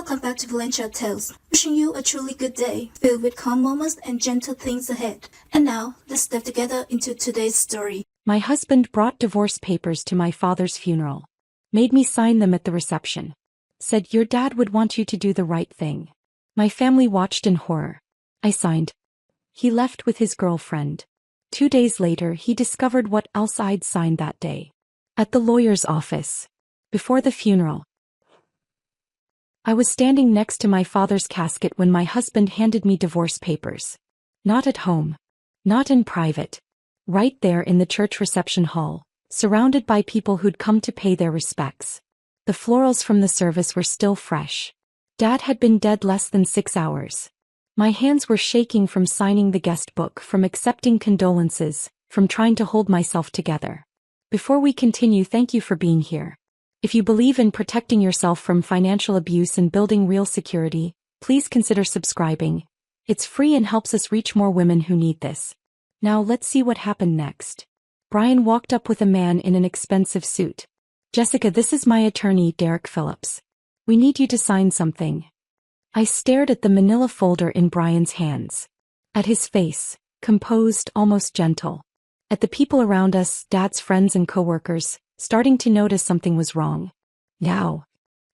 Welcome back to Valentra Tales, wishing you a truly good day, filled with calm moments and gentle things ahead. And now, let's step together into today's story. My husband brought divorce papers to my father's funeral. Made me sign them at the reception. Said your dad would want you to do the right thing. My family watched in horror. I signed. He left with his girlfriend. 2 days later he discovered what else I'd signed that day. At the lawyer's office. Before the funeral. I was standing next to my father's casket when my husband handed me divorce papers. Not at home. Not in private. Right there in the church reception hall, surrounded by people who'd come to pay their respects. The florals from the service were still fresh. Dad had been dead less than 6 hours. My hands were shaking from signing the guest book, from accepting condolences, from trying to hold myself together. Before we continue, thank you for being here. If you believe in protecting yourself from financial abuse and building real security, please consider subscribing. It's free and helps us reach more women who need this. Now let's see what happened next. Brian walked up with a man in an expensive suit. Jessica, this is my attorney, Derek Phillips. We need you to sign something. I stared at the manila folder in Brian's hands. At his face, composed, almost gentle. At the people around us, Dad's friends and coworkers, starting to notice something was wrong. Now.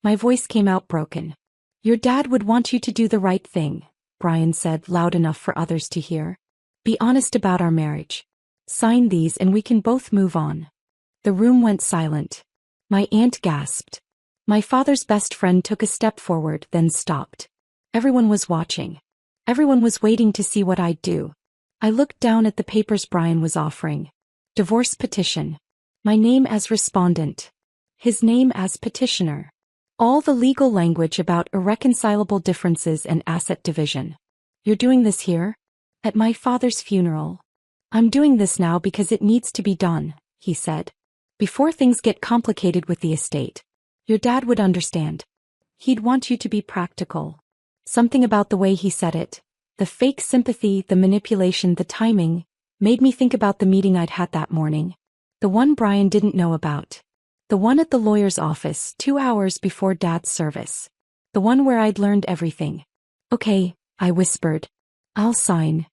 My voice came out broken. Your dad would want you to do the right thing, Brian said, loud enough for others to hear. Be honest about our marriage. Sign these and we can both move on. The room went silent. My aunt gasped. My father's best friend took a step forward, then stopped. Everyone was watching. Everyone was waiting to see what I'd do. I looked down at the papers Brian was offering. Divorce petition. My name as respondent. His name as petitioner. All the legal language about irreconcilable differences and asset division. You're doing this here? At my father's funeral. I'm doing this now because it needs to be done, he said. Before things get complicated with the estate. Your dad would understand. He'd want you to be practical. Something about the way he said it, the fake sympathy, the manipulation, the timing, made me think about the meeting I'd had that morning. The one Brian didn't know about. The one at the lawyer's office 2 hours before Dad's service. The one where I'd learned everything. Okay, I whispered. I'll sign.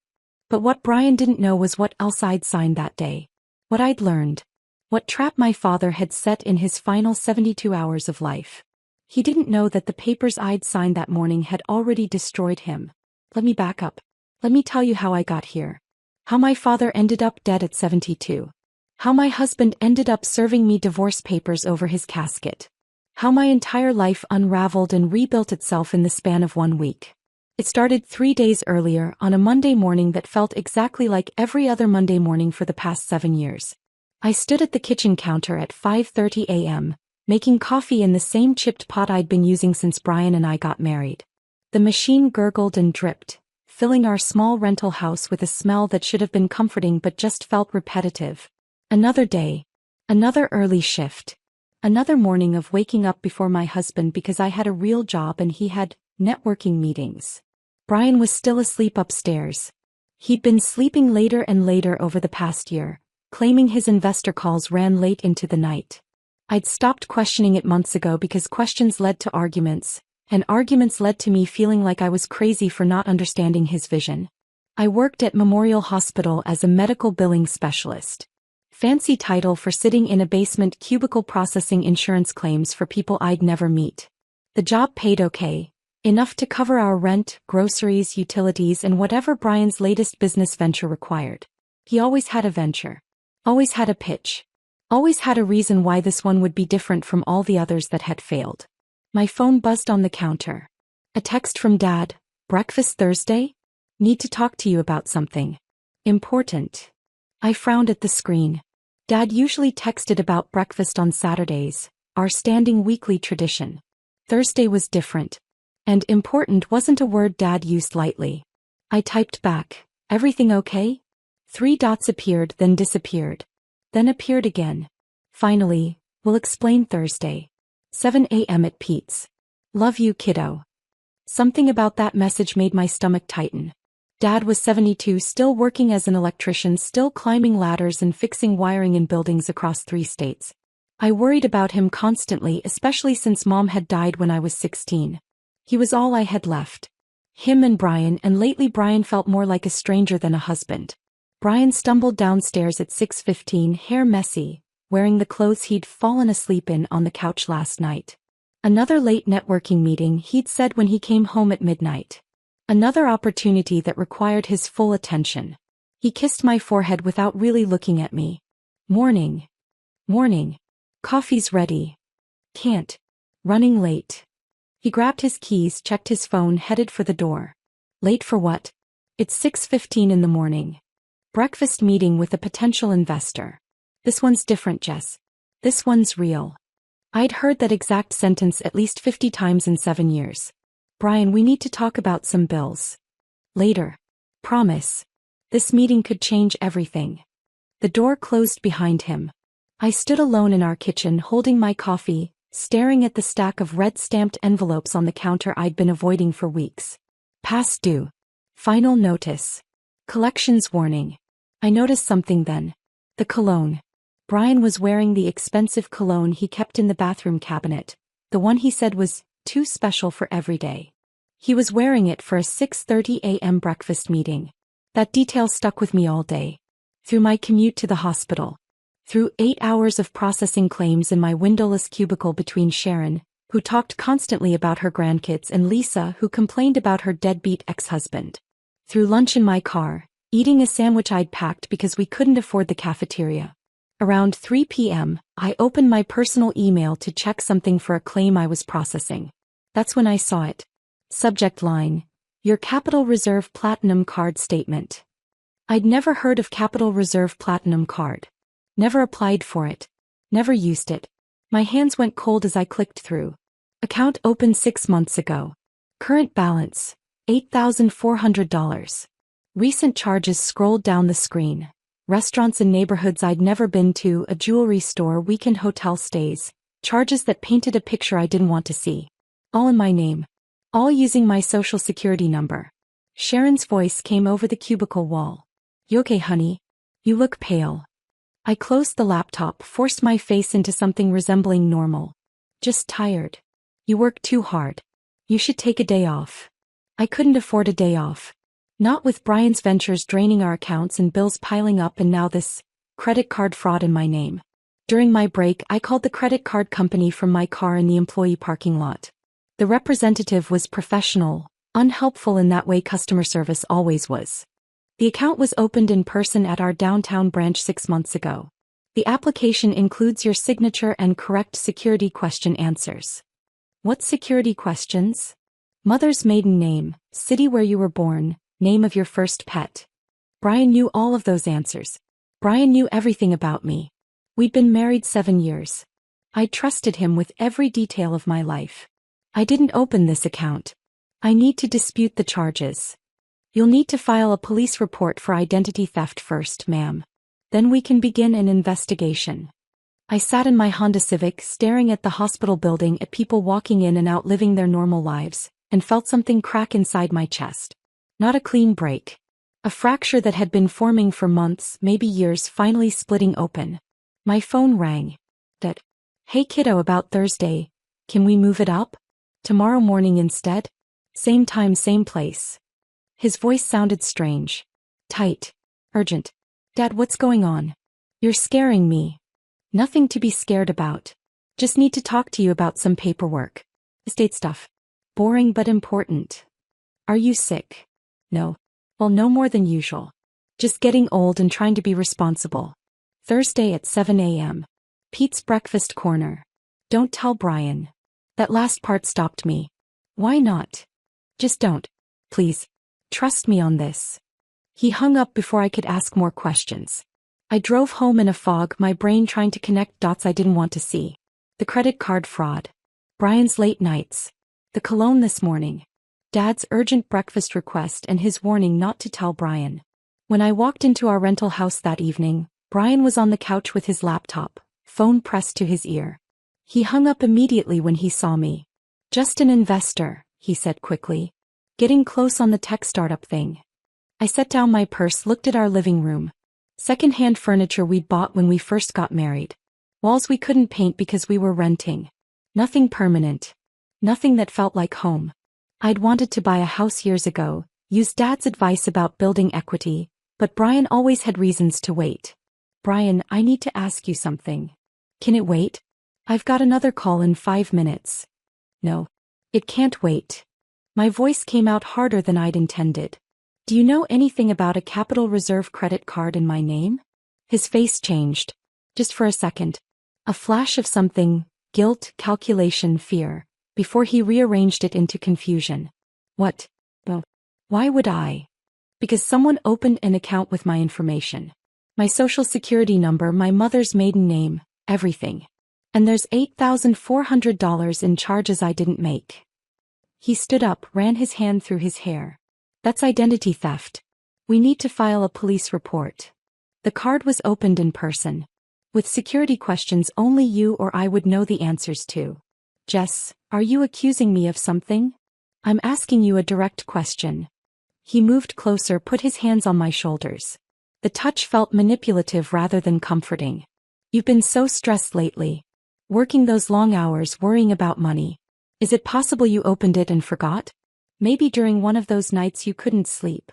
But what Brian didn't know was what else I'd signed that day. What I'd learned. What trap my father had set in his final 72 hours of life. He didn't know that the papers I'd signed that morning had already destroyed him. Let me back up. Let me tell you how I got here. How my father ended up dead at 72. How my husband ended up serving me divorce papers over his casket. How my entire life unraveled and rebuilt itself in the span of 1 week. It started 3 days earlier, on a Monday morning that felt exactly like every other Monday morning for the past 7 years. I stood at the kitchen counter at 5:30 a.m., making coffee in the same chipped pot I'd been using since Brian and I got married. The machine gurgled and dripped, filling our small rental house with a smell that should have been comforting but just felt repetitive. Another day. Another early shift. Another morning of waking up before my husband because I had a real job and he had networking meetings. Brian was still asleep upstairs. He'd been sleeping later and later over the past year, claiming his investor calls ran late into the night. I'd stopped questioning it months ago because questions led to arguments, and arguments led to me feeling like I was crazy for not understanding his vision. I worked at Memorial Hospital as a medical billing specialist. Fancy title for sitting in a basement cubicle processing insurance claims for people I'd never meet. The job paid okay, enough to cover our rent, groceries, utilities, and whatever Brian's latest business venture required. He always had a venture. Always had a pitch. Always had a reason why this one would be different from all the others that had failed. My phone buzzed on the counter. A text from Dad. Breakfast Thursday? Need to talk to you about something. Important. I frowned at the screen. Dad usually texted about breakfast on Saturdays, our standing weekly tradition. Thursday was different. And important wasn't a word Dad used lightly. I typed back, everything okay? 3 dots appeared, then disappeared. Then appeared again. Finally, we'll explain Thursday. 7 a.m. at Pete's. Love you, kiddo. Something about that message made my stomach tighten. Dad was 72, still working as an electrician, still climbing ladders and fixing wiring in buildings across 3 states. I worried about him constantly, especially since Mom had died when I was 16. He was all I had left. Him and Brian, and lately Brian felt more like a stranger than a husband. Brian stumbled downstairs at 6:15, hair messy, wearing the clothes he'd fallen asleep in on the couch last night. Another late networking meeting, he'd said when he came home at midnight. Another opportunity that required his full attention. He kissed my forehead without really looking at me. Morning. Morning. Coffee's ready. Can't. Running late. He grabbed his keys, checked his phone, headed for the door. Late for what? It's 6:15 in the morning. Breakfast meeting with a potential investor. This one's different, Jess. This one's real. I'd heard that exact sentence at least 50 times in 7 years. Brian, we need to talk about some bills. Later. Promise. This meeting could change everything. The door closed behind him. I stood alone in our kitchen holding my coffee, staring at the stack of red-stamped envelopes on the counter I'd been avoiding for weeks. Past due. Final notice. Collections warning. I noticed something then. The cologne. Brian was wearing the expensive cologne he kept in the bathroom cabinet, the one he said was too special for every day. He was wearing it for a 6:30 a.m. breakfast meeting. That detail stuck with me all day. Through my commute to the hospital. Through 8 hours of processing claims in my windowless cubicle between Sharon, who talked constantly about her grandkids, and Lisa, who complained about her deadbeat ex-husband. Through lunch in my car, eating a sandwich I'd packed because we couldn't afford the cafeteria. Around 3 p.m., I opened my personal email to check something for a claim I was processing. That's when I saw it. Subject line: Your Capital Reserve Platinum Card Statement. I'd never heard of Capital Reserve Platinum Card. Never applied for it. Never used it. My hands went cold as I clicked through. Account opened 6 months ago. Current balance: $8,400. Recent charges scrolled down the screen. Restaurants in neighborhoods I'd never been to, a jewelry store, weekend hotel stays. Charges that painted a picture I didn't want to see. All in my name. All using my social security number. Sharon's voice came over the cubicle wall. You okay, honey? You look pale. I closed the laptop, forced my face into something resembling normal. Just tired. You work too hard. You should take a day off. I couldn't afford a day off. Not with Brian's ventures draining our accounts and bills piling up, and now this credit card fraud in my name. During my break, I called the credit card company from my car in the employee parking lot. The representative was professional, unhelpful in that way customer service always was. The account was opened in person at our downtown branch 6 months ago. The application includes your signature and correct security question answers. What security questions? Mother's maiden name, city where you were born, name of your first pet. Brian knew all of those answers. Brian knew everything about me. We'd been married 7 years. I trusted him with every detail of my life. I didn't open this account. I need to dispute the charges. You'll need to file a police report for identity theft first, ma'am. Then we can begin an investigation. I sat in my Honda Civic staring at the hospital building, at people walking in and out living their normal lives, and felt something crack inside my chest. Not a clean break. A fracture that had been forming for months, maybe years, finally splitting open. My phone rang. Dad. Hey kiddo, about Thursday. Can we move it up? Tomorrow morning instead? Same time, same place. His voice sounded strange. Tight. Urgent. Dad, what's going on? You're scaring me. Nothing to be scared about. Just need to talk to you about some paperwork. Estate stuff. Boring but important. Are you sick? No. Well, no more than usual. Just getting old and trying to be responsible. Thursday at 7 a.m. Pete's Breakfast Corner. Don't tell Brian. That last part stopped me. Why not? Just don't. Please. Trust me on this. He hung up before I could ask more questions. I drove home in a fog, my brain trying to connect dots I didn't want to see. The credit card fraud. Brian's late nights. The cologne this morning. Dad's urgent breakfast request and his warning not to tell Brian. When I walked into our rental house that evening, Brian was on the couch with his laptop, phone pressed to his ear. He hung up immediately when he saw me. Just an investor, he said quickly. Getting close on the tech startup thing. I set down my purse, looked at our living room. Second-hand furniture we'd bought when we first got married. Walls we couldn't paint because we were renting. Nothing permanent. Nothing that felt like home. I'd wanted to buy a house years ago, used Dad's advice about building equity, but Brian always had reasons to wait. Brian, I need to ask you something. Can it wait? I've got another call in 5 minutes. No. It can't wait. My voice came out harder than I'd intended. Do you know anything about a Capital Reserve credit card in my name? His face changed. Just for a second. A flash of something, guilt, calculation, fear, before he rearranged it into confusion. What? Well, why would I? Because someone opened an account with my information. My social security number, my mother's maiden name, everything. And there's $8,400 in charges I didn't make. He stood up, ran his hand through his hair. That's identity theft. We need to file a police report. The card was opened in person. With security questions only you or I would know the answers to. Jess, are you accusing me of something? I'm asking you a direct question. He moved closer, put his hands on my shoulders. The touch felt manipulative rather than comforting. You've been so stressed lately. Working those long hours, worrying about money. Is it possible you opened it and forgot? Maybe during one of those nights you couldn't sleep.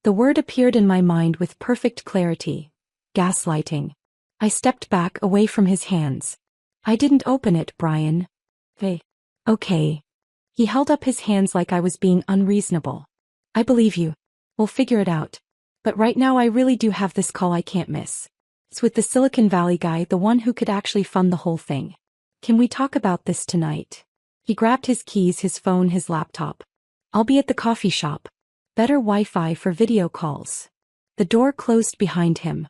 The word appeared in my mind with perfect clarity. Gaslighting. I stepped back away from his hands. I didn't open it, Brian. Hey. Okay. He held up his hands like I was being unreasonable. I believe you. We'll figure it out. But right now I really do have this call I can't miss. It's with the Silicon Valley guy, the one who could actually fund the whole thing. Can we talk about this tonight? He grabbed his keys, his phone, his laptop. I'll be at the coffee shop. Better Wi-Fi for video calls. The door closed behind him.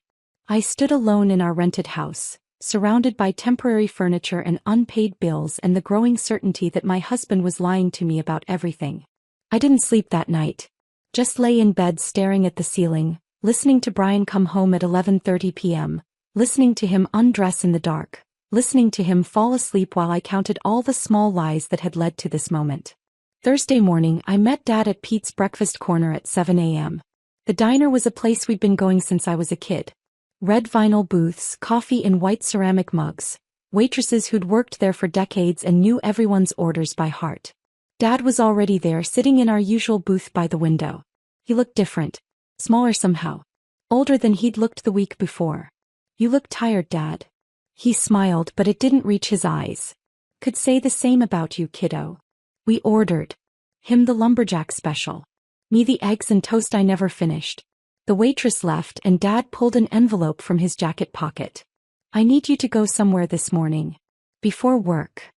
I stood alone in our rented house, surrounded by temporary furniture and unpaid bills and the growing certainty that my husband was lying to me about everything. I didn't sleep that night. Just lay in bed staring at the ceiling, listening to Brian come home at 11:30 p.m., listening to him undress in the dark, listening to him fall asleep while I counted all the small lies that had led to this moment. Thursday morning, I met Dad at Pete's Breakfast Corner at 7 a.m. The diner was a place we'd been going since I was a kid. Red vinyl booths, coffee in white ceramic mugs, waitresses who'd worked there for decades and knew everyone's orders by heart. Dad was already there, sitting in our usual booth by the window. He looked different. Smaller somehow. Older than he'd looked the week before. You look tired, Dad. He smiled, but it didn't reach his eyes. Could say the same about you, kiddo. We ordered. Him the lumberjack special. Me the eggs and toast I never finished. The waitress left and Dad pulled an envelope from his jacket pocket. I need you to go somewhere this morning. Before work.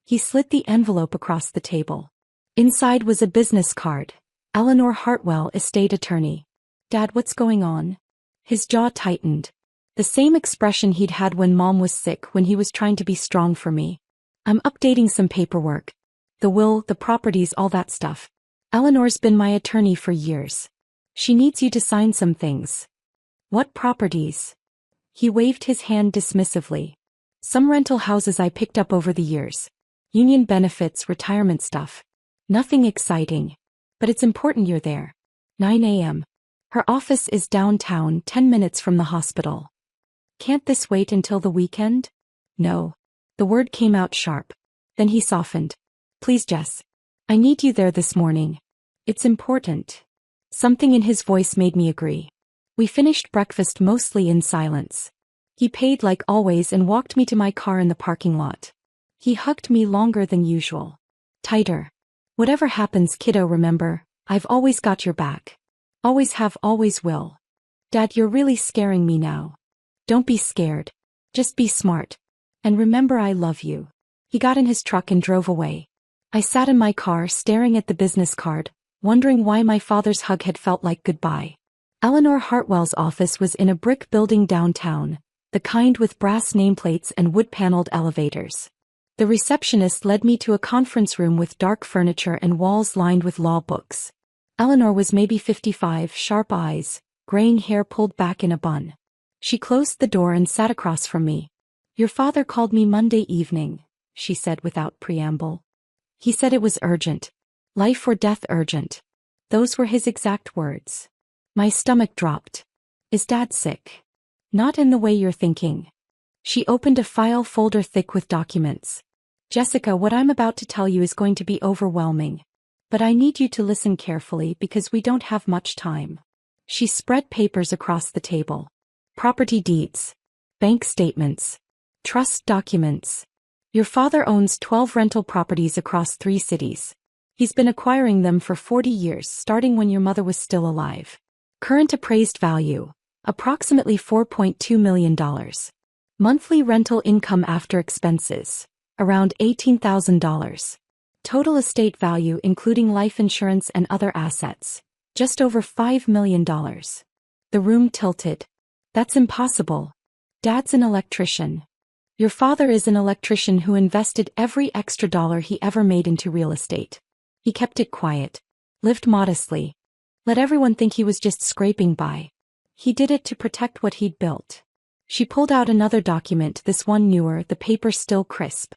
He slid the envelope across the table. Inside was a business card. Eleanor Hartwell, estate attorney. Dad, what's going on? His jaw tightened. The same expression he'd had when Mom was sick, when he was trying to be strong for me. I'm updating some paperwork. The will, the properties, all that stuff. Eleanor's been my attorney for years. She needs you to sign some things. What properties? He waved his hand dismissively. Some rental houses I picked up over the years. Union benefits, retirement stuff. Nothing exciting. But it's important you're there. 9 a.m. Her office is downtown, 10 minutes from the hospital. Can't this wait until the weekend? No. The word came out sharp. Then he softened. Please, Jess. I need you there this morning. It's important. Something in his voice made me agree. We finished breakfast mostly in silence. He paid like always and walked me to my car in the parking lot. He hugged me longer than usual. Tighter. Whatever happens, kiddo, remember, I've always got your back. Always have, always will. Dad, you're really scaring me now. Don't be scared. Just be smart. And remember, I love you. He got in his truck and drove away. I sat in my car staring at the business card, wondering why my father's hug had felt like goodbye. Eleanor Hartwell's office was in a brick building downtown, the kind with brass nameplates and wood-paneled elevators. The receptionist led me to a conference room with dark furniture and walls lined with law books. Eleanor was maybe 55, sharp eyes, graying hair pulled back in a bun. She closed the door and sat across from me. Your father called me Monday evening, she said without preamble. He said it was urgent. Life or death urgent. Those were his exact words. My stomach dropped. Is Dad sick? Not in the way you're thinking. She opened a file folder thick with documents. Jessica, what I'm about to tell you is going to be overwhelming. But I need you to listen carefully because we don't have much time. She spread papers across the table. Property deeds. Bank statements. Trust documents. Your father owns 12 rental properties across 3 cities. He's been acquiring them for 40 years, starting when your mother was still alive. Current appraised value, approximately $4.2 million. Monthly rental income after expenses, around $18,000. Total estate value including life insurance and other assets, just over $5 million. The room tilted. That's impossible. Dad's an electrician. Your father is an electrician who invested every extra dollar he ever made into real estate. He kept it quiet. Lived modestly. Let everyone think he was just scraping by. He did it to protect what he'd built. She pulled out another document, this one newer, the paper still crisp.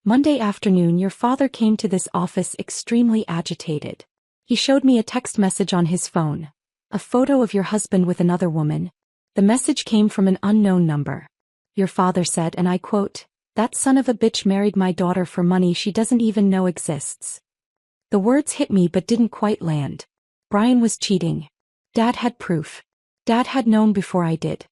Monday afternoon your father came to this office extremely agitated. He showed me a text message on his phone. A photo of your husband with another woman. The message came from an unknown number. Your father said, and I quote, "That son of a bitch married my daughter for money she doesn't even know exists." The words hit me but didn't quite land. Brian was cheating. Dad had proof. Dad had known before I did.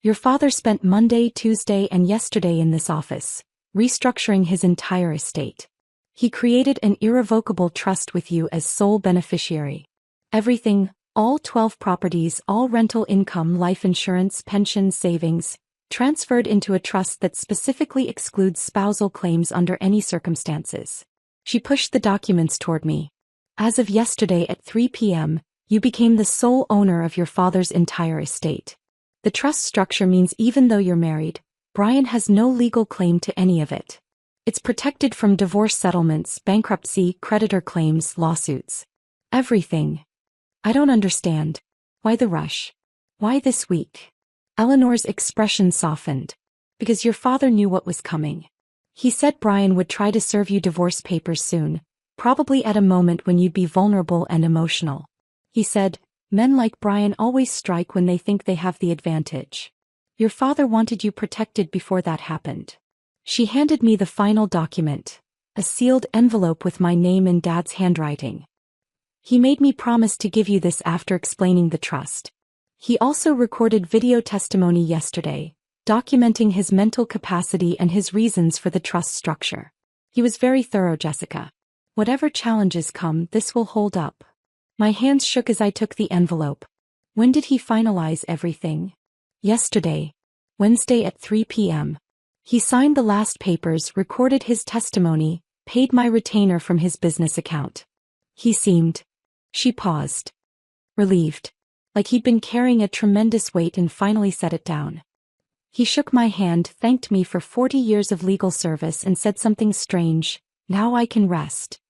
Your father spent Monday, Tuesday, and yesterday in this office, restructuring his entire estate. He created an irrevocable trust with you as sole beneficiary. Everything, all 12 properties, all rental income, life insurance, pension, savings, transferred into a trust that specifically excludes spousal claims under any circumstances. She pushed the documents toward me. As of yesterday at 3 p.m., you became the sole owner of your father's entire estate. The trust structure means even though you're married, Brian has no legal claim to any of it. It's protected from divorce settlements, bankruptcy, creditor claims, lawsuits. Everything. I don't understand. Why the rush? Why this week? Eleanor's expression softened. Because your father knew what was coming. He said Brian would try to serve you divorce papers soon, probably at a moment when you'd be vulnerable and emotional. He said, men like Brian always strike when they think they have the advantage. Your father wanted you protected before that happened. She handed me the final document, a sealed envelope with my name in Dad's handwriting. He made me promise to give you this after explaining the trust. He also recorded video testimony yesterday, documenting his mental capacity and his reasons for the trust structure. He was very thorough, Jessica. Whatever challenges come, this will hold up. My hands shook as I took the envelope. When did he finalize everything? Yesterday. Wednesday at 3 p.m. He signed the last papers, recorded his testimony, paid my retainer from his business account. He seemed. She paused. Relieved. Like he'd been carrying a tremendous weight and finally set it down. He shook my hand, thanked me for 40 years of legal service and said something strange, "Now I can rest."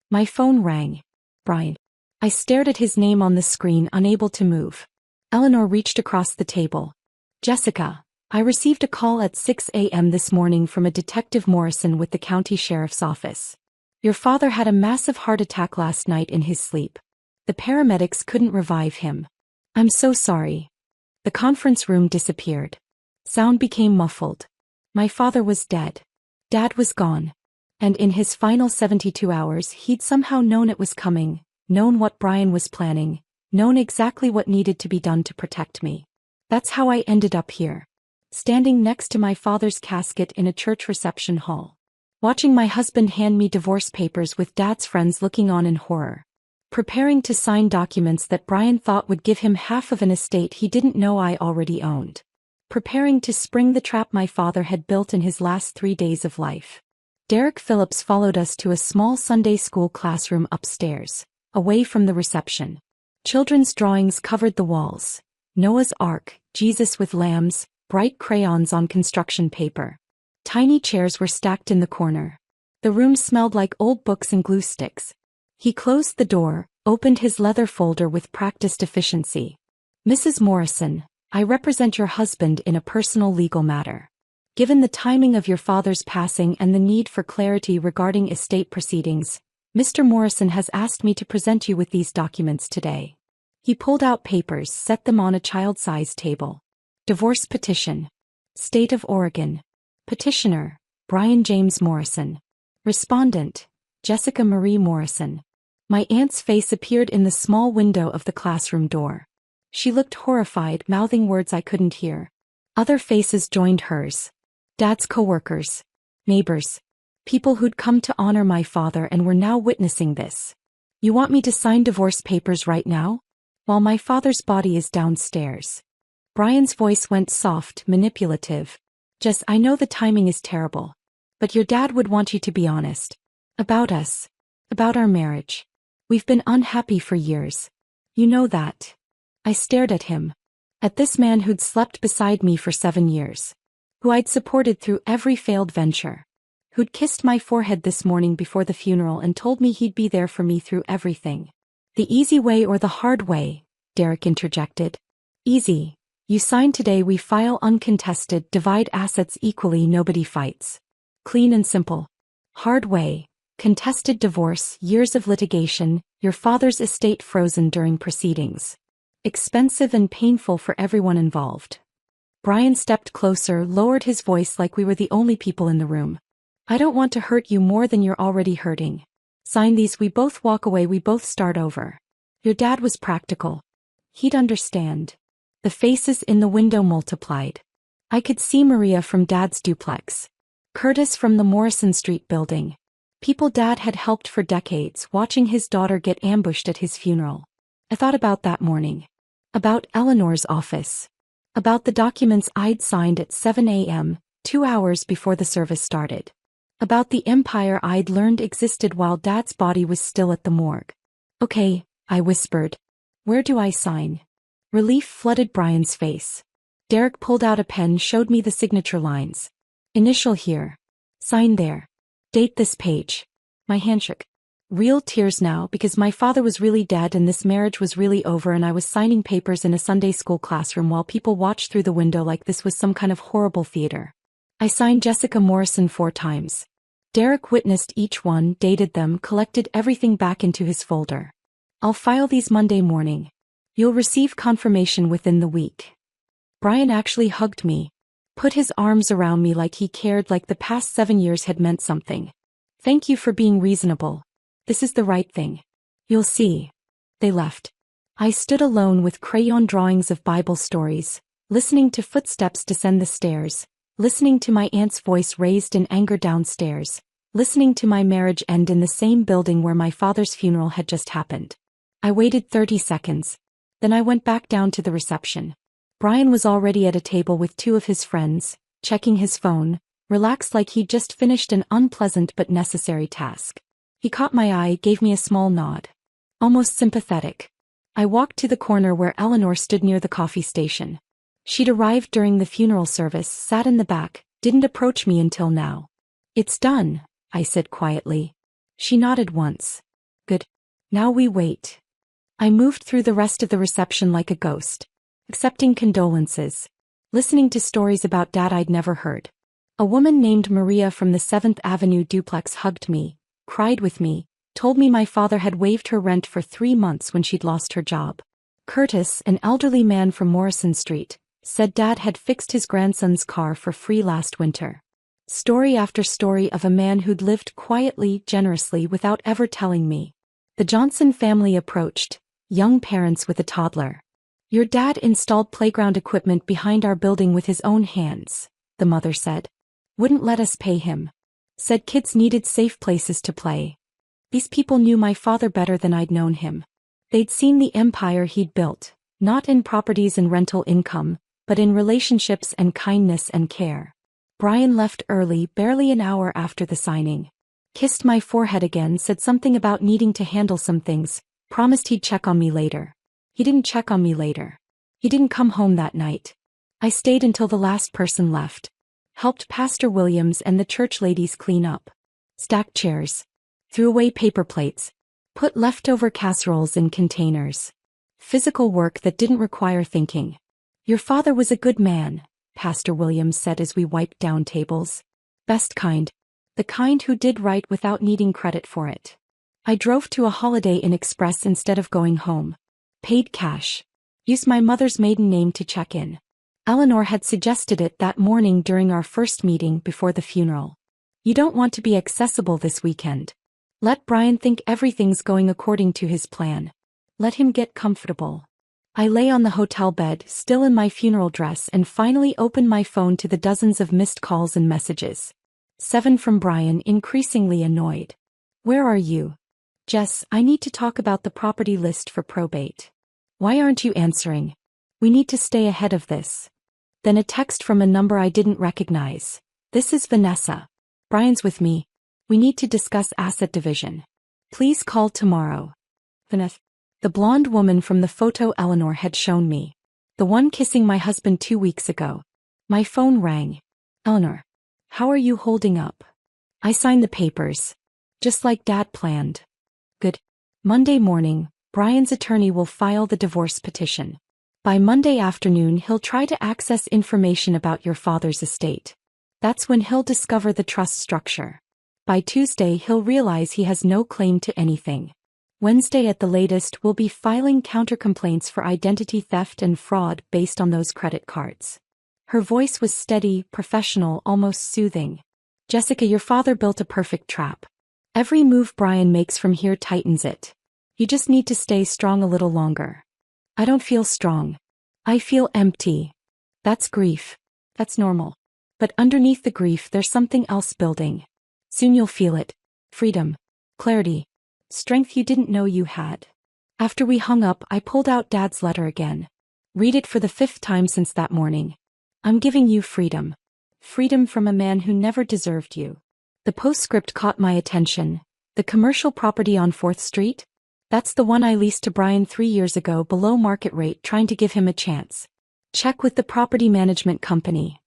My phone rang. Brian. I stared at his name on the screen, unable to move. Eleanor reached across the table. Jessica, I received a call at 6 a.m. this morning from a Detective Morrison with the county sheriff's office. Your father had a massive heart attack last night in his sleep. The paramedics couldn't revive him. I'm so sorry. The conference room disappeared. Sound became muffled. My father was dead. Dad was gone. And in his final 72 hours he'd somehow known it was coming, known what Brian was planning, known exactly what needed to be done to protect me. That's how I ended up here. Standing next to my father's casket in a church reception hall. Watching my husband hand me divorce papers with Dad's friends looking on in horror. Preparing to sign documents that Brian thought would give him half of an estate he didn't know I already owned. Preparing to spring the trap my father had built in his last 3 days of life. Derek Phillips followed us to a small Sunday school classroom upstairs, away from the reception. Children's drawings covered the walls. Noah's Ark, Jesus with lambs, bright crayons on construction paper. Tiny chairs were stacked in the corner. The room smelled like old books and glue sticks. He closed the door, opened his leather folder with practiced efficiency. Mrs. Morrison, I represent your husband in a personal legal matter. Given the timing of your father's passing and the need for clarity regarding estate proceedings, Mr. Morrison has asked me to present you with these documents today. He pulled out papers, set them on a child-sized table. Divorce petition. State of Oregon. Petitioner, Brian James Morrison. Respondent, Jessica Marie Morrison. My aunt's face appeared in the small window of the classroom door. She looked horrified, mouthing words I couldn't hear. Other faces joined hers. Dad's coworkers, neighbors, people who'd come to honor my father and were now witnessing this. You want me to sign divorce papers right now? While my father's body is downstairs. Brian's voice went soft, manipulative. Jess, I know the timing is terrible. But your dad would want you to be honest. About us. About our marriage. We've been unhappy for years. You know that. I stared at him. At this man who'd slept beside me for 7 years. Who I'd supported through every failed venture. Who'd kissed my forehead this morning before the funeral and told me he'd be there for me through everything. The easy way or the hard way, Derek interjected. Easy. You sign today, we file uncontested, divide assets equally, nobody fights. Clean and simple. Hard way. Contested divorce, years of litigation, your father's estate frozen during proceedings. Expensive and painful for everyone involved. Brian stepped closer, lowered his voice like we were the only people in the room. I don't want to hurt you more than you're already hurting. Sign these, we both walk away, we both start over. Your dad was practical. He'd understand. The faces in the window multiplied. I could see Maria from Dad's duplex. Curtis from the Morrison Street building. People Dad had helped for decades, watching his daughter get ambushed at his funeral. I thought about that morning. About Eleanor's office. About the documents I'd signed at 7 a.m., 2 hours before the service started. About the empire I'd learned existed while Dad's body was still at the morgue. Okay, I whispered. Where do I sign? Relief flooded Brian's face. Derek pulled out a pen, showed me the signature lines. Initial here. Sign there. Date this page. My hand shook. Real tears now, because my father was really dead and this marriage was really over, and I was signing papers in a Sunday school classroom while people watched through the window like this was some kind of horrible theater. I signed Jessica Morrison 4 times. Derek witnessed each one, dated them, collected everything back into his folder. I'll file these Monday morning. You'll receive confirmation within the week. Brian actually hugged me. Put his arms around me like he cared, like the past 7 years had meant something. Thank you for being reasonable. This is the right thing. You'll see. They left. I stood alone with crayon drawings of Bible stories, listening to footsteps descend the stairs, listening to my aunt's voice raised in anger downstairs, listening to my marriage end in the same building where my father's funeral had just happened. I waited 30 seconds. Then I went back down to the reception. Brian was already at a table with 2 of his friends, checking his phone, relaxed like he'd just finished an unpleasant but necessary task. He caught my eye, gave me a small nod. Almost sympathetic. I walked to the corner where Eleanor stood near the coffee station. She'd arrived during the funeral service, sat in the back, didn't approach me until now. It's done, I said quietly. She nodded once. Good. Now we wait. I moved through the rest of the reception like a ghost, accepting condolences, listening to stories about Dad I'd never heard. A woman named Maria from the 7th Avenue duplex hugged me, cried with me, told me my father had waived her rent for 3 months when she'd lost her job. Curtis, an elderly man from Morrison Street, said Dad had fixed his grandson's car for free last winter. Story after story of a man who'd lived quietly, generously without ever telling me. The Johnson family approached, young parents with a toddler. Your dad installed playground equipment behind our building with his own hands, the mother said. Wouldn't let us pay him. Said kids needed safe places to play. These people knew my father better than I'd known him. They'd seen the empire he'd built, not in properties and rental income, but in relationships and kindness and care. Brian left early, barely an hour after the signing. Kissed my forehead again, said something about needing to handle some things, promised he'd check on me later. He didn't check on me later. He didn't come home that night. I stayed until the last person left. Helped Pastor Williams and the church ladies clean up. Stacked chairs. Threw away paper plates. Put leftover casseroles in containers. Physical work that didn't require thinking. Your father was a good man, Pastor Williams said as we wiped down tables. Best kind. The kind who did right without needing credit for it. I drove to a Holiday Inn Express instead of going home. Paid cash. Used my mother's maiden name to check in. Eleanor had suggested it that morning during our first meeting before the funeral. You don't want to be accessible this weekend. Let Brian think everything's going according to his plan. Let him get comfortable. I lay on the hotel bed, still in my funeral dress, and finally opened my phone to the dozens of missed calls and messages. 7 from Brian, increasingly annoyed. Where are you? Jess, I need to talk about the property list for probate. Why aren't you answering? We need to stay ahead of this. Then a text from a number I didn't recognize. This is Vanessa. Brian's with me. We need to discuss asset division. Please call tomorrow. Vanessa. The blonde woman from the photo Eleanor had shown me. The one kissing my husband 2 weeks ago. My phone rang. Eleanor. How are you holding up? I signed the papers. Just like Dad planned. Good. Monday morning, Brian's attorney will file the divorce petition. By Monday afternoon he'll try to access information about your father's estate. That's when he'll discover the trust structure. By Tuesday he'll realize he has no claim to anything. Wednesday at the latest we'll be filing counter-complaints for identity theft and fraud based on those credit cards. Her voice was steady, professional, almost soothing. Jessica, your father built a perfect trap. Every move Brian makes from here tightens it. You just need to stay strong a little longer. I don't feel strong. I feel empty. That's grief. That's normal. But underneath the grief there's something else building. Soon you'll feel it. Freedom. Clarity. Strength you didn't know you had. After we hung up, I pulled out Dad's letter again. Read it for the 5th time since that morning. I'm giving you freedom. Freedom from a man who never deserved you. The postscript caught my attention. The commercial property on 4th Street? That's the one I leased to Brian 3 years ago below market rate, trying to give him a chance. Check with the property management company.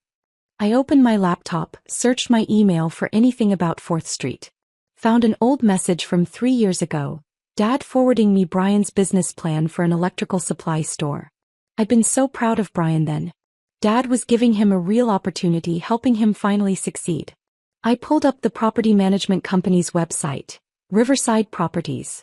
I opened my laptop, searched my email for anything about 4th Street. Found an old message from 3 years ago, Dad forwarding me Brian's business plan for an electrical supply store. I'd been so proud of Brian then. Dad was giving him a real opportunity, helping him finally succeed. I pulled up the property management company's website, Riverside Properties.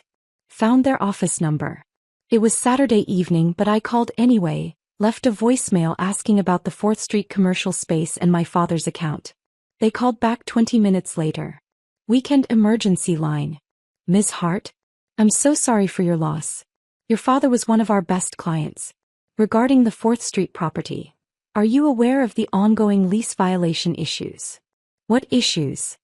Found their office number. It was Saturday evening, but I called anyway, left a voicemail asking about the 4th Street commercial space and my father's account. They called back 20 minutes later. Weekend emergency line. Ms. Hart? I'm so sorry for your loss. Your father was one of our best clients. Regarding the 4th Street property, are you aware of the ongoing lease violation issues? What issues?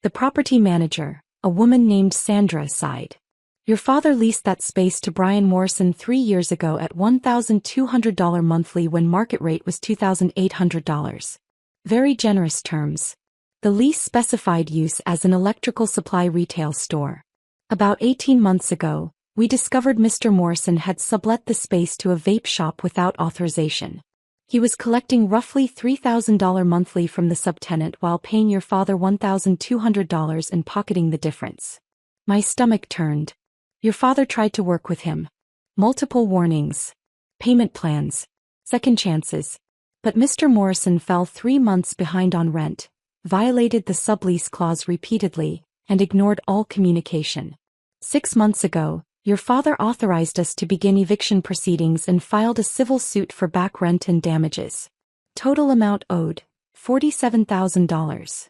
The property manager, a woman named Sandra, sighed. Your father leased that space to Brian Morrison 3 years ago at $1,200 monthly when market rate was $2,800. Very generous terms. The lease specified use as an electrical supply retail store. About 18 months ago, we discovered Mr. Morrison had sublet the space to a vape shop without authorization. He was collecting roughly $3,000 monthly from the subtenant while paying your father $1,200 and pocketing the difference. My stomach turned. Your father tried to work with him. Multiple warnings. Payment plans. Second chances. But Mr. Morrison fell 3 months behind on rent, violated the sublease clause repeatedly, and ignored all communication. 6 months ago, your father authorized us to begin eviction proceedings and filed a civil suit for back rent and damages. Total amount owed, $47,000.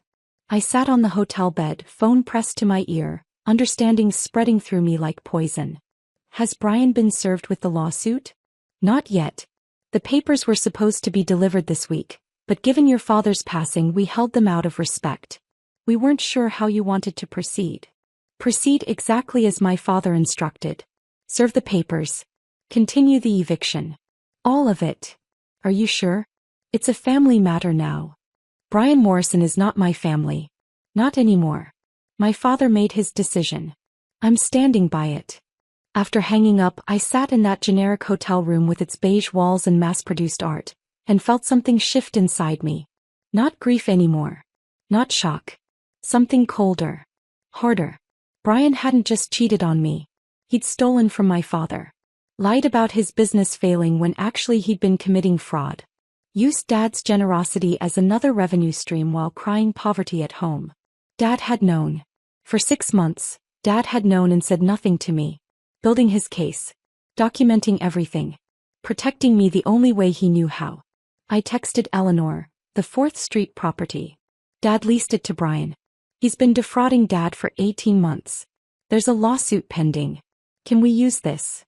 I sat on the hotel bed, phone pressed to my ear, understanding spreading through me like poison. Has Brian been served with the lawsuit? Not yet. The papers were supposed to be delivered this week, but given your father's passing we held them out of respect. We weren't sure how you wanted to proceed. Proceed exactly as my father instructed. Serve the papers. Continue the eviction. All of it. Are you sure? It's a family matter now. Brian Morrison is not my family. Not anymore. My father made his decision. I'm standing by it. After hanging up, I sat in that generic hotel room with its beige walls and mass-produced art, and felt something shift inside me. Not grief anymore. Not shock. Something colder. Harder. Brian hadn't just cheated on me. He'd stolen from my father. Lied about his business failing when actually he'd been committing fraud. Used Dad's generosity as another revenue stream while crying poverty at home. Dad had known. For 6 months, Dad had known and said nothing to me. Building his case. Documenting everything. Protecting me the only way he knew how. I texted Eleanor, the 4th Street property. Dad leased it to Brian. He's been defrauding Dad for 18 months. There's a lawsuit pending. Can we use this?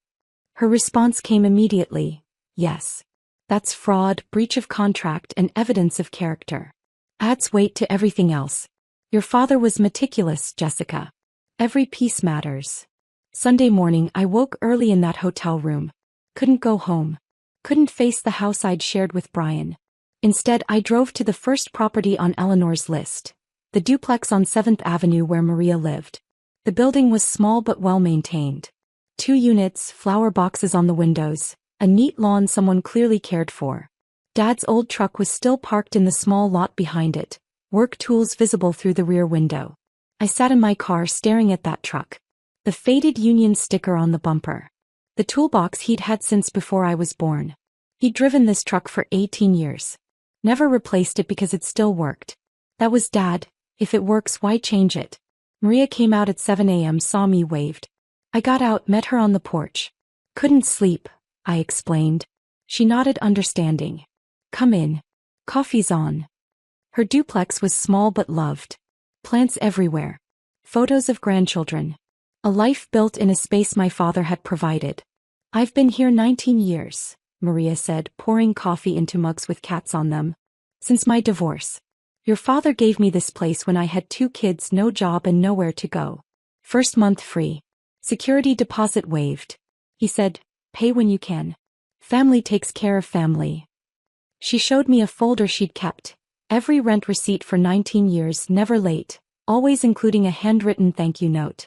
Her response came immediately. Yes. That's fraud, breach of contract, and evidence of character. Adds weight to everything else. Your father was meticulous, Jessica. Every piece matters. Sunday morning I woke early in that hotel room. Couldn't go home. Couldn't face the house I'd shared with Brian. Instead I drove to the first property on Eleanor's list. The duplex on 7th Avenue where Maria lived. The building was small but well-maintained. 2 units, flower boxes on the windows, a neat lawn someone clearly cared for. Dad's old truck was still parked in the small lot behind it, work tools visible through the rear window. I sat in my car staring at that truck. The faded Union sticker on the bumper. The toolbox he'd had since before I was born. He'd driven this truck for 18 years. Never replaced it because it still worked. That was Dad. If it works, why change it? Maria came out at 7 a.m., saw me, waved. I got out, met her on the porch. Couldn't sleep, I explained. She nodded, understanding. Come in. Coffee's on. Her duplex was small but loved. Plants everywhere. Photos of grandchildren. A life built in a space my father had provided. I've been here 19 years, Maria said, pouring coffee into mugs with cats on them. Since my divorce. Your father gave me this place when I had 2 kids, no job and nowhere to go. First month free. Security deposit waived. He said, pay when you can. Family takes care of family. She showed me a folder she'd kept. Every rent receipt for 19 years, never late, always including a handwritten thank you note.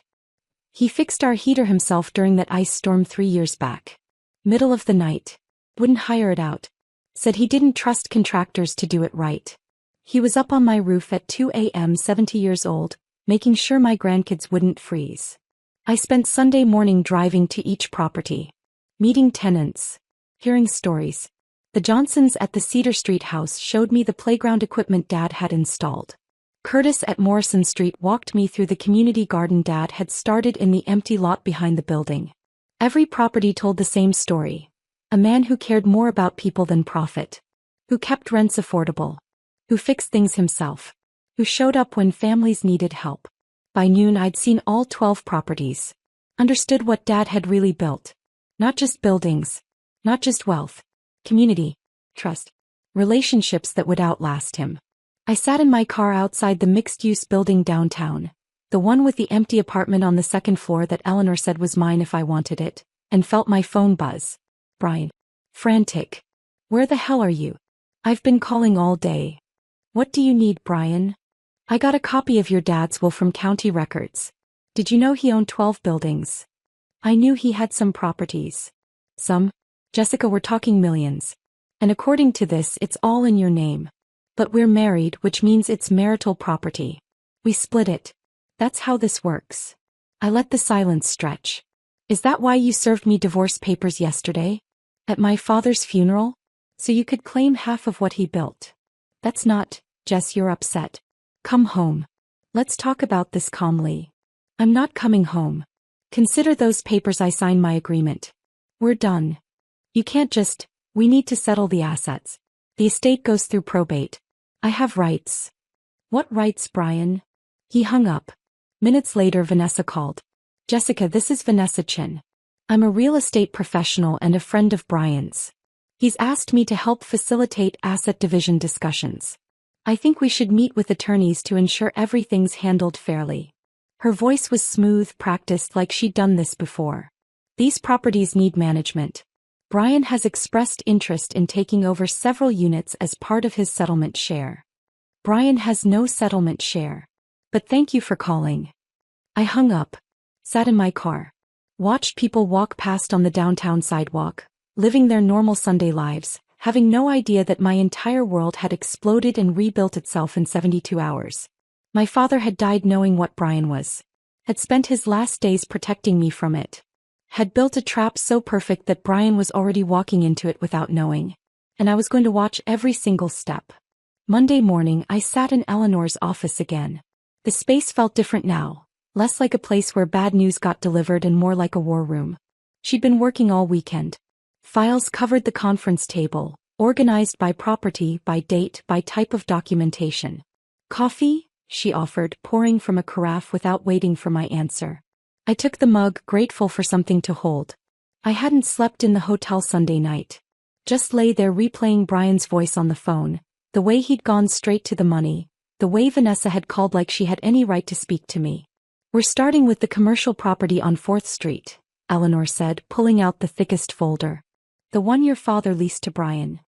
He fixed our heater himself during that ice storm 3 years back. Middle of the night. Wouldn't hire it out. Said he didn't trust contractors to do it right. He was up on my roof at 2 a.m., 70 years old, making sure my grandkids wouldn't freeze. I spent Sunday morning driving to each property. Meeting tenants. Hearing stories. The Johnsons at the Cedar Street house showed me the playground equipment Dad had installed. Curtis at Morrison Street walked me through the community garden Dad had started in the empty lot behind the building. Every property told the same story. A man who cared more about people than profit. Who kept rents affordable. Who fixed things himself. Who showed up when families needed help. By noon I'd seen all 12 properties. Understood what Dad had really built. Not just buildings. Not just wealth. Community. Trust. Relationships that would outlast him. I sat in my car outside the mixed-use building downtown. The one with the empty apartment on the 2nd floor that Eleanor said was mine if I wanted it, and felt my phone buzz. Brian. Frantic. Where the hell are you? I've been calling all day. What do you need, Brian? I got a copy of your dad's will from county records. Did you know he owned 12 buildings? I knew he had some properties. Some? Jessica, we're talking millions. And according to this, it's all in your name. But we're married, which means it's marital property. We split it. That's how this works. I let the silence stretch. Is that why you served me divorce papers yesterday? At my father's funeral? So you could claim half of what he built. That's not, Jess, you're upset. Come home. Let's talk about this calmly. I'm not coming home. Consider those papers I signed my agreement. We're done. You can't just, we need to settle the assets. The estate goes through probate. I have rights. What rights, Brian? He hung up. Minutes later Vanessa called. Jessica, this is Vanessa Chin. I'm a real estate professional and a friend of Brian's. He's asked me to help facilitate asset division discussions. I think we should meet with attorneys to ensure everything's handled fairly. Her voice was smooth, practiced like she'd done this before. These properties need management. Brian has expressed interest in taking over several units as part of his settlement share. Brian has no settlement share. But thank you for calling. I hung up. Sat in my car. Watched people walk past on the downtown sidewalk, living their normal Sunday lives, having no idea that my entire world had exploded and rebuilt itself in 72 hours. My father had died knowing what Brian was. Had spent his last days protecting me from it. Had built a trap so perfect that Brian was already walking into it without knowing. And I was going to watch every single step. Monday morning I sat in Eleanor's office again. The space felt different now. Less like a place where bad news got delivered and more like a war room. She'd been working all weekend. Files covered the conference table, organized by property, by date, by type of documentation. Coffee? She offered, pouring from a carafe without waiting for my answer. I took the mug, grateful for something to hold. I hadn't slept in the hotel Sunday night. Just lay there replaying Brian's voice on the phone, the way he'd gone straight to the money, the way Vanessa had called like she had any right to speak to me. "We're starting with the commercial property on 4th Street, Eleanor said, pulling out the thickest folder. "The one your father leased to Brian."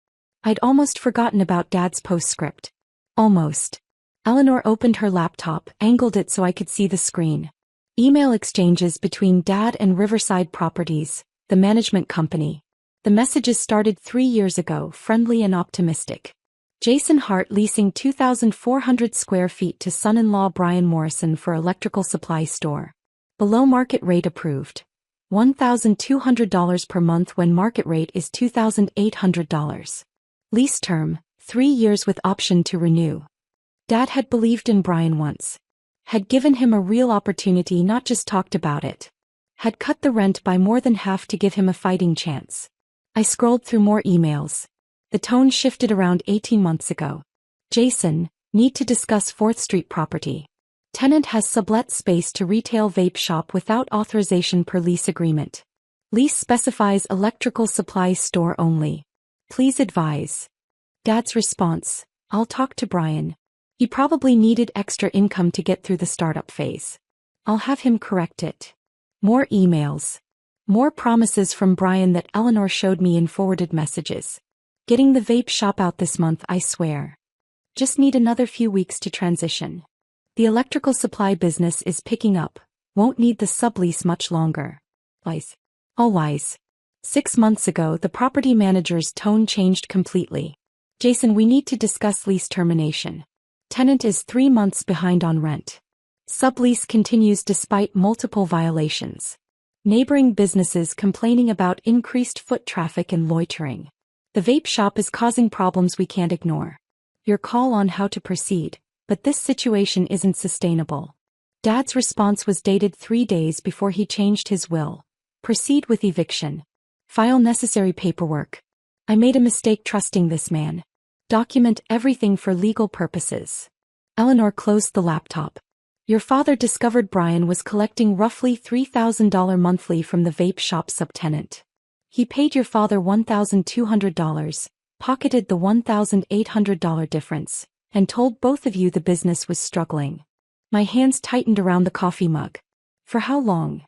I'd almost forgotten about Dad's postscript. Almost. Eleanor opened her laptop, angled it so I could see the screen. Email exchanges between Dad and Riverside Properties, the management company. The messages started 3 years ago, friendly and optimistic. Jason Hart leasing 2,400 square feet to son-in-law Brian Morrison for electrical supply store. Below market rate approved. $1,200 per month when market rate is $2,800. Lease term, 3 years with option to renew. Dad had believed in Brian once. Had given him a real opportunity, not just talked about it. Had cut the rent by more than half to give him a fighting chance. I scrolled through more emails. The tone shifted around 18 months ago. "Jason, need to discuss 4th Street property. Tenant has sublet space to retail vape shop without authorization per lease agreement. Lease specifies electrical supply store only. Please advise." Dad's response: "I'll talk to Brian. He probably needed extra income to get through the startup phase. I'll have him correct it." More emails. More promises from Brian that Eleanor showed me in forwarded messages. "Getting the vape shop out this month, I swear. Just need another few weeks to transition. The electrical supply business is picking up. Won't need the sublease much longer. Wise. All wise." 6 months ago, the property manager's tone changed completely. "Jason, we need to discuss lease termination. Tenant is 3 months behind on rent. Sublease continues despite multiple violations. Neighboring businesses complaining about increased foot traffic and loitering. The vape shop is causing problems we can't ignore. Your call on how to proceed, but this situation isn't sustainable." Dad's response was dated 3 days before he changed his will. "Proceed with eviction. File necessary paperwork. I made a mistake trusting this man. Document everything for legal purposes." Eleanor closed the laptop. "Your father discovered Brian was collecting roughly $3,000 monthly from the vape shop subtenant. He paid your father $1,200, pocketed the $1,800 difference, and told both of you the business was struggling." My hands tightened around the coffee mug. "For how long?"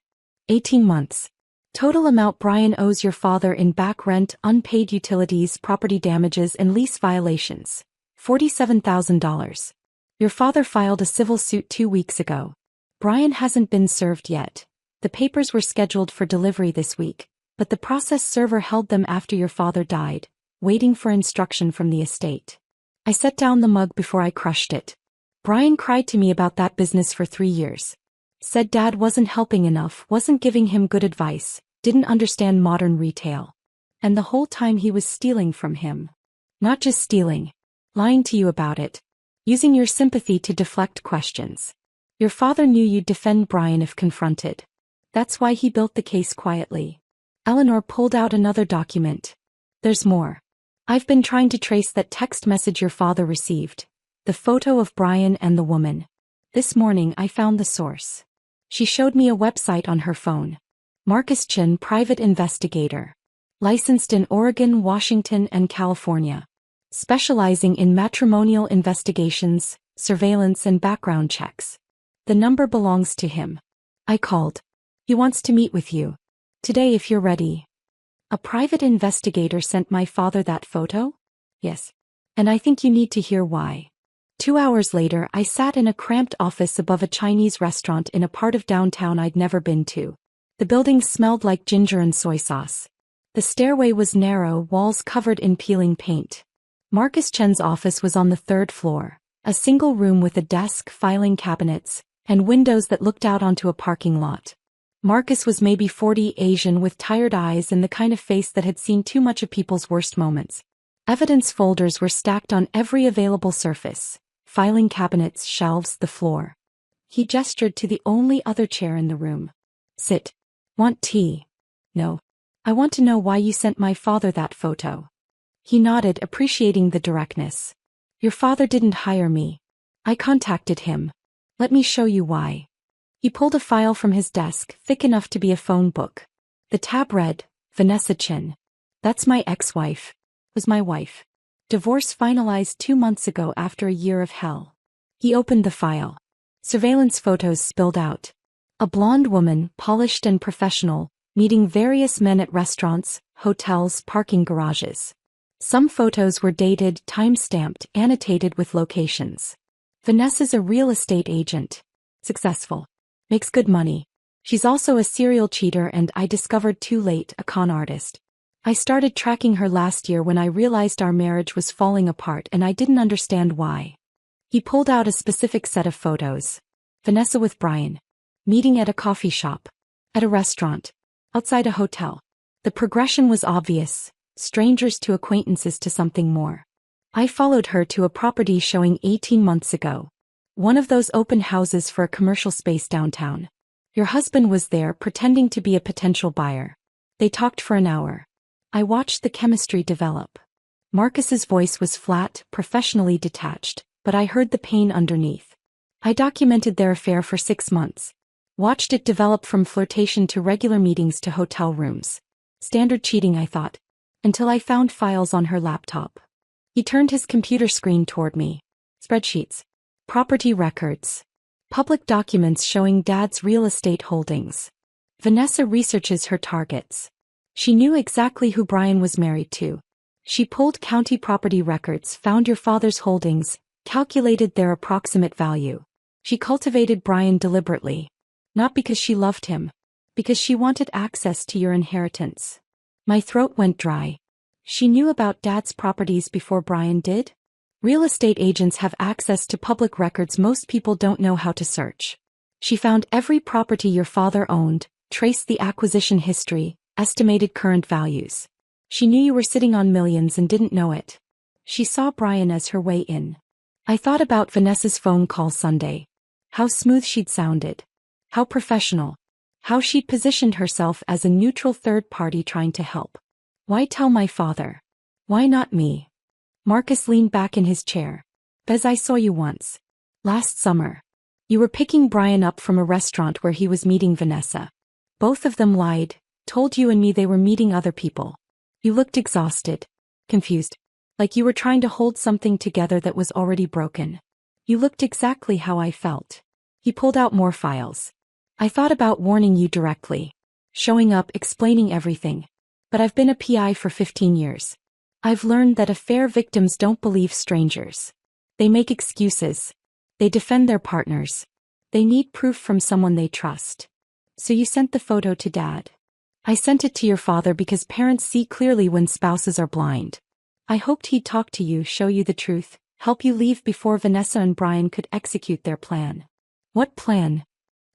18 months. Total amount Brian owes your father in back rent, unpaid utilities, property damages and lease violations. $47,000. Your father filed a civil suit 2 weeks ago. Brian hasn't been served yet. The papers were scheduled for delivery this week, but the process server held them after your father died, waiting for instruction from the estate." I set down the mug before I crushed it. "Brian cried to me about that business for 3 years. Said Dad wasn't helping enough, wasn't giving him good advice, didn't understand modern retail. And the whole time he was stealing from him. Not just stealing. Lying to you about it. Using your sympathy to deflect questions. Your father knew you'd defend Brian if confronted. That's why he built the case quietly." Eleanor pulled out another document. "There's more. I've been trying to trace that text message your father received. The photo of Brian and the woman. This morning I found the source. She showed me a website on her phone. Marcus Chin, private investigator. Licensed in Oregon, Washington, and California. Specializing in matrimonial investigations, surveillance and background checks. The number belongs to him. I called. He wants to meet with you. Today if you're ready." "A private investigator sent my father that photo?" "Yes. And I think you need to hear why." 2 hours later, I sat in a cramped office above a Chinese restaurant in a part of downtown I'd never been to. The building smelled like ginger and soy sauce. The stairway was narrow, walls covered in peeling paint. Marcus Chen's office was on the 3rd floor, a single room with a desk, filing cabinets, and windows that looked out onto a parking lot. Marcus was maybe 40, Asian with tired eyes and the kind of face that had seen too much of people's worst moments. Evidence folders were stacked on every available surface. Filing cabinets, shelves, the floor. He gestured to the only other chair in the room. "Sit. Want tea?" "No. I want to know why you sent my father that photo." He nodded, appreciating the directness. "Your father didn't hire me. I contacted him. Let me show you why." He pulled a file from his desk, thick enough to be a phone book. The tab read, Vanessa Chin. That's my ex-wife. Was my wife. Divorce finalized 2 months ago after a year of hell. He opened the file. Surveillance photos spilled out. A blonde woman, polished and professional, meeting various men at restaurants, hotels, parking garages. Some photos were dated, time-stamped, annotated with locations. Vanessa's a real estate agent. Successful. Makes good money. She's also a serial cheater and, I discovered too late, a con artist. I started tracking her last year when I realized our marriage was falling apart and I didn't understand why. He pulled out a specific set of photos. Vanessa with Brian. Meeting at a coffee shop. At a restaurant. Outside a hotel. The progression was obvious. Strangers to acquaintances to something more. I followed her to a property showing 18 months ago. One of those open houses for a commercial space downtown. Your husband was there pretending to be a potential buyer. They talked for an hour. I watched the chemistry develop. Marcus's voice was flat, professionally detached, but I heard the pain underneath. I documented their affair for 6 months. Watched it develop from flirtation to regular meetings to hotel rooms. Standard cheating, I thought. Until I found files on her laptop. He turned his computer screen toward me. Spreadsheets. Property records. Public documents showing Dad's real estate holdings. Vanessa researches her targets. She knew exactly who Brian was married to. She pulled county property records, found your father's holdings, calculated their approximate value. She cultivated Brian deliberately. Not because she loved him. Because she wanted access to your inheritance. My throat went dry. She knew about Dad's properties before Brian did? Real estate agents have access to public records most people don't know how to search. She found every property your father owned, traced the acquisition history, estimated current values. She knew you were sitting on millions and didn't know it. She saw Brian as her way in. I thought about Vanessa's phone call Sunday. How smooth she'd sounded. How professional. How she'd positioned herself as a neutral third party trying to help. Why tell my father? Why not me? Marcus leaned back in his chair. Bez, I saw you once. Last summer. You were picking Brian up from a restaurant where he was meeting Vanessa. Both of them lied, told you and me they were meeting other people. You looked exhausted. Confused. Like you were trying to hold something together that was already broken. You looked exactly how I felt. He pulled out more files. I thought about warning you directly. Showing up, explaining everything. But I've been a PI for 15 years. I've learned that affair victims don't believe strangers. They make excuses. They defend their partners. They need proof from someone they trust. So you sent the photo to Dad. I sent it to your father because parents see clearly when spouses are blind. I hoped he'd talk to you, show you the truth, help you leave before Vanessa and Brian could execute their plan. What plan?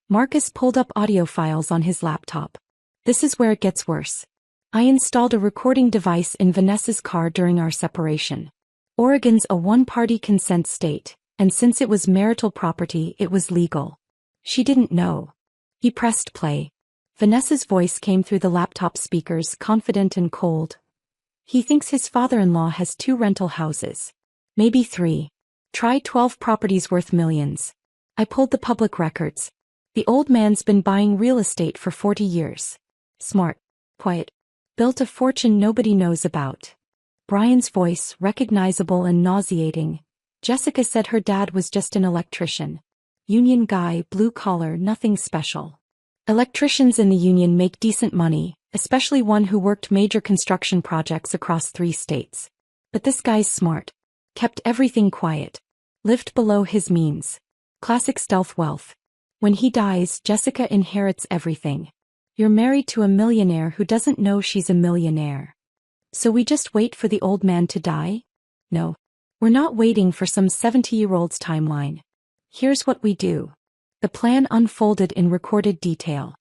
Marcus pulled up audio files on his laptop. This is where it gets worse. I installed a recording device in Vanessa's car during our separation. Oregon's a one-party consent state, and since it was marital property, it was legal. She didn't know. He pressed play. Vanessa's voice came through the laptop speakers, confident and cold. He thinks his father-in-law has 2 rental houses. Maybe 3. Try 12 properties worth millions. I pulled the public records. The old man's been buying real estate for 40 years. Smart. Quiet. Built a fortune nobody knows about. Brian's voice, recognizable and nauseating. Jessica said her dad was just an electrician. Union guy, blue collar, nothing special. Electricians in the union make decent money, especially one who worked major construction projects across 3 states. But this guy's smart. Kept everything quiet. Lived below his means. Classic stealth wealth. When he dies, Jessica inherits everything. You're married to a millionaire who doesn't know she's a millionaire. So we just wait for the old man to die? No. We're not waiting for some 70-year-old's timeline. Here's what we do. The plan unfolded in recorded detail.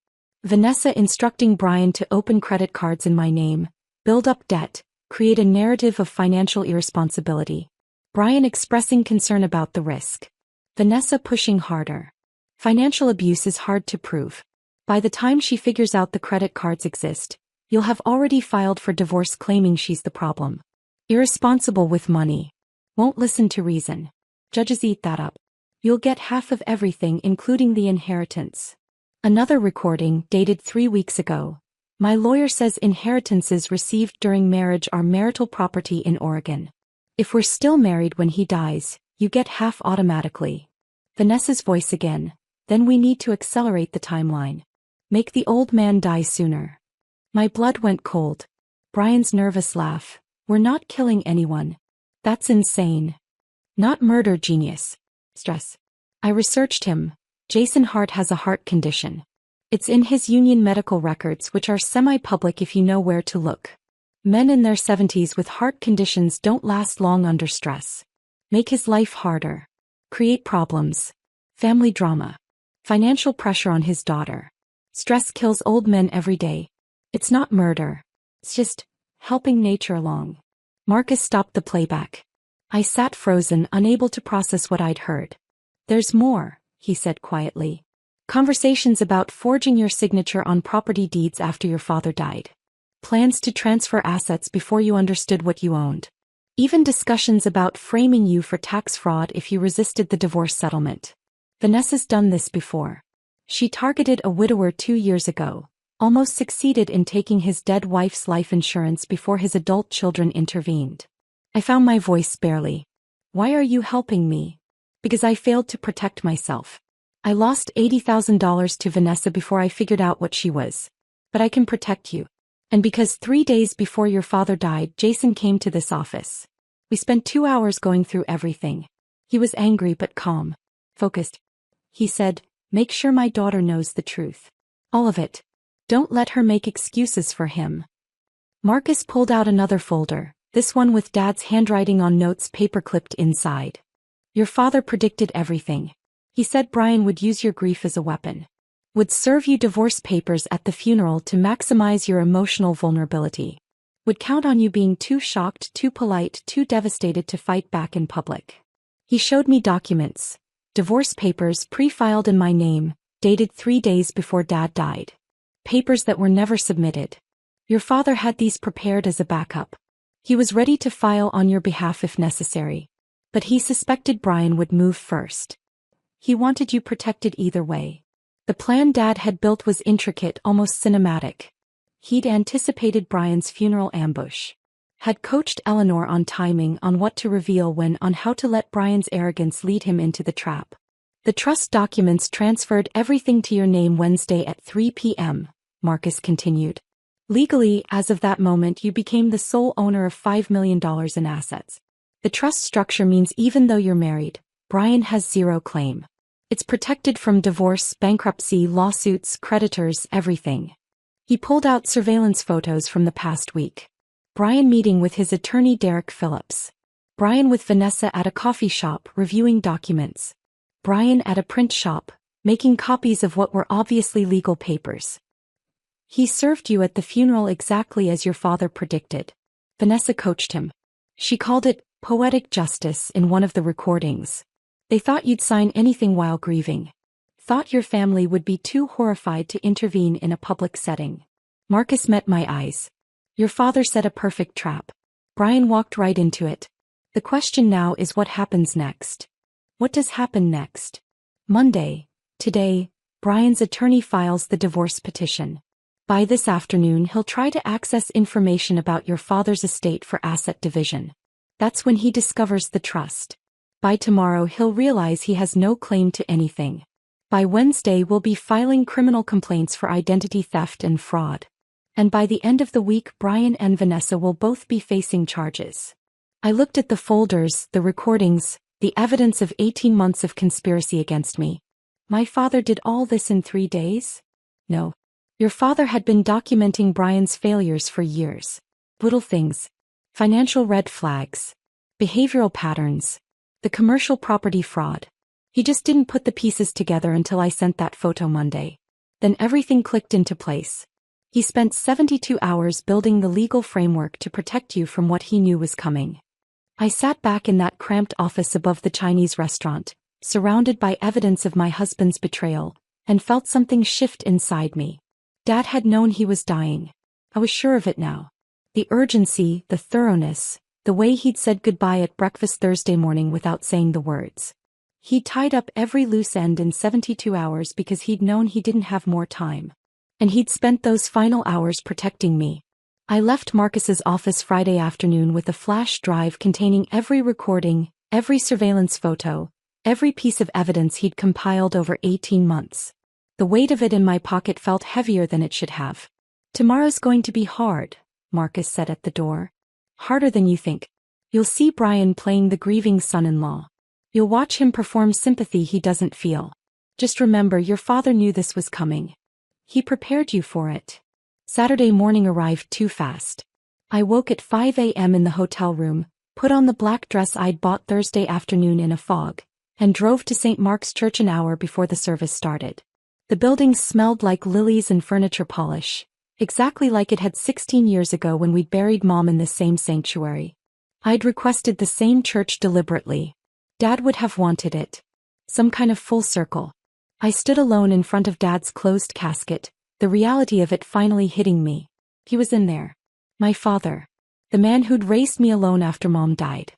Vanessa instructing Brian to open credit cards in my name, build up debt, create a narrative of financial irresponsibility. Brian expressing concern about the risk. Vanessa pushing harder. Financial abuse is hard to prove. By the time she figures out the credit cards exist, you'll have already filed for divorce claiming she's the problem. Irresponsible with money. Won't listen to reason. Judges eat that up. You'll get half of everything including the inheritance. Another recording, dated 3 weeks ago. My lawyer says inheritances received during marriage are marital property in Oregon. If we're still married when he dies, you get half automatically. Vanessa's voice again. Then we need to accelerate the timeline. Make the old man die sooner. My blood went cold. Brian's nervous laugh. We're not killing anyone. That's insane. Not murder, genius. Stress. I researched him. Jason Hart has a heart condition. It's in his union medical records, which are semi-public if you know where to look. Men in their 70s with heart conditions don't last long under stress. Make his life harder. Create problems. Family drama. Financial pressure on his daughter. Stress kills old men every day. It's not murder. It's just helping nature along. Marcus stopped the playback. I sat frozen, unable to process what I'd heard. There's more, he said quietly. Conversations about forging your signature on property deeds after your father died. Plans to transfer assets before you understood what you owned. Even discussions about framing you for tax fraud if you resisted the divorce settlement. Vanessa's done this before. She targeted a widower 2 years ago, almost succeeded in taking his dead wife's life insurance before his adult children intervened. I found my voice barely. Why are you helping me? Because I failed to protect myself. I lost $80,000 to Vanessa before I figured out what she was. But I can protect you. And because 3 days before your father died, Jason came to this office. We spent 2 hours going through everything. He was angry but calm. Focused. He said, make sure my daughter knows the truth. All of it. Don't let her make excuses for him. Marcus pulled out another folder, this one with Dad's handwriting on notes paper-clipped inside. Your father predicted everything. He said Brian would use your grief as a weapon. Would serve you divorce papers at the funeral to maximize your emotional vulnerability. Would count on you being too shocked, too polite, too devastated to fight back in public. He showed me documents. Divorce papers pre-filed in my name, dated 3 days before Dad died. Papers that were never submitted. Your father had these prepared as a backup. He was ready to file on your behalf if necessary. But he suspected Brian would move first. He wanted you protected either way. The plan Dad had built was intricate, almost cinematic. He'd anticipated Brian's funeral ambush. Had coached Eleanor on timing, on what to reveal when, on how to let Brian's arrogance lead him into the trap. The trust documents transferred everything to your name Wednesday at 3 p.m., Marcus continued. Legally, as of that moment, you became the sole owner of $5 million in assets. The trust structure means even though you're married, Brian has zero claim. It's protected from divorce, bankruptcy, lawsuits, creditors, everything. He pulled out surveillance photos from the past week. Brian meeting with his attorney Derek Phillips. Brian with Vanessa at a coffee shop reviewing documents. Brian at a print shop, making copies of what were obviously legal papers. He served you at the funeral exactly as your father predicted. Vanessa coached him. She called it poetic justice in one of the recordings. They thought you'd sign anything while grieving. Thought your family would be too horrified to intervene in a public setting. Marcus met my eyes. Your father set a perfect trap. Brian walked right into it. The question now is what happens next. What does happen next? Monday, today, Brian's attorney files the divorce petition. By this afternoon he'll try to access information about your father's estate for asset division. That's when he discovers the trust. By tomorrow he'll realize he has no claim to anything. By Wednesday we'll be filing criminal complaints for identity theft and fraud. And by the end of the week Brian and Vanessa will both be facing charges. I looked at the folders, the recordings, the evidence of 18 months of conspiracy against me. My father did all this in 3 days? No. Your father had been documenting Brian's failures for years. Little things. Financial red flags. Behavioral patterns. The commercial property fraud. He just didn't put the pieces together until I sent that photo Monday. Then everything clicked into place. He spent 72 hours building the legal framework to protect you from what he knew was coming. I sat back in that cramped office above the Chinese restaurant, surrounded by evidence of my husband's betrayal, and felt something shift inside me. Dad had known he was dying. I was sure of it now. The urgency, the thoroughness, the way he'd said goodbye at breakfast Thursday morning without saying the words. He'd tied up every loose end in 72 hours because he'd known he didn't have more time. And he'd spent those final hours protecting me. I left Marcus's office Friday afternoon with a flash drive containing every recording, every surveillance photo, every piece of evidence he'd compiled over 18 months. The weight of it in my pocket felt heavier than it should have. "Tomorrow's going to be hard," Marcus said at the door. "Harder than you think. You'll see Brian playing the grieving son-in-law. You'll watch him perform sympathy he doesn't feel. Just remember, your father knew this was coming. He prepared you for it." Saturday morning arrived too fast. I woke at 5 a.m. in the hotel room, put on the black dress I'd bought Thursday afternoon in a fog, and drove to St. Mark's Church an hour before the service started. The building smelled like lilies and furniture polish, exactly like it had 16 years ago when we'd buried Mom in this same sanctuary. I'd requested the same church deliberately. Dad would have wanted it. Some kind of full circle. I stood alone in front of Dad's closed casket, the reality of it finally hitting me. He was in there. My father. The man who'd raised me alone after Mom died.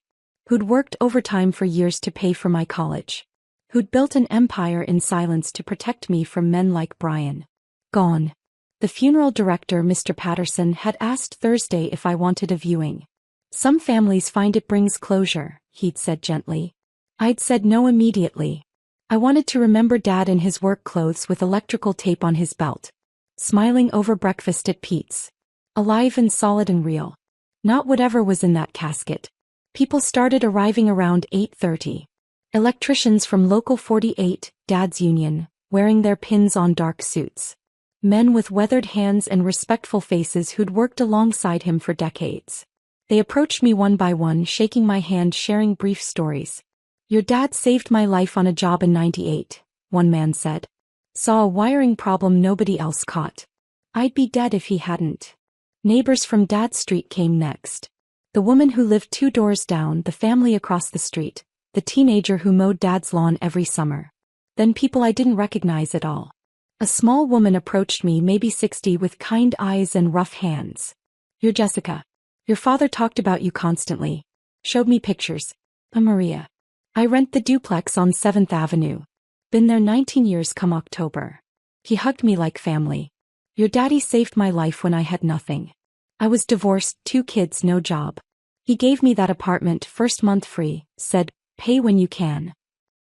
Who'd worked overtime for years to pay for my college. Who'd built an empire in silence to protect me from men like Brian. Gone. The funeral director, Mr. Patterson, had asked Thursday if I wanted a viewing. "Some families find it brings closure," he'd said gently. I'd said no immediately. I wanted to remember Dad in his work clothes with electrical tape on his belt. Smiling over breakfast at Pete's. Alive and solid and real. Not whatever was in that casket. People started arriving around 8:30. Electricians from Local 48, Dad's union, wearing their pins-on dark suits. Men with weathered hands and respectful faces who'd worked alongside him for decades. They approached me one by one, shaking my hand, sharing brief stories. "Your dad saved my life on a job in '98, one man said. "Saw a wiring problem nobody else caught. I'd be dead if he hadn't." Neighbors from Dad's street came next. The woman who lived 2 doors down, the family across the street, the teenager who mowed Dad's lawn every summer. Then people I didn't recognize at all. A small woman approached me, maybe 60, with kind eyes and rough hands. "You're Jessica. Your father talked about you constantly. Showed me pictures. I'm Maria. I rent the duplex on 7th Avenue. Been there 19 years come October." He hugged me like family. "Your daddy saved my life when I had nothing. I was divorced, 2 kids, no job. He gave me that apartment, first month free, said, 'Pay when you can.'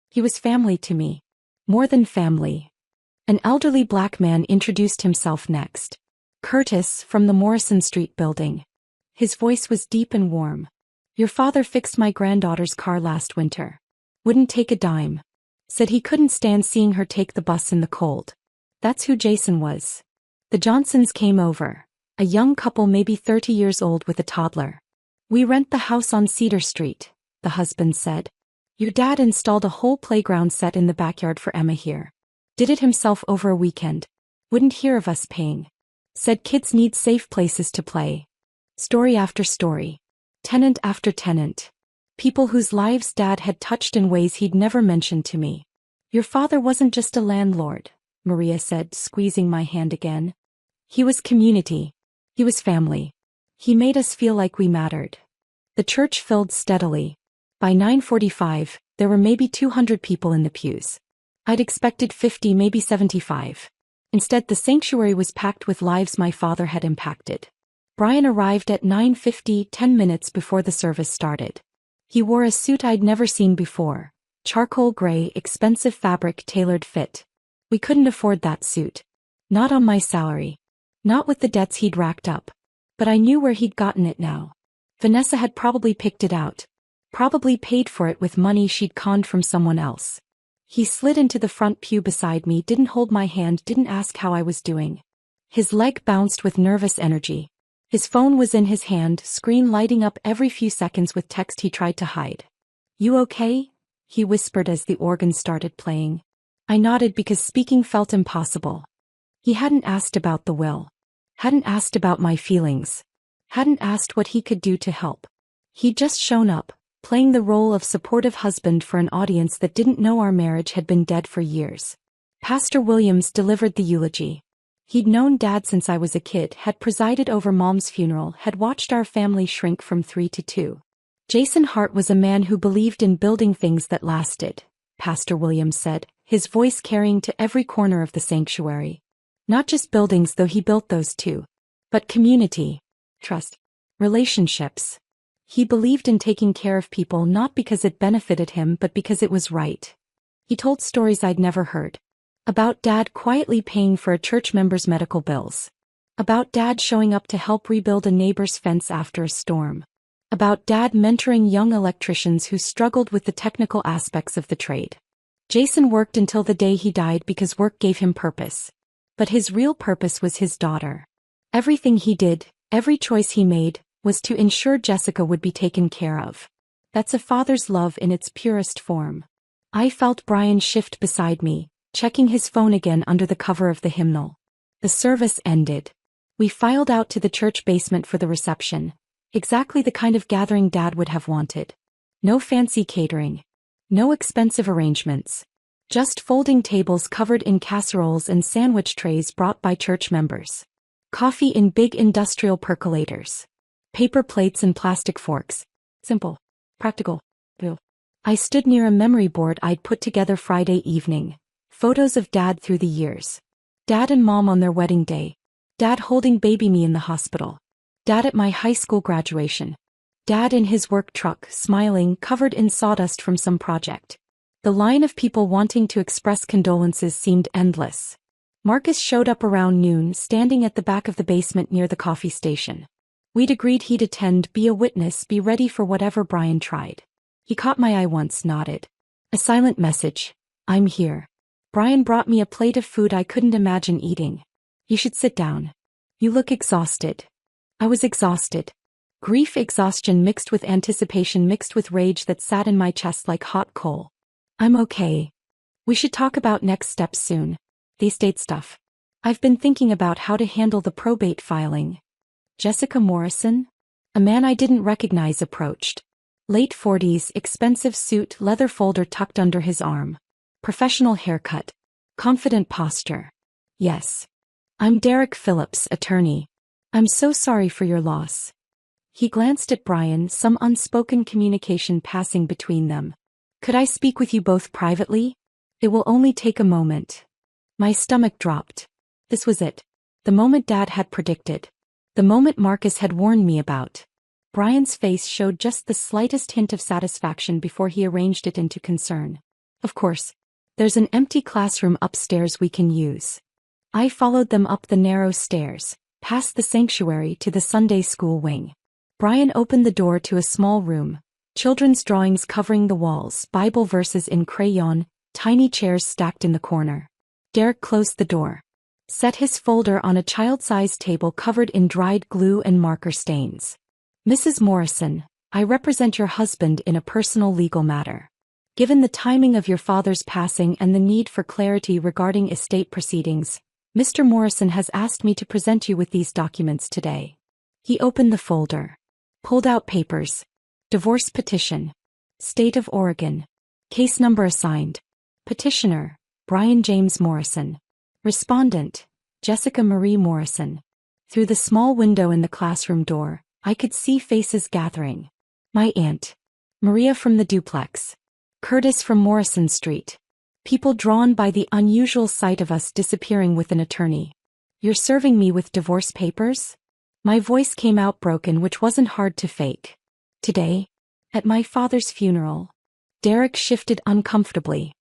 He was family to me. More than family." An elderly black man introduced himself next. "Curtis, from the Morrison Street building." His voice was deep and warm. "Your father fixed my granddaughter's car last winter. Wouldn't take a dime. Said he couldn't stand seeing her take the bus in the cold." That's who Jason was. The Johnsons came over. A young couple, maybe 30 years old, with a toddler. "We rent the house on Cedar Street," the husband said. "Your dad installed a whole playground set in the backyard for Emma here. Did it himself over a weekend. Wouldn't hear of us paying. Said kids need safe places to play." Story after story. Tenant after tenant. People whose lives Dad had touched in ways he'd never mentioned to me. "Your father wasn't just a landlord," Maria said, squeezing my hand again. "He was community. He was family. He made us feel like we mattered." The church filled steadily. By 9:45, there were maybe 200 people in the pews. I'd expected 50, maybe 75. Instead, the sanctuary was packed with lives my father had impacted. Brian arrived at 9:50, 10 minutes before the service started. He wore a suit I'd never seen before. Charcoal gray, expensive fabric, tailored fit. We couldn't afford that suit. Not on my salary. Not with the debts he'd racked up. But I knew where he'd gotten it now. Vanessa had probably picked it out. Probably paid for it with money she'd conned from someone else. He slid into the front pew beside me, didn't hold my hand, didn't ask how I was doing. His leg bounced with nervous energy. His phone was in his hand, screen lighting up every few seconds with text he tried to hide. "You okay?" he whispered as the organ started playing. I nodded because speaking felt impossible. He hadn't asked about the will. Hadn't asked about my feelings. Hadn't asked what he could do to help. He'd just shown up, playing the role of supportive husband for an audience that didn't know our marriage had been dead for years. Pastor Williams delivered the eulogy. He'd known Dad since I was a kid, had presided over Mom's funeral, had watched our family shrink from 3 to 2. Jason Hart was a man who believed in building things that lasted. Pastor Williams said, his voice carrying to every corner of the sanctuary. Not just buildings, though he built those too, but community, trust, relationships. He believed in taking care of people not because it benefited him but because it was right. He told stories I'd never heard. About Dad quietly paying for a church member's medical bills. About Dad showing up to help rebuild a neighbor's fence after a storm. About Dad mentoring young electricians who struggled with the technical aspects of the trade. Jason worked until the day he died because work gave him purpose. But his real purpose was his daughter. Everything he did, every choice he made, was to ensure Jessica would be taken care of. That's a father's love in its purest form. I felt Brian shift beside me, checking his phone again under the cover of the hymnal. The service ended. We filed out to the church basement for the reception. Exactly the kind of gathering Dad would have wanted. No fancy catering. No expensive arrangements. Just folding tables covered in casseroles and sandwich trays brought by church members. Coffee in big industrial percolators. Paper plates and plastic forks. Simple. Practical. I stood near a memory board I'd put together Friday evening. Photos of Dad through the years. Dad and Mom on their wedding day. Dad holding baby me in the hospital. Dad at my high school graduation. Dad in his work truck, smiling, covered in sawdust from some project. The line of people wanting to express condolences seemed endless. Marcus showed up around noon, standing at the back of the basement near the coffee station. We'd agreed he'd attend, be a witness, be ready for whatever Brian tried. He caught my eye once, nodded. A silent message. I'm here. Brian brought me a plate of food I couldn't imagine eating. You should sit down. You look exhausted. I was exhausted. Grief, exhaustion mixed with anticipation, mixed with rage that sat in my chest like hot coal. I'm okay. We should talk about next steps soon. The estate stuff. I've been thinking about how to handle the probate filing. Jessica Morrison? A man I didn't recognize approached. Late 40s, expensive suit, leather folder tucked under his arm. Professional haircut. Confident posture. Yes. I'm Derek Phillips, attorney. I'm so sorry for your loss. He glanced at Brian, some unspoken communication passing between them. Could I speak with you both privately? It will only take a moment. My stomach dropped. This was it. The moment Dad had predicted. The moment Marcus had warned me about. Brian's face showed just the slightest hint of satisfaction before he arranged it into concern. Of course. There's an empty classroom upstairs we can use. I followed them up the narrow stairs, past the sanctuary to the Sunday school wing. Brian opened the door to a small room. Children's drawings covering the walls, Bible verses in crayon, tiny chairs stacked in the corner. Derek closed the door. Set his folder on a child-sized table covered in dried glue and marker stains. Mrs. Morrison, I represent your husband in a personal legal matter. Given the timing of your father's passing and the need for clarity regarding estate proceedings, Mr. Morrison has asked me to present you with these documents today. He opened the folder. Pulled out papers. Divorce petition. State of Oregon. Case number assigned. Petitioner, Brian James Morrison. Respondent, Jessica Marie Morrison. Through the small window in the classroom door, I could see faces gathering. My aunt. Maria from the duplex. Curtis from Morrison Street. People drawn by the unusual sight of us disappearing with an attorney. You're serving me with divorce papers? My voice came out broken, which wasn't hard to fake. Today, at my father's funeral. Derek shifted uncomfortably.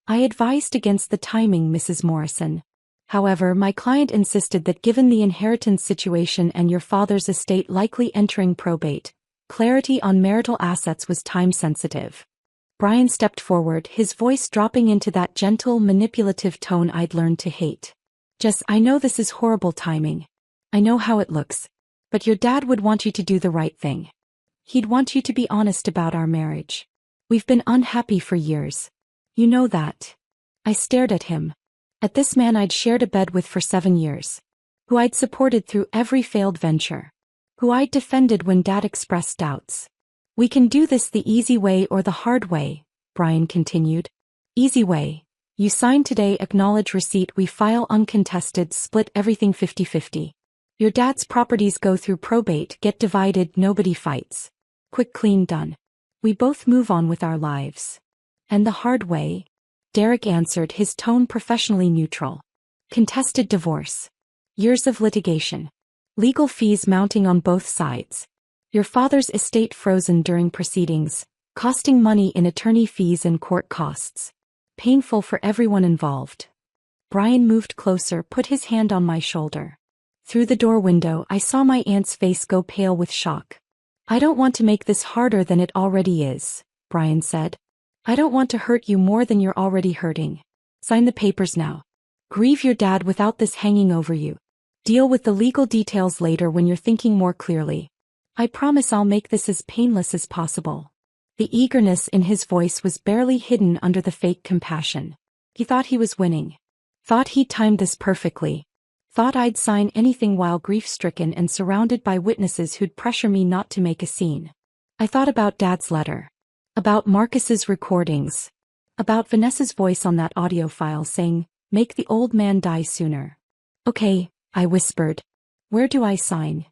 I advised against the timing, Mrs. Morrison. However, my client insisted that given the inheritance situation and your father's estate likely entering probate, clarity on marital assets was time-sensitive. Brian stepped forward, his voice dropping into that gentle, manipulative tone I'd learned to hate. Jess, I know this is horrible timing. I know how it looks. But your dad would want you to do the right thing. He'd want you to be honest about our marriage. We've been unhappy for years. You know that. I stared at him. At this man I'd shared a bed with for 7 years. Who I'd supported through every failed venture. Who I'd defended when Dad expressed doubts. We can do this the easy way or the hard way, Brian continued. Easy way. You sign today, acknowledge receipt, we file uncontested, split everything 50-50. Your dad's properties go through probate, get divided, nobody fights. Quick, clean, done. We both move on with our lives. And the hard way, Derek answered, his tone professionally neutral. Contested divorce. Years of litigation. Legal fees mounting on both sides. Your father's estate frozen during proceedings, costing money in attorney fees and court costs. Painful for everyone involved. Brian moved closer, put his hand on my shoulder. Through the door window, I saw my aunt's face go pale with shock. I don't want to make this harder than it already is, Brian said. I don't want to hurt you more than you're already hurting. Sign the papers now. Grieve your dad without this hanging over you. Deal with the legal details later when you're thinking more clearly. I promise I'll make this as painless as possible. The eagerness in his voice was barely hidden under the fake compassion. He thought he was winning. Thought he'd timed this perfectly. Thought I'd sign anything while grief-stricken and surrounded by witnesses who'd pressure me not to make a scene. I thought about Dad's letter. About Marcus's recordings. About Vanessa's voice on that audio file saying, "Make the old man die sooner." "Okay," I whispered. "Where do I sign?"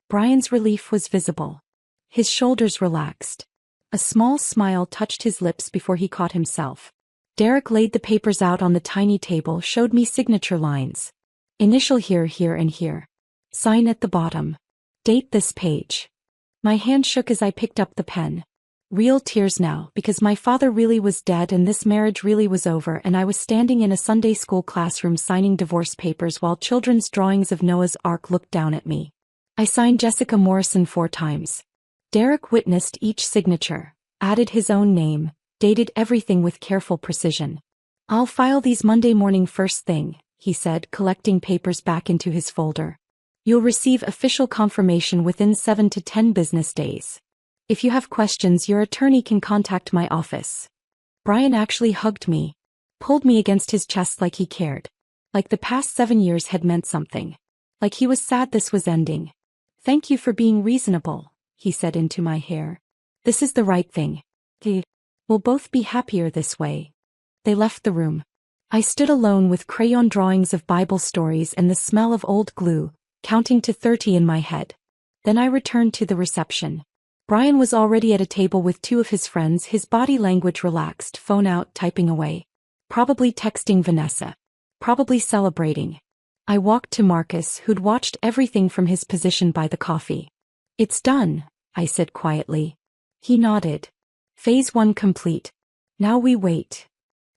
Brian's relief was visible. His shoulders relaxed. A small smile touched his lips before he caught himself. Derek laid the papers out on the tiny table, showed me signature lines. Initial here, here, and here. Sign at the bottom. Date this page. My hand shook as I picked up the pen. Real tears now, because my father really was dead and this marriage really was over, and I was standing in a Sunday school classroom signing divorce papers while children's drawings of Noah's Ark looked down at me. I signed Jessica Morrison 4 times. Derek witnessed each signature, added his own name, dated everything with careful precision. "I'll file these Monday morning first thing," he said, collecting papers back into his folder. "You'll receive official confirmation within 7 to 10 business days. If you have questions, your attorney can contact my office." Brian actually hugged me, pulled me against his chest like he cared. Like the past 7 years had meant something. Like he was sad this was ending. "Thank you for being reasonable," he said into my hair. "This is the right thing. We'll both be happier this way." They left the room. I stood alone with crayon drawings of Bible stories and the smell of old glue, counting to 30 in my head. Then I returned to the reception. Brian was already at a table with 2 of his friends, his body language relaxed, phone out, typing away. Probably texting Vanessa. Probably celebrating. I walked to Marcus, who'd watched everything from his position by the coffee. "It's done," I said quietly. He nodded. Phase 1 complete. Now we wait.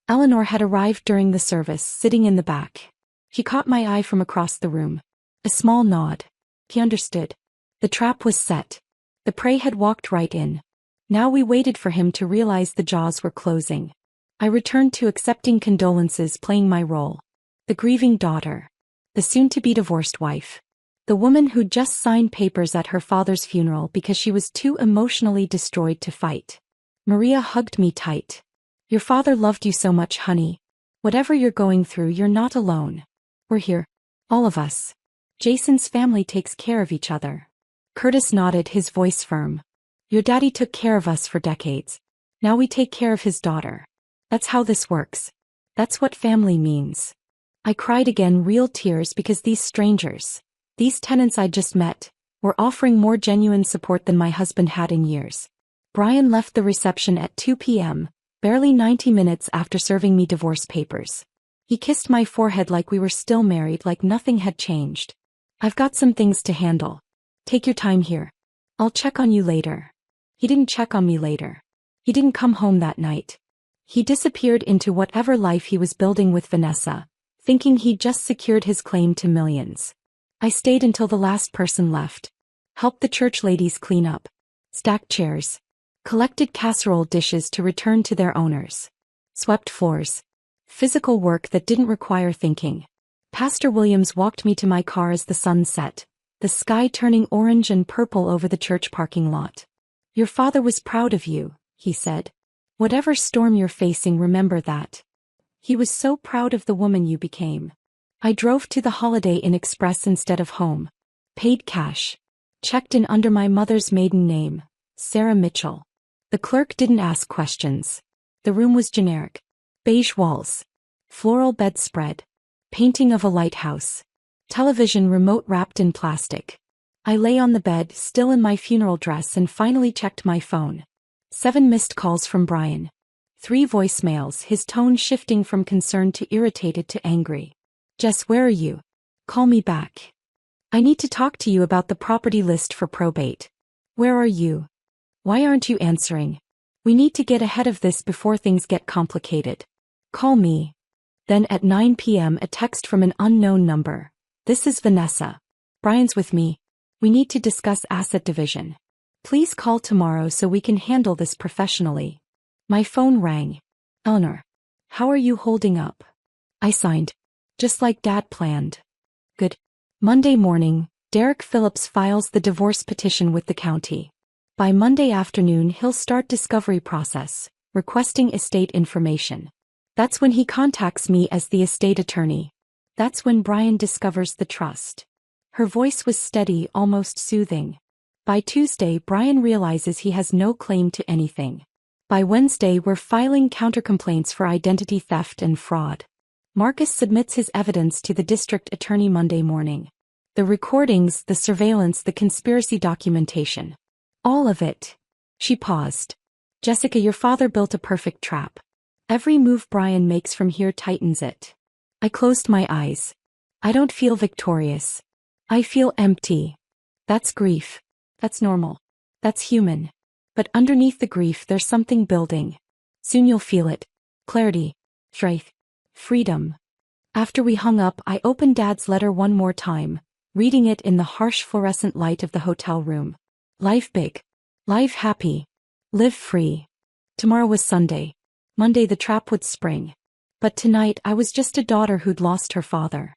Eleanor had arrived during the service, sitting in the back. She caught my eye from across the room. A small nod. He understood. The trap was set. The prey had walked right in. Now we waited for him to realize the jaws were closing. I returned to accepting condolences, playing my role. The grieving daughter. The soon-to-be divorced wife. The woman who'd just signed papers at her father's funeral because she was too emotionally destroyed to fight. Maria hugged me tight. "Your father loved you so much, honey. Whatever you're going through, you're not alone. We're here. All of us. Jason's family takes care of each other." Curtis nodded, his voice firm. "Your daddy took care of us for decades. Now we take care of his daughter. That's how this works. That's what family means." I cried again, real tears, because these strangers, these tenants I'd just met, were offering more genuine support than my husband had in years. Brian left the reception at 2 p.m., barely 90 minutes after serving me divorce papers. He kissed my forehead like we were still married, like nothing had changed. "I've got some things to handle. Take your time here. I'll check on you later." He didn't check on me later. He didn't come home that night. He disappeared into whatever life he was building with Vanessa, thinking he'd just secured his claim to millions. I stayed until the last person left. Helped the church ladies clean up. Stacked chairs. Collected casserole dishes to return to their owners. Swept floors. Physical work that didn't require thinking. Pastor Williams walked me to my car as the sun set, the sky turning orange and purple over the church parking lot. "Your father was proud of you," he said. "Whatever storm you're facing, remember that. He was so proud of the woman you became." I drove to the Holiday Inn Express instead of home. Paid cash. Checked in under my mother's maiden name, Sarah Mitchell. The clerk didn't ask questions. The room was generic. Beige walls. Floral bedspread. Painting of a lighthouse. Television remote wrapped in plastic. I lay on the bed, still in my funeral dress, and finally checked my phone. 7 missed calls from Brian. 3 voicemails, his tone shifting from concerned to irritated to angry. Jess, where are you? Call me back. I need to talk to you about the property list for probate. Where are you? Why aren't you answering? We need to get ahead of this before things get complicated. Call me. Then at 9 p.m. a text from an unknown number. This is Vanessa. Brian's with me. We need to discuss asset division. Please call tomorrow so we can handle this professionally. My phone rang. Eleanor. How are you holding up? I signed. Just like Dad planned. Good. Monday morning, Derek Phillips files the divorce petition with the county. By Monday afternoon he'll start discovery process, requesting estate information. That's when he contacts me as the estate attorney. That's when Brian discovers the trust. Her voice was steady, almost soothing. By Tuesday Brian realizes he has no claim to anything. By Wednesday we're filing countercomplaints for identity theft and fraud. Marcus submits his evidence to the district attorney Monday morning. The recordings, the surveillance, the conspiracy documentation. All of it. She paused. Jessica, your father built a perfect trap. Every move Brian makes from here tightens it. I closed my eyes. I don't feel victorious. I feel empty. That's grief. That's normal. That's human. But underneath the grief there's something building. Soon you'll feel it. Clarity. Strength. Freedom. After we hung up, I opened Dad's letter one more time, reading it in the harsh fluorescent light of the hotel room. Life big. Life happy. Live free. Tomorrow was Sunday. Monday the trap would spring. But tonight I was just a daughter who'd lost her father.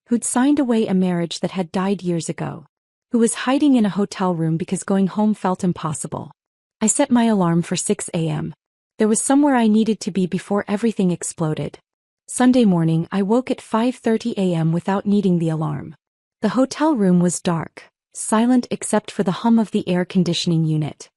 Who'd signed away a marriage that had died years ago. Who was hiding in a hotel room because going home felt impossible. I set my alarm for 6 a.m. There was somewhere I needed to be before everything exploded. Sunday morning I woke at 5:30 a.m. without needing the alarm. The hotel room was dark, silent except for the hum of the air conditioning unit.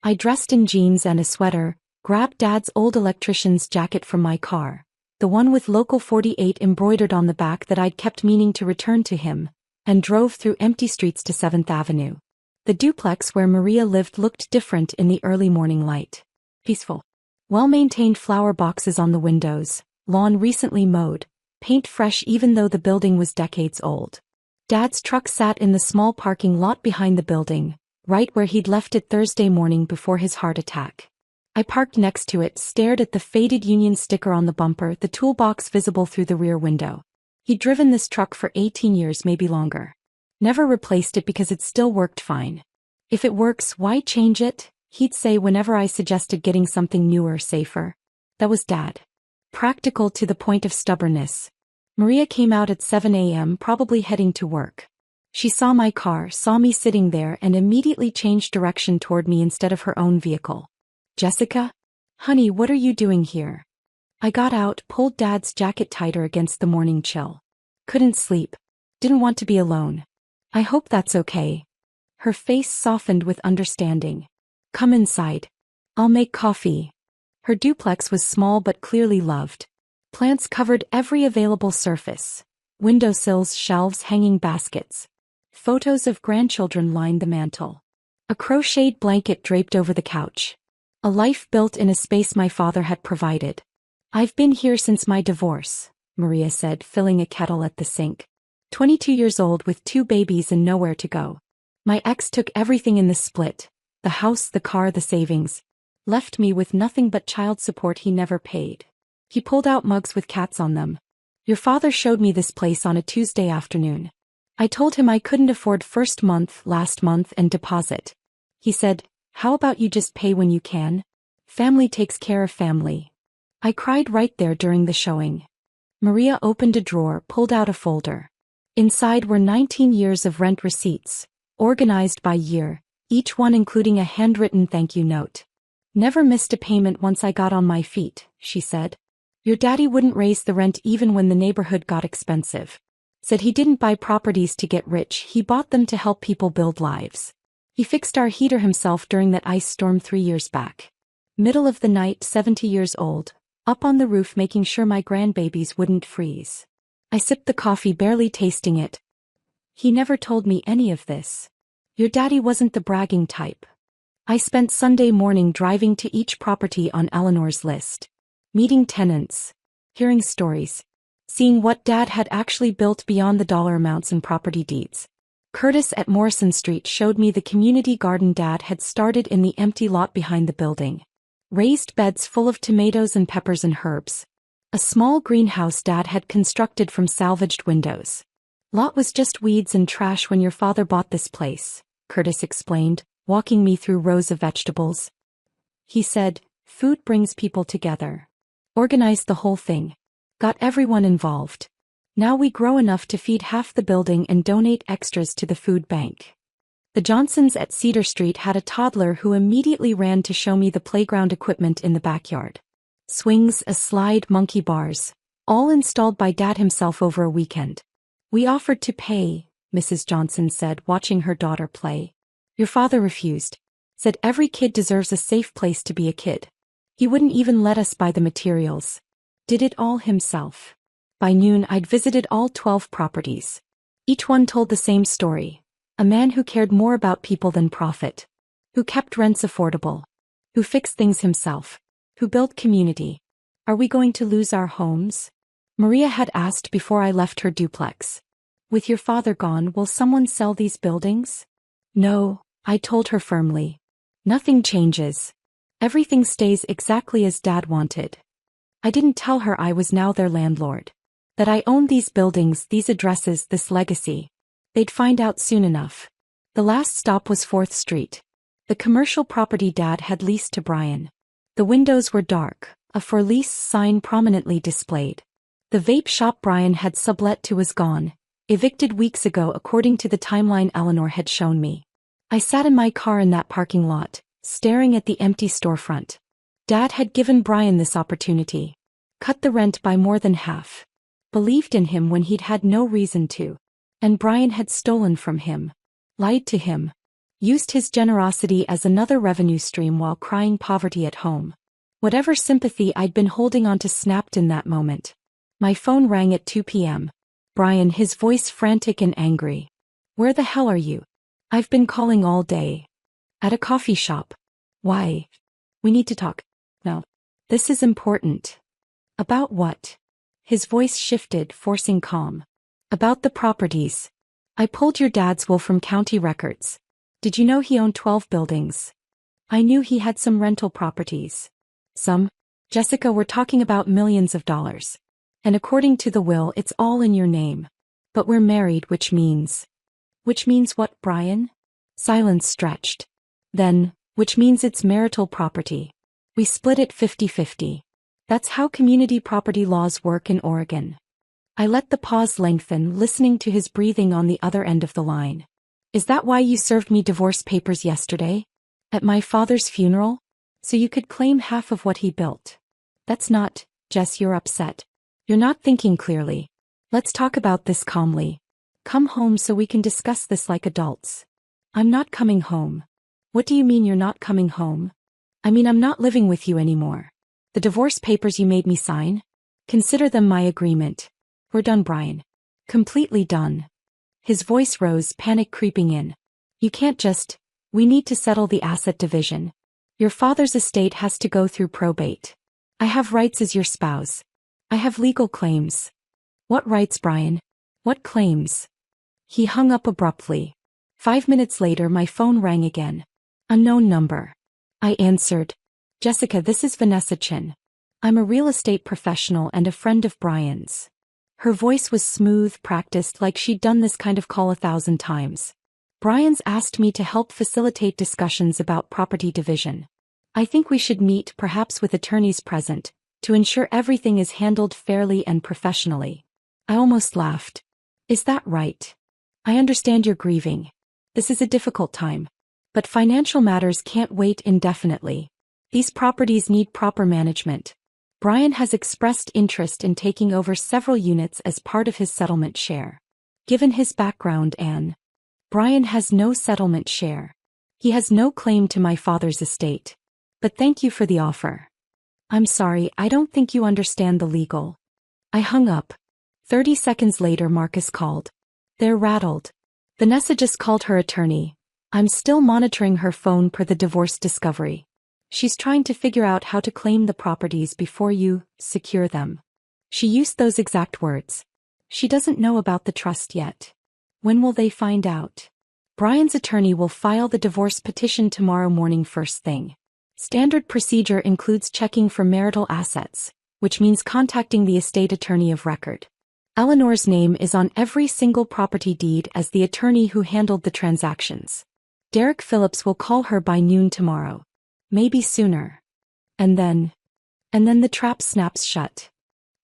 I dressed in jeans and a sweater, grabbed Dad's old electrician's jacket from my car, the one with Local 48 embroidered on the back that I'd kept meaning to return to him, and drove through empty streets to 7th Avenue. The duplex where Maria lived looked different in the early morning light. Peaceful. Well-maintained flower boxes on the windows, lawn recently mowed, paint fresh even though the building was decades old. Dad's truck sat in the small parking lot behind the building, right where he'd left it Thursday morning before his heart attack. I parked next to it, stared at the faded Union sticker on the bumper, the toolbox visible through the rear window. He'd driven this truck for 18 years, maybe longer. Never replaced it because it still worked fine. If it works, why change it? He'd say whenever I suggested getting something newer, safer. That was Dad. Practical to the point of stubbornness. Maria came out at 7 a.m., probably heading to work. She saw my car, saw me sitting there, and immediately changed direction toward me instead of her own vehicle. Jessica? Honey, what are you doing here? I got out, pulled Dad's jacket tighter against the morning chill. Couldn't sleep. Didn't want to be alone. I hope that's okay. Her face softened with understanding. Come inside. I'll make coffee. Her duplex was small but clearly loved. Plants covered every available surface. Windowsills, shelves, hanging baskets. Photos of grandchildren lined the mantel. A crocheted blanket draped over the couch. A life built in a space my father had provided. I've been here since my divorce, Maria said, filling a kettle at the sink. 22 years old with 2 babies and nowhere to go. My ex took everything in the split. The house, the car, the savings. Left me with nothing but child support he never paid. He pulled out mugs with cats on them. Your father showed me this place on a Tuesday afternoon. I told him I couldn't afford first month, last month, and deposit. He said, how about you just pay when you can? Family takes care of family. I cried right there during the showing. Maria opened a drawer, pulled out a folder. Inside were 19 years of rent receipts, organized by year, each one including a handwritten thank you note. Never missed a payment once I got on my feet, she said. Your daddy wouldn't raise the rent even when the neighborhood got expensive. Said he didn't buy properties to get rich, he bought them to help people build lives. He fixed our heater himself during that ice storm 3 years back. Middle of the night, 70 years old, up on the roof making sure my grandbabies wouldn't freeze. I sipped the coffee, barely tasting it. He never told me any of this. Your daddy wasn't the bragging type. I spent Sunday morning driving to each property on Eleanor's list. Meeting tenants. Hearing stories. Seeing what Dad had actually built beyond the dollar amounts and property deeds. Curtis at Morrison Street showed me the community garden Dad had started in the empty lot behind the building. Raised beds full of tomatoes and peppers and herbs. A small greenhouse Dad had constructed from salvaged windows. Lot was just weeds and trash when your father bought this place, Curtis explained, walking me through rows of vegetables. He said, food brings people together. Organized the whole thing. Got everyone involved. Now we grow enough to feed half the building and donate extras to the food bank. The Johnsons at Cedar Street had a toddler who immediately ran to show me the playground equipment in the backyard. Swings, a slide, monkey bars, all installed by Dad himself over a weekend. We offered to pay, Mrs. Johnson said, watching her daughter play. Your father refused. Said every kid deserves a safe place to be a kid. He wouldn't even let us buy the materials. Did it all himself. By noon I'd visited all 12 properties. Each one told the same story. A man who cared more about people than profit. Who kept rents affordable. Who fixed things himself. Who built community. Are we going to lose our homes? Maria had asked before I left her duplex. With your father gone, will someone sell these buildings? No, I told her firmly. Nothing changes. Everything stays exactly as Dad wanted. I didn't tell her I was now their landlord. That I owned these buildings, these addresses, this legacy. They'd find out soon enough. The last stop was 4th Street. The commercial property Dad had leased to Brian. The windows were dark, a for lease sign prominently displayed. The vape shop Brian had sublet to was gone, evicted weeks ago according to the timeline Eleanor had shown me. I sat in my car in that parking lot, staring at the empty storefront. Dad had given Brian this opportunity. Cut the rent by more than half. Believed in him when he'd had no reason to. And Brian had stolen from him. Lied to him. Used his generosity as another revenue stream while crying poverty at home. Whatever sympathy I'd been holding onto snapped in that moment. My phone rang at 2 p.m. Brian, his voice frantic and angry. Where the hell are you? I've been calling all day. At a coffee shop. Why? We need to talk. No. This is important. About what? His voice shifted, forcing calm. About the properties. I pulled your dad's will from county records. Did you know he owned 12 buildings? I knew he had some rental properties. Some? Jessica, we're talking about millions of dollars. And according to the will, it's all in your name. But we're married, which means... Which means what, Brian? Silence stretched. Then, which means it's marital property. We split it 50-50. That's how community property laws work in Oregon. I let the pause lengthen, listening to his breathing on the other end of the line. Is that why you served me divorce papers yesterday? At my father's funeral? So you could claim half of what he built. That's not, Jess, you're upset. You're not thinking clearly. Let's talk about this calmly. Come home so we can discuss this like adults. I'm not coming home. What do you mean you're not coming home? I mean I'm not living with you anymore. The divorce papers you made me sign? Consider them my agreement. We're done, Brian. Completely done. His voice rose, panic creeping in. You can't just... We need to settle the asset division. Your father's estate has to go through probate. I have rights as your spouse. I have legal claims. What rights, Brian? What claims? He hung up abruptly. 5 minutes later my phone rang again. Unknown number. I answered. Jessica, this is Vanessa Chin. I'm a real estate professional and a friend of Brian's. Her voice was smooth, practiced, like she'd done this kind of call 1,000 times. Brian's asked me to help facilitate discussions about property division. I think we should meet, perhaps with attorneys present, to ensure everything is handled fairly and professionally. I almost laughed. Is that right? I understand you're grieving. This is a difficult time. But financial matters can't wait indefinitely. These properties need proper management. Brian has expressed interest in taking over several units as part of his settlement share. Given his background, Brian has no settlement share. He has no claim to my father's estate. But thank you for the offer. I'm sorry, I don't think you understand the legal. I hung up. 30 seconds later Marcus called. They're rattled. Vanessa just called her attorney. I'm still monitoring her phone per the divorce discovery. She's trying to figure out how to claim the properties before you secure them. She used those exact words. She doesn't know about the trust yet. When will they find out? Brian's attorney will file the divorce petition tomorrow morning first thing. Standard procedure includes checking for marital assets, which means contacting the estate attorney of record. Eleanor's name is on every single property deed as the attorney who handled the transactions. Derek Phillips will call her by noon tomorrow. Maybe sooner. And then the trap snaps shut.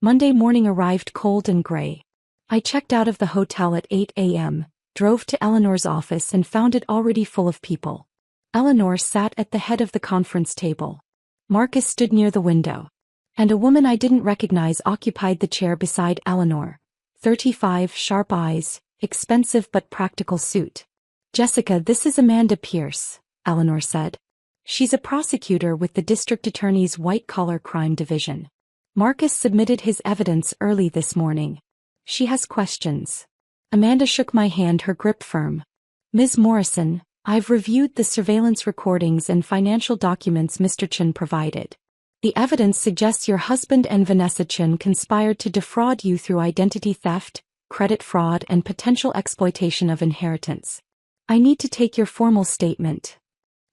Monday morning arrived cold and gray. I checked out of the hotel at 8 a.m., drove to Eleanor's office and found it already full of people. Eleanor sat at the head of the conference table. Marcus stood near the window. And a woman I didn't recognize occupied the chair beside Eleanor. 35, sharp eyes, expensive but practical suit. Jessica, this is Amanda Pierce, Eleanor said. She's a prosecutor with the district attorney's white-collar crime division. Marcus submitted his evidence early this morning. She has questions. Amanda shook my hand, her grip firm. Ms. Morrison, I've reviewed the surveillance recordings and financial documents Mr. Chen provided. The evidence suggests your husband and Vanessa Chen conspired to defraud you through identity theft, credit fraud, and potential exploitation of inheritance. I need to take your formal statement.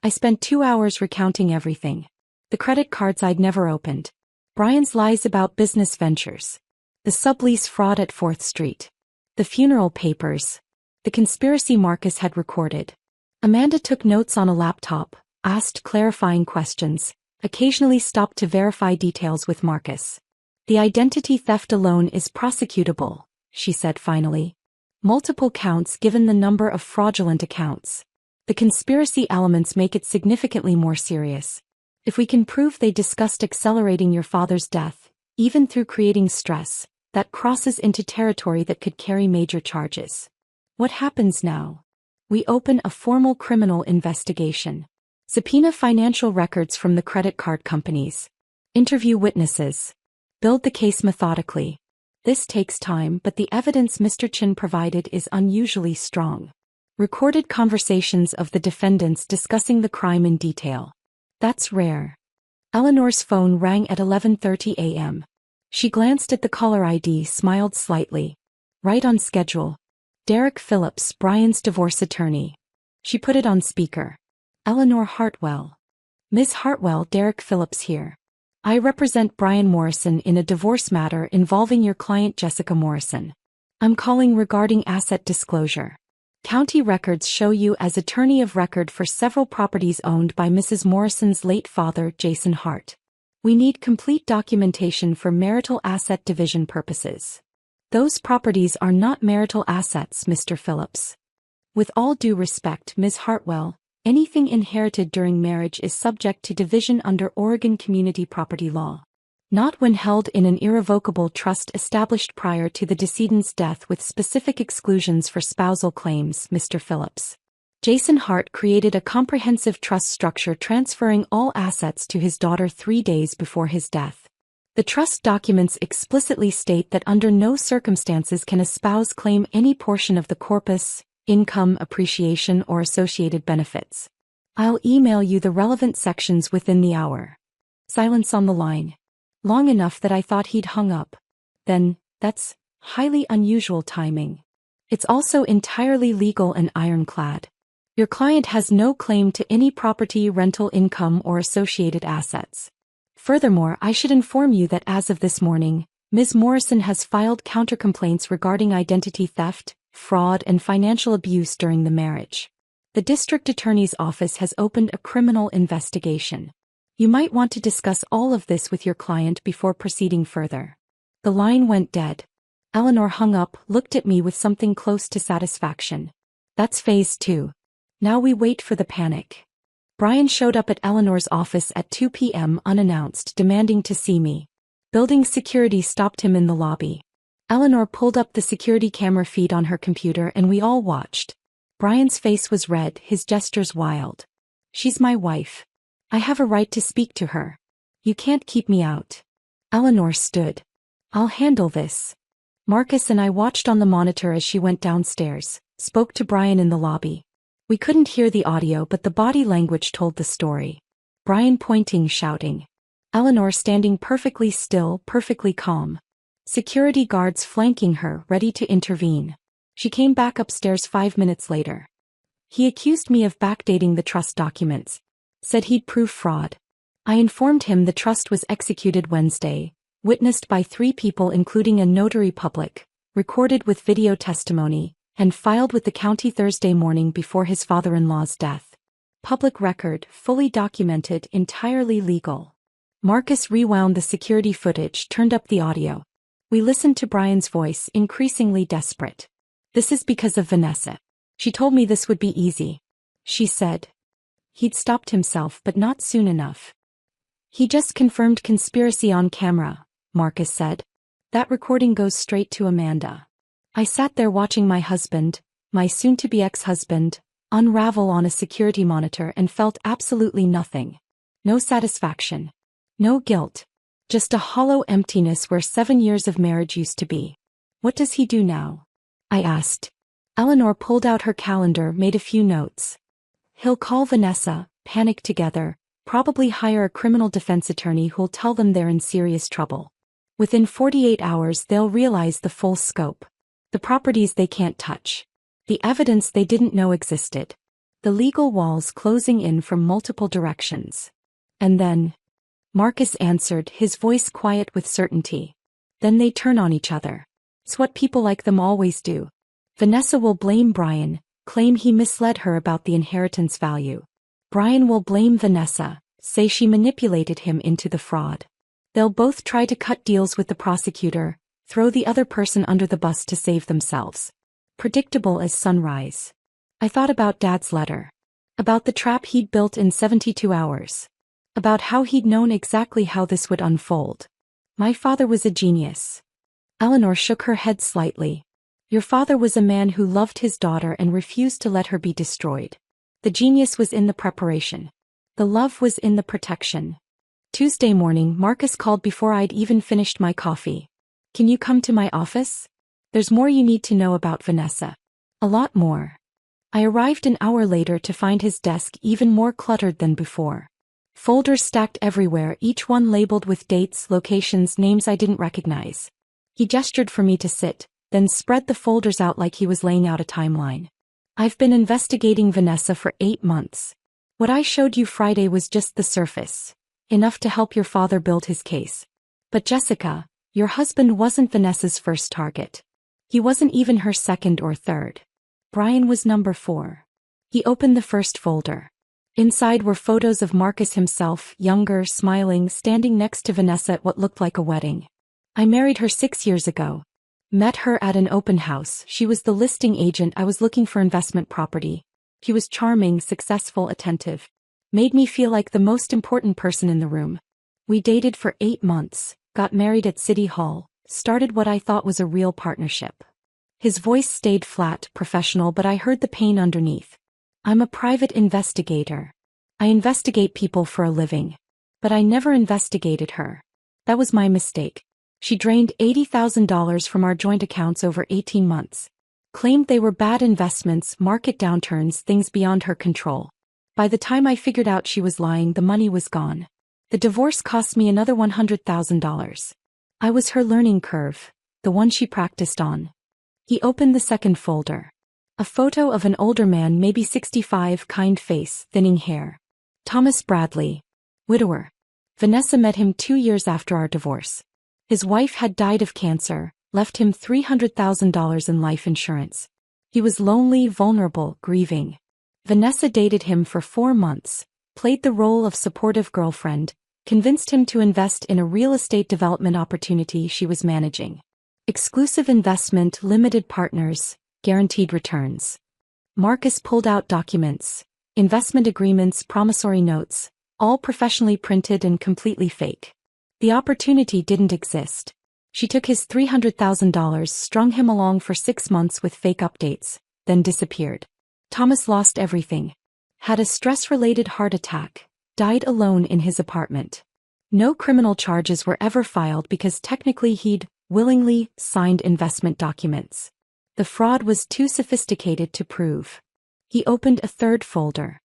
I spent 2 hours recounting everything. The credit cards I'd never opened. Brian's lies about business ventures. The sublease fraud at 4th Street. The funeral papers. The conspiracy Marcus had recorded. Amanda took notes on a laptop, asked clarifying questions, occasionally stopped to verify details with Marcus. The identity theft alone is prosecutable, she said finally. Multiple counts given the number of fraudulent accounts. The conspiracy elements make it significantly more serious. If we can prove they discussed accelerating your father's death, even through creating stress, that crosses into territory that could carry major charges. What happens now? We open a formal criminal investigation. Subpoena financial records from the credit card companies. Interview witnesses. Build the case methodically. This takes time, but the evidence Mr. Chen provided is unusually strong. Recorded conversations of the defendants discussing the crime in detail. That's rare. Eleanor's phone rang at 11:30 a.m. She glanced at the caller ID, smiled slightly. Right on schedule. Derek Phillips, Brian's divorce attorney. She put it on speaker. Eleanor Hartwell. Ms. Hartwell, Derek Phillips here. I represent Brian Morrison in a divorce matter involving your client Jessica Morrison. I'm calling regarding asset disclosure. County records show you as attorney of record for several properties owned by Mrs. Morrison's late father, Jason Hart. We need complete documentation for marital asset division purposes. Those properties are not marital assets, Mr. Phillips. With all due respect, Ms. Hartwell, anything inherited during marriage is subject to division under Oregon community property law. Not when held in an irrevocable trust established prior to the decedent's death with specific exclusions for spousal claims, Mr. Phillips. Jason Hart created a comprehensive trust structure transferring all assets to his daughter 3 days before his death. The trust documents explicitly state that under no circumstances can a spouse claim any portion of the corpus, income, appreciation, or associated benefits. I'll email you the relevant sections within the hour. Silence on the line. Long enough that I thought he'd hung up. Then, that's highly unusual timing. It's also entirely legal and ironclad. Your client has no claim to any property, rental income, or associated assets. Furthermore, I should inform you that as of this morning, Ms. Morrison has filed countercomplaints regarding identity theft, fraud, and financial abuse during the marriage. The district attorney's office has opened a criminal investigation. You might want to discuss all of this with your client before proceeding further. The line went dead. Eleanor hung up, looked at me with something close to satisfaction. That's phase 2. Now we wait for the panic. Brian showed up at Eleanor's office at 2 p.m. unannounced, demanding to see me. Building security stopped him in the lobby. Eleanor pulled up the security camera feed on her computer and we all watched. Brian's face was red, his gestures wild. She's my wife. I have a right to speak to her. You can't keep me out. Eleanor stood. I'll handle this. Marcus and I watched on the monitor as she went downstairs, spoke to Brian in the lobby. We couldn't hear the audio, but the body language told the story. Brian pointing, shouting. Eleanor standing perfectly still, perfectly calm. Security guards flanking her, ready to intervene. She came back upstairs 5 minutes later. He accused me of backdating the trust documents. Said he'd prove fraud. I informed him the trust was executed Wednesday, witnessed by 3 people including a notary public, recorded with video testimony, and filed with the county Thursday morning before his father-in-law's death. Public record, fully documented, entirely legal. Marcus rewound the security footage, turned up the audio. We listened to Brian's voice, increasingly desperate. This is because of Vanessa. She told me this would be easy. She said. He'd stopped himself, but not soon enough. He just confirmed conspiracy on camera, Marcus said. That recording goes straight to Amanda. I sat there watching my husband, my soon-to-be ex-husband, unravel on a security monitor and felt absolutely nothing. No satisfaction. No guilt. Just a hollow emptiness where 7 years of marriage used to be. What does he do now? I asked. Eleanor pulled out her calendar, made a few notes. He'll call Vanessa, panic together, probably hire a criminal defense attorney who'll tell them they're in serious trouble. Within 48 hours they'll realize the full scope. The properties they can't touch. The evidence they didn't know existed. The legal walls closing in from multiple directions. And then, Marcus answered, his voice quiet with certainty. Then they turn on each other. It's what people like them always do. Vanessa will blame Brian, claim he misled her about the inheritance value. Brian will blame Vanessa, say she manipulated him into the fraud. They'll both try to cut deals with the prosecutor, throw the other person under the bus to save themselves. Predictable as sunrise. I thought about Dad's letter. About the trap he'd built in 72 hours. About how he'd known exactly how this would unfold. My father was a genius. Eleanor shook her head slightly. Your father was a man who loved his daughter and refused to let her be destroyed. The genius was in the preparation. The love was in the protection. Tuesday morning, Marcus called before I'd even finished my coffee. Can you come to my office? There's more you need to know about Vanessa. A lot more. I arrived an hour later to find his desk even more cluttered than before. Folders stacked everywhere, each one labeled with dates, locations, names I didn't recognize. He gestured for me to sit, then spread the folders out like he was laying out a timeline. I've been investigating Vanessa for 8 months. What I showed you Friday was just the surface. Enough to help your father build his case. But Jessica, your husband wasn't Vanessa's first target. He wasn't even her second or third. Brian was number 4. He opened the first folder. Inside were photos of Marcus himself, younger, smiling, standing next to Vanessa at what looked like a wedding. I married her 6 years ago. Met her at an open house. She was the listing agent. I was looking for investment property. She was charming, successful, attentive. Made me feel like the most important person in the room. We dated for 8 months, got married at City Hall, started what I thought was a real partnership. His voice stayed flat, professional, but I heard the pain underneath. I'm a private investigator. I investigate people for a living. But I never investigated her. That was my mistake. She drained $80,000 from our joint accounts over 18 months. Claimed they were bad investments, market downturns, things beyond her control. By the time I figured out she was lying, the money was gone. The divorce cost me another $100,000. I was her learning curve, the one she practiced on. He opened the second folder. A photo of an older man, maybe 65, kind face, thinning hair. Thomas Bradley. Widower. Vanessa met him 2 years after our divorce. His wife had died of cancer, left him $300,000 in life insurance. He was lonely, vulnerable, grieving. Vanessa dated him for 4 months, played the role of supportive girlfriend, convinced him to invest in a real estate development opportunity she was managing. Exclusive investment, limited partners, guaranteed returns. Marcus pulled out documents, investment agreements, promissory notes, all professionally printed and completely fake. The opportunity didn't exist. She took his $300,000, strung him along for 6 months with fake updates, then disappeared. Thomas lost everything. Had a stress-related heart attack, died alone in his apartment. No criminal charges were ever filed because technically he'd willingly signed investment documents. The fraud was too sophisticated to prove. He opened a third folder.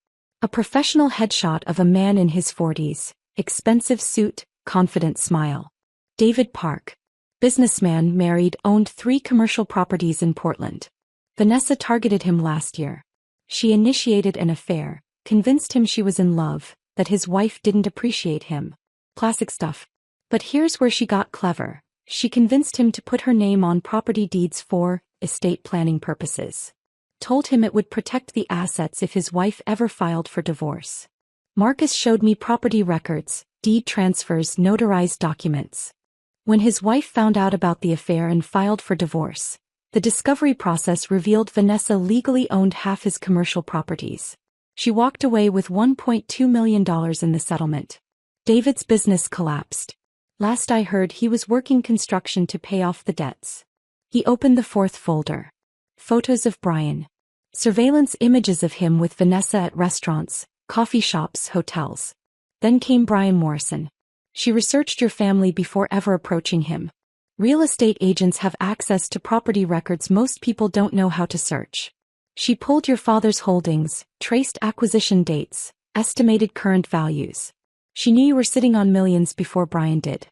A professional headshot of a man in his 40s, expensive suit, confident smile. David Park. Businessman, married, owned 3 commercial properties in Portland. Vanessa targeted him last year. She initiated an affair, convinced him she was in love, that his wife didn't appreciate him. Classic stuff. But here's where she got clever. She convinced him to put her name on property deeds for estate planning purposes. Told him it would protect the assets if his wife ever filed for divorce. Marcus showed me property records, deed transfers, notarized documents. When his wife found out about the affair and filed for divorce, the discovery process revealed Vanessa legally owned half his commercial properties. She walked away with $1.2 million in the settlement. David's business collapsed. Last I heard, he was working construction to pay off the debts. He opened the 4th folder. Photos of Brian. Surveillance images of him with Vanessa at restaurants, coffee shops, hotels. Then came Brian Morrison. She researched your family before ever approaching him. Real estate agents have access to property records most people don't know how to search. She pulled your father's holdings, traced acquisition dates, estimated current values. She knew you were sitting on millions before Brian did.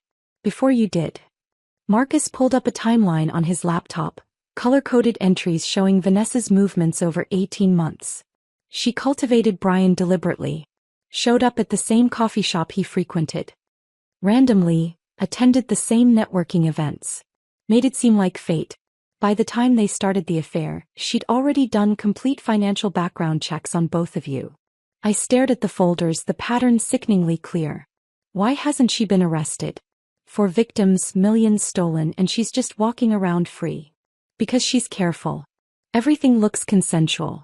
Before you did. Marcus pulled up a timeline on his laptop, color-coded entries showing Vanessa's movements over 18 months. She cultivated Brian deliberately. Showed up at the same coffee shop he frequented. Randomly, attended the same networking events. Made it seem like fate. By the time they started the affair, she'd already done complete financial background checks on both of you. I stared at the folders, the pattern sickeningly clear. Why hasn't she been arrested? For victims, millions stolen, and she's just walking around free. Because she's careful. Everything looks consensual.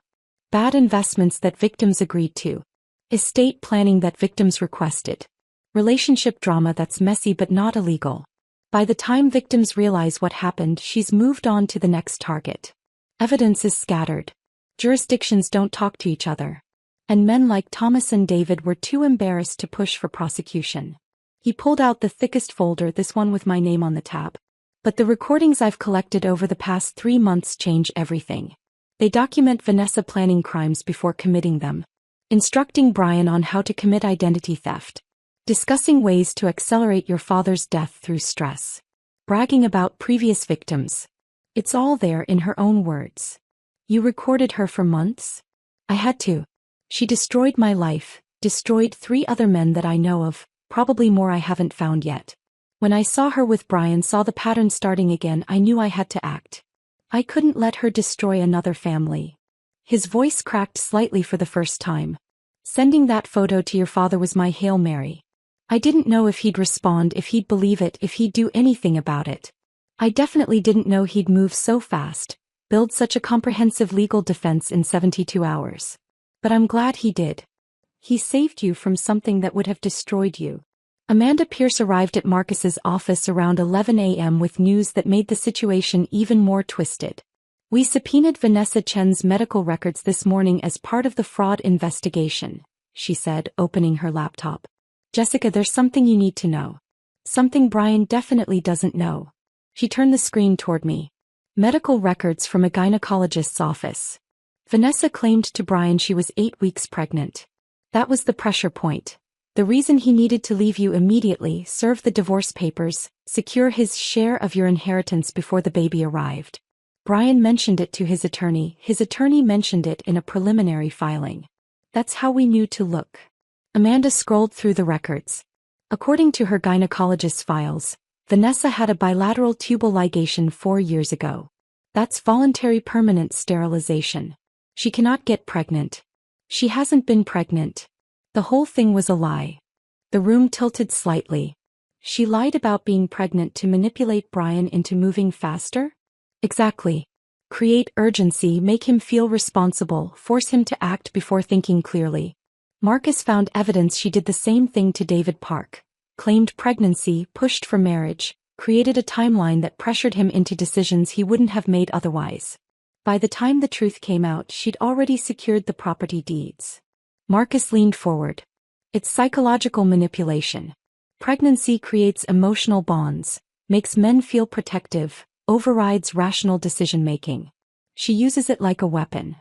Bad investments that victims agreed to. Estate planning that victims requested. Relationship drama that's messy but not illegal. By the time victims realize what happened, she's moved on to the next target. Evidence is scattered. Jurisdictions don't talk to each other. And men like Thomas and David were too embarrassed to push for prosecution. He pulled out the thickest folder, this one with my name on the tab. But the recordings I've collected over the past 3 months change everything. They document Vanessa planning crimes before committing them. Instructing Brian on how to commit identity theft. Discussing ways to accelerate your father's death through stress. Bragging about previous victims. It's all there in her own words. You recorded her for months? I had to. She destroyed my life, destroyed 3 other men that I know of, probably more I haven't found yet. When I saw her with Brian, saw the pattern starting again, I knew I had to act. I couldn't let her destroy another family. His voice cracked slightly for the first time. Sending that photo to your father was my Hail Mary. I didn't know if he'd respond, if he'd believe it, if he'd do anything about it. I definitely didn't know he'd move so fast, build such a comprehensive legal defense in 72 hours. But I'm glad he did. He saved you from something that would have destroyed you. Amanda Pierce arrived at Marcus's office around 11 a.m. with news that made the situation even more twisted. We subpoenaed Vanessa Chen's medical records this morning as part of the fraud investigation, she said, opening her laptop. Jessica, there's something you need to know. Something Brian definitely doesn't know. She turned the screen toward me. Medical records from a gynecologist's office. Vanessa claimed to Brian she was 8 weeks pregnant. That was the pressure point. The reason he needed to leave you immediately, serve the divorce papers, secure his share of your inheritance before the baby arrived. Brian mentioned it to his attorney mentioned it in a preliminary filing. That's how we knew to look. Amanda scrolled through the records. According to her gynecologist's files, Vanessa had a bilateral tubal ligation 4 years ago. That's voluntary permanent sterilization. She cannot get pregnant. She hasn't been pregnant. The whole thing was a lie. The room tilted slightly. She lied about being pregnant to manipulate Brian into moving faster? Exactly. Create urgency, make him feel responsible, force him to act before thinking clearly. Marcus found evidence she did the same thing to David Park. Claimed pregnancy, pushed for marriage, created a timeline that pressured him into decisions he wouldn't have made otherwise. By the time the truth came out, she'd already secured the property deeds. Marcus leaned forward. It's psychological manipulation. Pregnancy creates emotional bonds, makes men feel protective, overrides rational decision-making. She uses it like a weapon.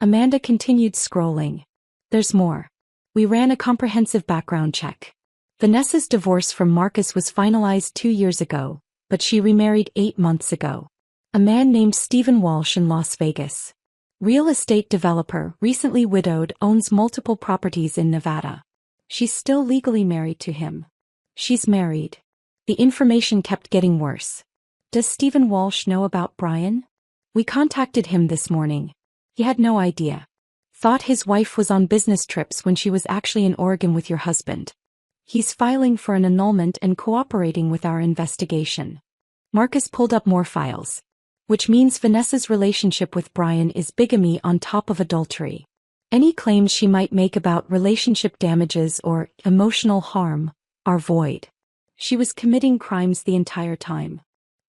Amanda continued scrolling. There's more. We ran a comprehensive background check. Vanessa's divorce from Marcus was finalized 2 years ago, but she remarried 8 months ago. A man named Stephen Walsh in Las Vegas. Real estate developer, recently widowed, owns multiple properties in Nevada. She's still legally married to him. She's married. The information kept getting worse. Does Stephen Walsh know about Brian? We contacted him this morning. He had no idea. Thought his wife was on business trips when she was actually in Oregon with your husband. He's filing for an annulment and cooperating with our investigation. Marcus pulled up more files. Which means Vanessa's relationship with Brian is bigamy on top of adultery. Any claims she might make about relationship damages or emotional harm are void. She was committing crimes the entire time.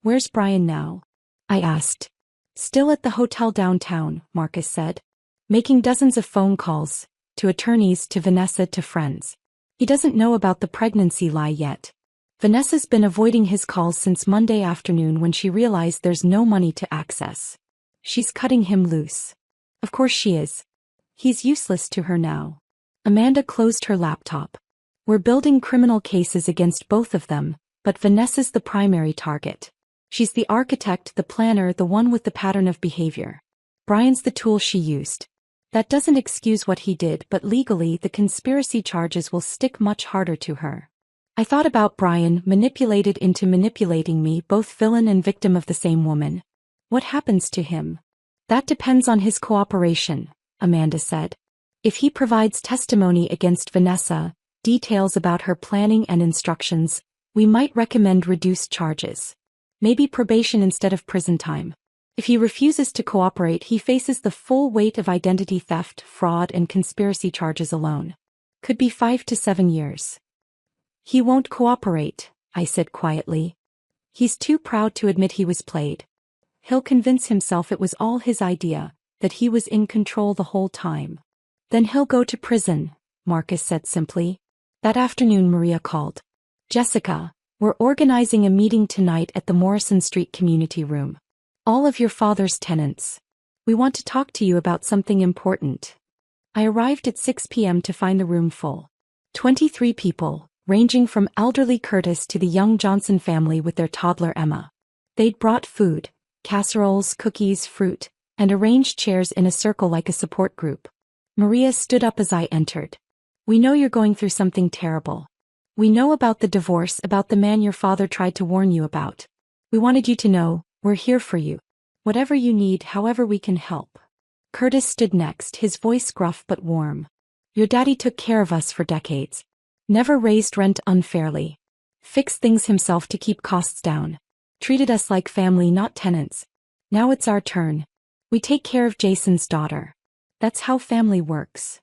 Where's Brian now? I asked. Still at the hotel downtown, Marcus said. Making dozens of phone calls, to attorneys, to Vanessa, to friends. He doesn't know about the pregnancy lie yet. Vanessa's been avoiding his calls since Monday afternoon when she realized there's no money to access. She's cutting him loose. Of course she is. He's useless to her now. Amanda closed her laptop. We're building criminal cases against both of them, but Vanessa's the primary target. She's the architect, the planner, the one with the pattern of behavior. Brian's the tool she used. That doesn't excuse what he did, but legally the conspiracy charges will stick much harder to her. I thought about Brian, manipulated into manipulating me, both villain and victim of the same woman. What happens to him? That depends on his cooperation, Amanda said. If he provides testimony against Vanessa, details about her planning and instructions, we might recommend reduced charges. Maybe probation instead of prison time. If he refuses to cooperate, he faces the full weight of identity theft, fraud, and conspiracy charges alone. Could be 5 to 7 years. He won't cooperate, I said quietly. He's too proud to admit he was played. He'll convince himself it was all his idea, that he was in control the whole time. Then he'll go to prison, Marcus said simply. That afternoon Maria called. Jessica, we're organizing a meeting tonight at the Morrison Street community room. All of your father's tenants. We want to talk to you about something important. I arrived at 6 p.m. to find the room full. 23 people, ranging from elderly Curtis to the young Johnson family with their toddler Emma. They'd brought food, casseroles, cookies, fruit, and arranged chairs in a circle like a support group. Maria stood up as I entered. We know you're going through something terrible. We know about the divorce, about the man your father tried to warn you about. We wanted you to know, we're here for you. Whatever you need, however we can help. Curtis stood next, his voice gruff but warm. Your daddy took care of us for decades. Never raised rent unfairly. Fixed things himself to keep costs down. Treated us like family, not tenants. Now it's our turn. We take care of Jason's daughter. That's how family works.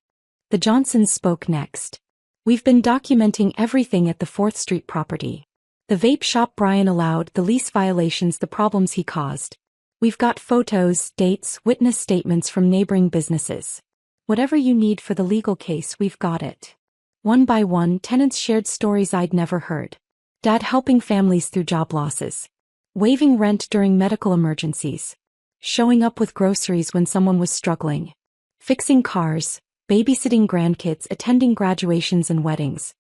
The Johnsons spoke next. We've been documenting everything at the 4th Street property. The vape shop Brian allowed, the lease violations, the problems he caused. We've got photos, dates, witness statements from neighboring businesses. Whatever you need for the legal case, we've got it. One by one, tenants shared stories I'd never heard. Dad helping families through job losses. Waiving rent during medical emergencies. Showing up with groceries when someone was struggling. Fixing cars, babysitting grandkids, attending graduations and weddings.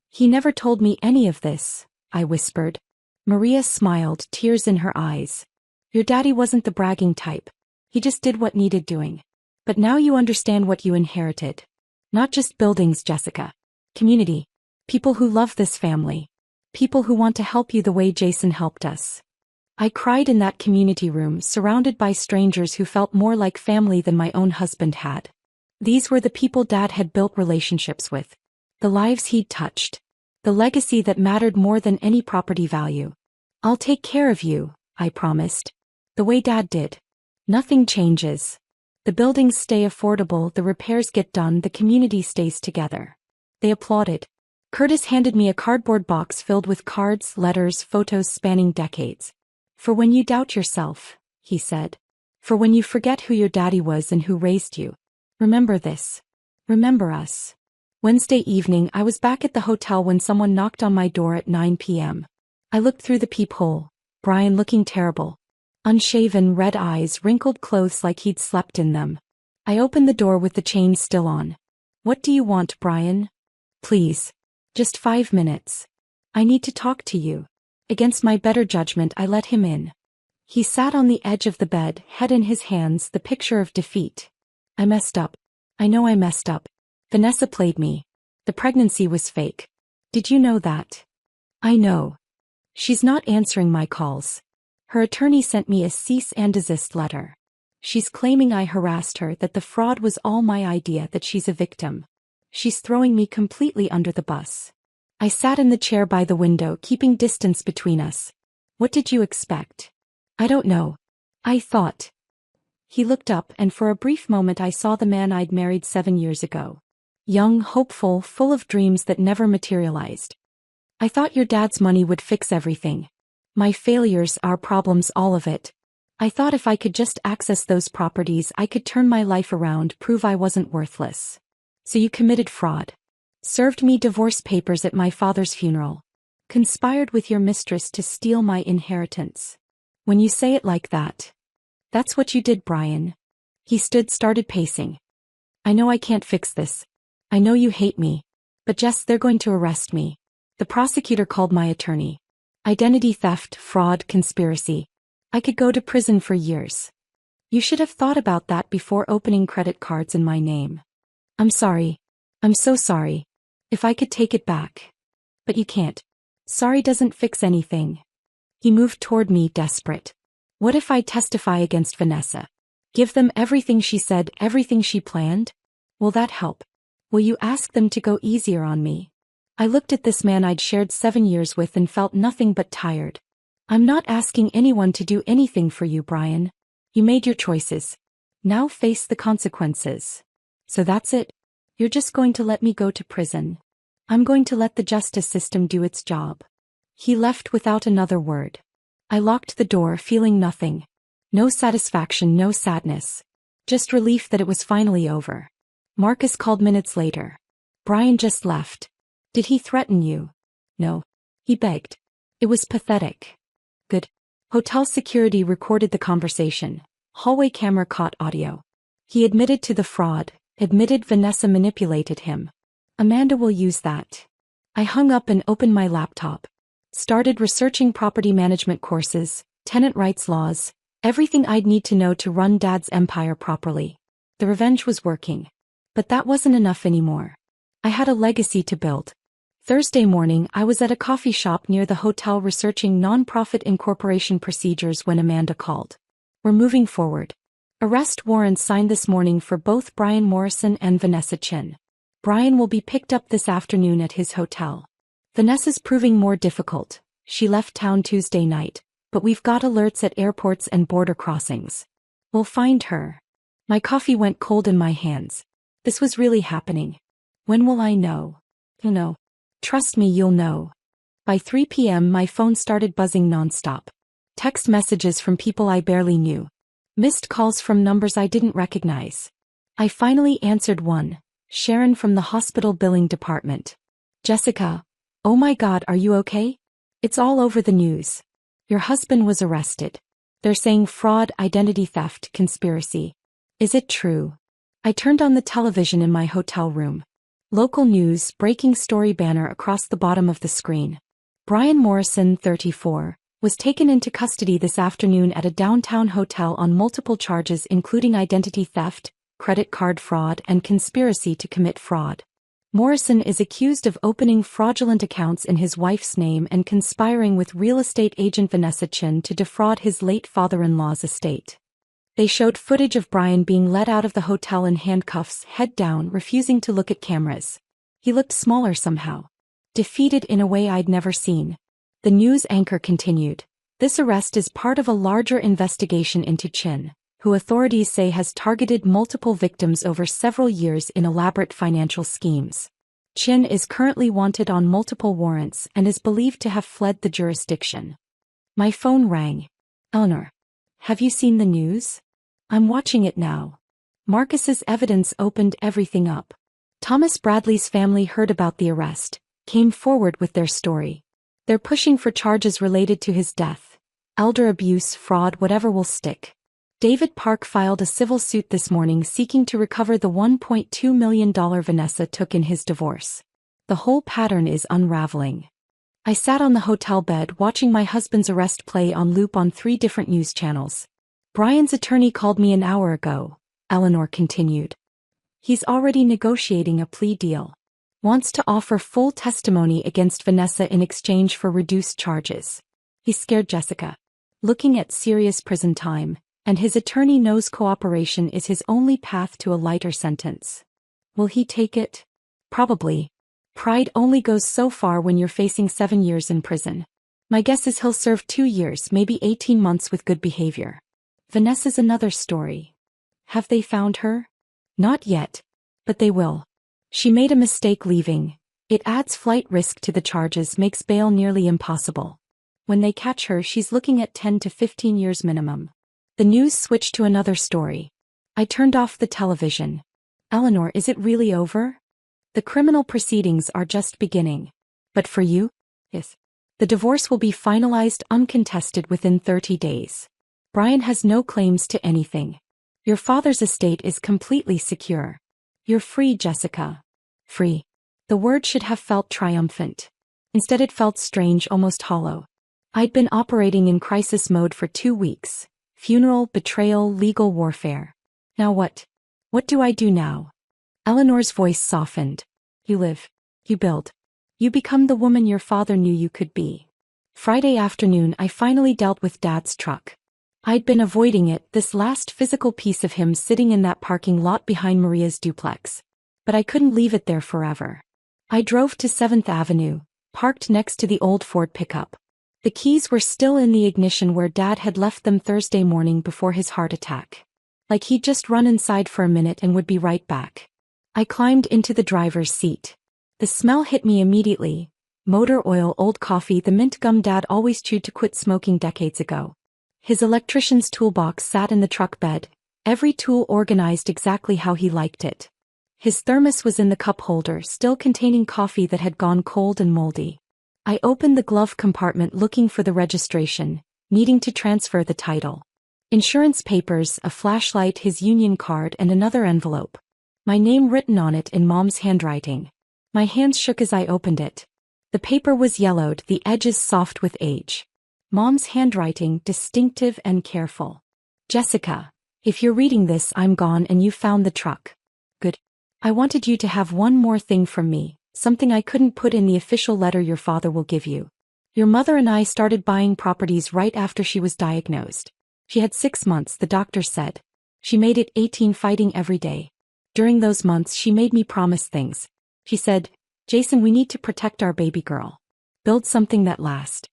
He never told me any of this, I whispered. Maria smiled, tears in her eyes. Your daddy wasn't the bragging type. He just did what needed doing. But now you understand what you inherited. Not just buildings, Jessica. Community. People who love this family. People who want to help you the way Jason helped us. I cried in that community room, surrounded by strangers who felt more like family than my own husband had. These were the people Dad had built relationships with. The lives he'd touched. The legacy that mattered more than any property value. I'll take care of you, I promised. The way Dad did. Nothing changes. The buildings stay affordable, the repairs get done, the community stays together. They applauded. Curtis handed me a cardboard box filled with cards, letters, photos spanning decades. For when you doubt yourself, he said. For when you forget who your daddy was and who raised you. Remember this. Remember us. Wednesday evening, I was back at the hotel when someone knocked on my door at 9 p.m. I looked through the peephole. Brian looking terrible. Unshaven, red eyes, wrinkled clothes like he'd slept in them. I opened the door with the chains still on. What do you want, Brian? Please. Just 5 minutes. I need to talk to you. Against my better judgment, I let him in. He sat on the edge of the bed, head in his hands, the picture of defeat. I messed up. I know I messed up. Vanessa played me. The pregnancy was fake. Did you know that? I know. She's not answering my calls. Her attorney sent me a cease and desist letter. She's claiming I harassed her, that the fraud was all my idea, that she's a victim. She's throwing me completely under the bus. I sat in the chair by the window, keeping distance between us. What did you expect? I don't know. I thought. He looked up, and for a brief moment I saw the man I'd married 7 years ago. Young, hopeful, full of dreams that never materialized. I thought your dad's money would fix everything. My failures, our problems, all of it. I thought if I could just access those properties, I could turn my life around, prove I wasn't worthless. So you committed fraud. Served me divorce papers at my father's funeral. Conspired with your mistress to steal my inheritance. When you say it like that. That's what you did, Brian. He started pacing. I know I can't fix this. I know you hate me. But Jess, they're going to arrest me. The prosecutor called my attorney. Identity theft, fraud, conspiracy. I could go to prison for years. You should have thought about that before opening credit cards in my name. I'm sorry. I'm so sorry. If I could take it back. But you can't. Sorry doesn't fix anything. He moved toward me, desperate. What if I testify against Vanessa? Give them everything she said, everything she planned? Will that help? Will you ask them to go easier on me? I looked at this man I'd shared 7 years with and felt nothing but tired. I'm not asking anyone to do anything for you, Brian. You made your choices. Now face the consequences. So that's it? You're just going to let me go to prison? I'm going to let the justice system do its job. He left without another word. I locked the door, feeling nothing. No satisfaction, no sadness. Just relief that it was finally over. Marcus called minutes later. Brian just left. Did he threaten you? No. He begged. It was pathetic. Good. Hotel security recorded the conversation. Hallway camera caught audio. He admitted to the fraud, admitted Vanessa manipulated him. Amanda will use that. I hung up and opened my laptop. Started researching property management courses, tenant rights laws, everything I'd need to know to run Dad's empire properly. The revenge was working. But that wasn't enough anymore. I had a legacy to build. Thursday morning, I was at a coffee shop near the hotel researching nonprofit incorporation procedures when Amanda called. We're moving forward. Arrest warrants signed this morning for both Brian Morrison and Vanessa Chin. Brian will be picked up this afternoon at his hotel. Vanessa's proving more difficult. She left town Tuesday night, but we've got alerts at airports and border crossings. We'll find her. My coffee went cold in my hands. This was really happening. When will I know? You'll know. Trust me, you'll know. By 3 p.m. my phone started buzzing nonstop. Text messages from people I barely knew. Missed calls from numbers I didn't recognize. I finally answered one. Sharon from the hospital billing department. Jessica. Oh my God, are you okay? It's all over the news. Your husband was arrested. They're saying fraud, identity theft, conspiracy. Is it true? I turned on the television in my hotel room. Local news, breaking story banner across the bottom of the screen. Brian Morrison, 34, was taken into custody this afternoon at a downtown hotel on multiple charges including identity theft, credit card fraud, and conspiracy to commit fraud. Morrison is accused of opening fraudulent accounts in his wife's name and conspiring with real estate agent Vanessa Chin to defraud his late father-in-law's estate. They showed footage of Brian being let out of the hotel in handcuffs, head down, refusing to look at cameras. He looked smaller somehow. Defeated in a way I'd never seen. The news anchor continued. This arrest is part of a larger investigation into Chin, who authorities say has targeted multiple victims over several years in elaborate financial schemes. Chin is currently wanted on multiple warrants and is believed to have fled the jurisdiction. My phone rang. Eleanor. Have you seen the news? I'm watching it now. Marcus's evidence opened everything up. Thomas Bradley's family heard about the arrest, came forward with their story. They're pushing for charges related to his death. Elder abuse, fraud, whatever will stick. David Park filed a civil suit this morning seeking to recover the $1.2 million Vanessa took in his divorce. The whole pattern is unraveling. I sat on the hotel bed watching my husband's arrest play on loop on 3 different news channels. Brian's attorney called me an hour ago, Eleanor continued. He's already negotiating a plea deal. Wants to offer full testimony against Vanessa in exchange for reduced charges. He's scared Jessica. Looking at serious prison time, and his attorney knows cooperation is his only path to a lighter sentence. Will he take it? Probably. Pride only goes so far when you're facing 7 years in prison. My guess is he'll serve 2 years, maybe 18 months with good behavior. Vanessa's another story. Have they found her? Not yet. But they will. She made a mistake leaving. It adds flight risk to the charges, makes bail nearly impossible. When they catch her, she's looking at 10 to 15 years minimum. The news switched to another story. I turned off the television. Eleanor, is it really over? The criminal proceedings are just beginning. But for you? Yes. The divorce will be finalized uncontested within 30 days. Brian has no claims to anything. Your father's estate is completely secure. You're free, Jessica. Free. The word should have felt triumphant. Instead it felt strange, almost hollow. I'd been operating in crisis mode for 2 weeks. Funeral, betrayal, legal warfare. Now what? What do I do now? Eleanor's voice softened. You live. You build. You become the woman your father knew you could be. Friday afternoon I finally dealt with Dad's truck. I'd been avoiding it, this last physical piece of him sitting in that parking lot behind Maria's duplex. But I couldn't leave it there forever. I drove to 7th Avenue, parked next to the old Ford pickup. The keys were still in the ignition where Dad had left them Thursday morning before his heart attack. Like he'd just run inside for a minute and would be right back. I climbed into the driver's seat. The smell hit me immediately. Motor oil, old coffee, the mint gum Dad always chewed to quit smoking decades ago. His electrician's toolbox sat in the truck bed, every tool organized exactly how he liked it. His thermos was in the cup holder, still containing coffee that had gone cold and moldy. I opened the glove compartment looking for the registration, needing to transfer the title. Insurance papers, a flashlight, his union card, and another envelope. My name written on it in Mom's handwriting. My hands shook as I opened it. The paper was yellowed, the edges soft with age. Mom's handwriting, distinctive and careful. Jessica, if you're reading this, I'm gone and you found the truck. Good. I wanted you to have one more thing from me, something I couldn't put in the official letter your father will give you. Your mother and I started buying properties right after she was diagnosed. She had 6 months, the doctor said. She made it 18 fighting every day. During those months she made me promise things. She said, Jason, we need to protect our baby girl. Build something that lasts.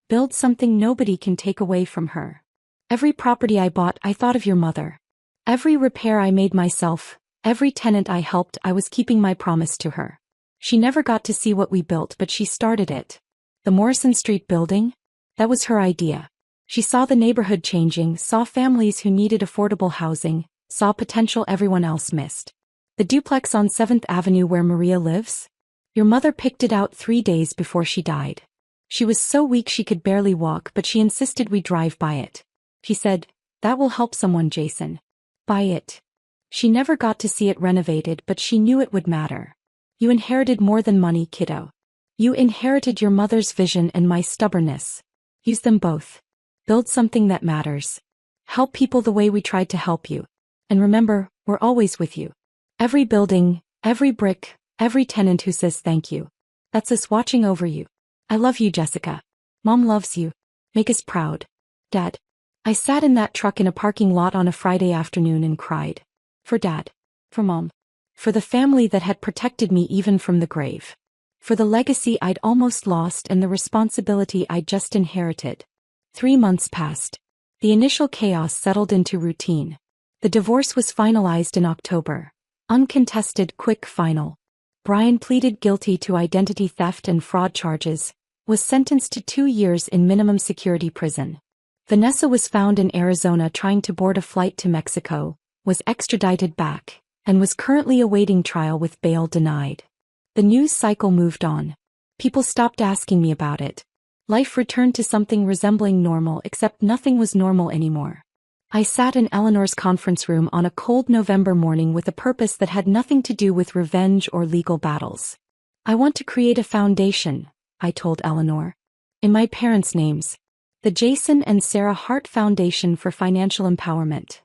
Build something nobody can take away from her. Every property I bought, I thought of your mother. Every repair I made myself, every tenant I helped, I was keeping my promise to her. She never got to see what we built, but she started it. The Morrison Street building? That was her idea. She saw the neighborhood changing, saw families who needed affordable housing, saw potential everyone else missed. The duplex on 7th Avenue where Maria lives? Your mother picked it out 3 days before she died. She was so weak she could barely walk, but she insisted we drive by it. She said, that will help someone, Jason. Buy it. She never got to see it renovated, but she knew it would matter. You inherited more than money, kiddo. You inherited your mother's vision and my stubbornness. Use them both. Build something that matters. Help people the way we tried to help you. And remember, we're always with you. Every building, every brick, every tenant who says thank you. That's us watching over you. I love you, Jessica. Mom loves you. Make us proud. Dad. I sat in that truck in a parking lot on a Friday afternoon and cried. For Dad. For Mom. For the family that had protected me even from the grave. For the legacy I'd almost lost and the responsibility I'd just inherited. 3 months passed. The initial chaos settled into routine. The divorce was finalized in October. Uncontested, quick, final. Brian pleaded guilty to identity theft and fraud charges, was sentenced to 2 years in minimum security prison. Vanessa was found in Arizona trying to board a flight to Mexico, was extradited back, and was currently awaiting trial with bail denied. The news cycle moved on. People stopped asking me about it. Life returned to something resembling normal, except nothing was normal anymore. I sat in Eleanor's conference room on a cold November morning with a purpose that had nothing to do with revenge or legal battles. I want to create a foundation, I told Eleanor. In my parents' names. The Jason and Sarah Hart Foundation for Financial Empowerment.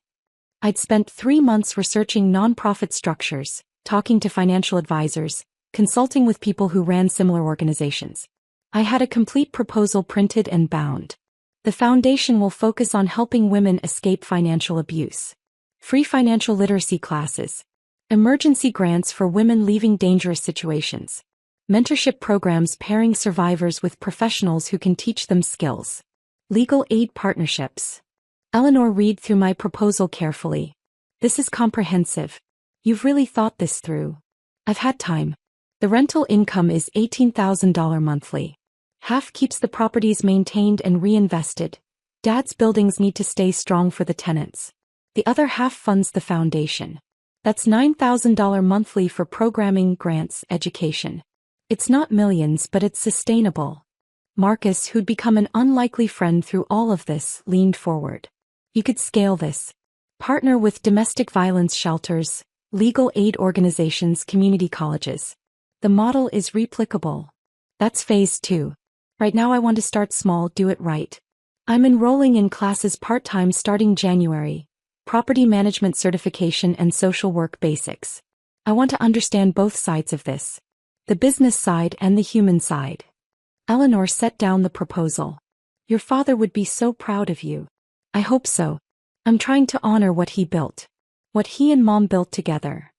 I'd spent 3 months researching nonprofit structures, talking to financial advisors, consulting with people who ran similar organizations. I had a complete proposal printed and bound. The foundation will focus on helping women escape financial abuse. Free financial literacy classes. Emergency grants for women leaving dangerous situations. Mentorship programs pairing survivors with professionals who can teach them skills. Legal aid partnerships. Eleanor read through my proposal carefully. This is comprehensive. You've really thought this through. I've had time. The rental income is $18,000 monthly. Half keeps the properties maintained and reinvested. Dad's buildings need to stay strong for the tenants. The other half funds the foundation. That's $9,000 monthly for programming, grants, education. It's not millions, but it's sustainable. Marcus, who'd become an unlikely friend through all of this, leaned forward. You could scale this. Partner with domestic violence shelters, legal aid organizations, community colleges. The model is replicable. That's phase 2. Right now I want to start small, do it right. I'm enrolling in classes part-time starting January. Property management certification and social work basics. I want to understand both sides of this. The business side and the human side. Eleanor set down the proposal. Your father would be so proud of you. I hope so. I'm trying to honor what he built. What he and Mom built together.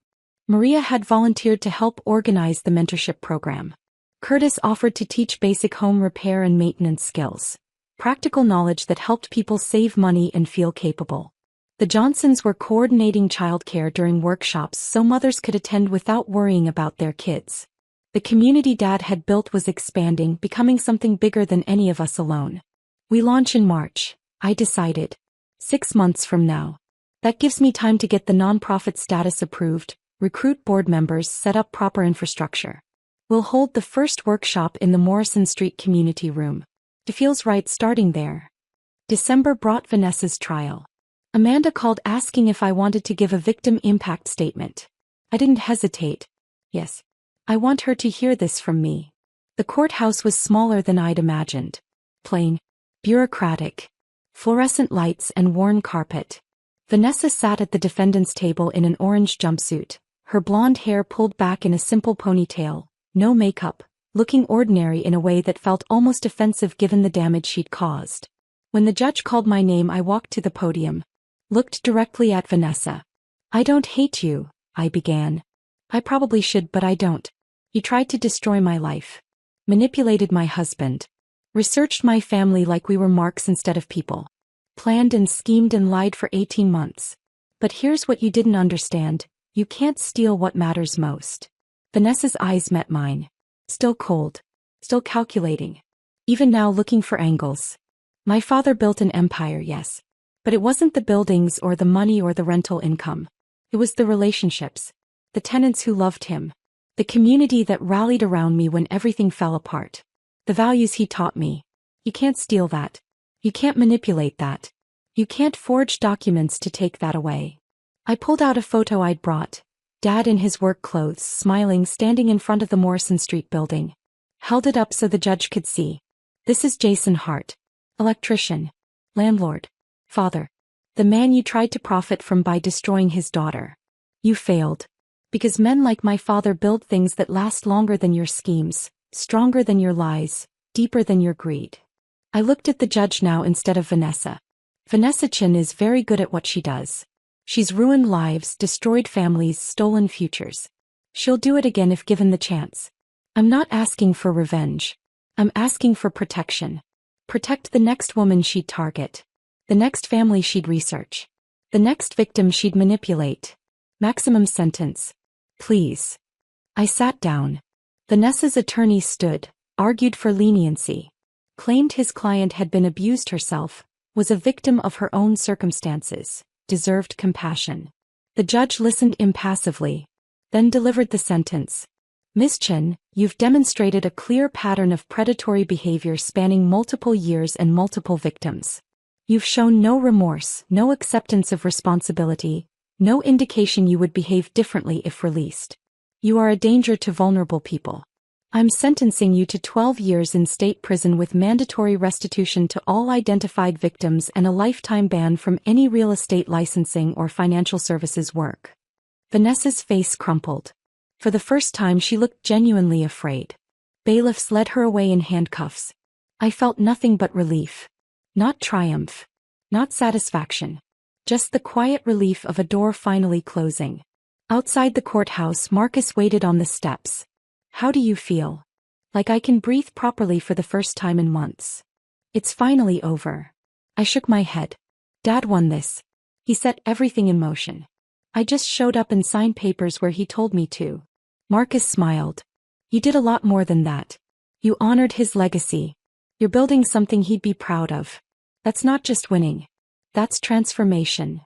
Maria had volunteered to help organize the mentorship program. Curtis offered to teach basic home repair and maintenance skills. Practical knowledge that helped people save money and feel capable. The Johnsons were coordinating childcare during workshops so mothers could attend without worrying about their kids. The community Dad had built was expanding, becoming something bigger than any of us alone. We launch in March, I decided. 6 months from now. That gives me time to get the nonprofit status approved, recruit board members, set up proper infrastructure. We'll hold the first workshop in the Morrison Street community room. It feels right starting there. December brought Vanessa's trial. Amanda called asking if I wanted to give a victim impact statement. I didn't hesitate. Yes. I want her to hear this from me. The courthouse was smaller than I'd imagined. Plain. Bureaucratic. Fluorescent lights and worn carpet. Vanessa sat at the defendant's table in an orange jumpsuit, her blonde hair pulled back in a simple ponytail, no makeup, looking ordinary in a way that felt almost offensive given the damage she'd caused. When the judge called my name, I walked to the podium. Looked directly at Vanessa. I don't hate you, I began. I probably should, but I don't. You tried to destroy my life. Manipulated my husband. Researched my family like we were marks instead of people. Planned and schemed and lied for 18 months. But here's what you didn't understand. You can't steal what matters most. Vanessa's eyes met mine. Still cold. Still calculating. Even now looking for angles. My father built an empire, yes. But it wasn't the buildings or the money or the rental income. It was the relationships. The tenants who loved him. The community that rallied around me when everything fell apart. The values he taught me. You can't steal that. You can't manipulate that. You can't forge documents to take that away. I pulled out a photo I'd brought. Dad in his work clothes, smiling, standing in front of the Morrison Street building. Held it up so the judge could see. This is Jason Hart. Electrician. Landlord. Father. The man you tried to profit from by destroying his daughter. You failed. Because men like my father build things that last longer than your schemes, stronger than your lies, deeper than your greed. I looked at the judge now instead of Vanessa. Vanessa Chin is very good at what she does. She's ruined lives, destroyed families, stolen futures. She'll do it again if given the chance. I'm not asking for revenge. I'm asking for protection. Protect the next woman she'd target. The next family she'd research. The next victim she'd manipulate. Maximum sentence. Please. I sat down. Vanessa's attorney stood, argued for leniency. Claimed his client had been abused herself, was a victim of her own circumstances, deserved compassion. The judge listened impassively, then delivered the sentence. Ms. Chen, you've demonstrated a clear pattern of predatory behavior spanning multiple years and multiple victims. You've shown no remorse, no acceptance of responsibility, no indication you would behave differently if released. You are a danger to vulnerable people. I'm sentencing you to 12 years in state prison with mandatory restitution to all identified victims and a lifetime ban from any real estate licensing or financial services work." Vanessa's face crumpled. For the first time she looked genuinely afraid. Bailiffs led her away in handcuffs. I felt nothing but relief. Not triumph. Not satisfaction. Just the quiet relief of a door finally closing. Outside the courthouse, Marcus waited on the steps. "How do you feel?" "Like I can breathe properly for the first time in months. It's finally over." I shook my head. "Dad won this. He set everything in motion. I just showed up and signed papers where he told me to." Marcus smiled. "You did a lot more than that. You honored his legacy. You're building something he'd be proud of. That's not just winning. That's transformation."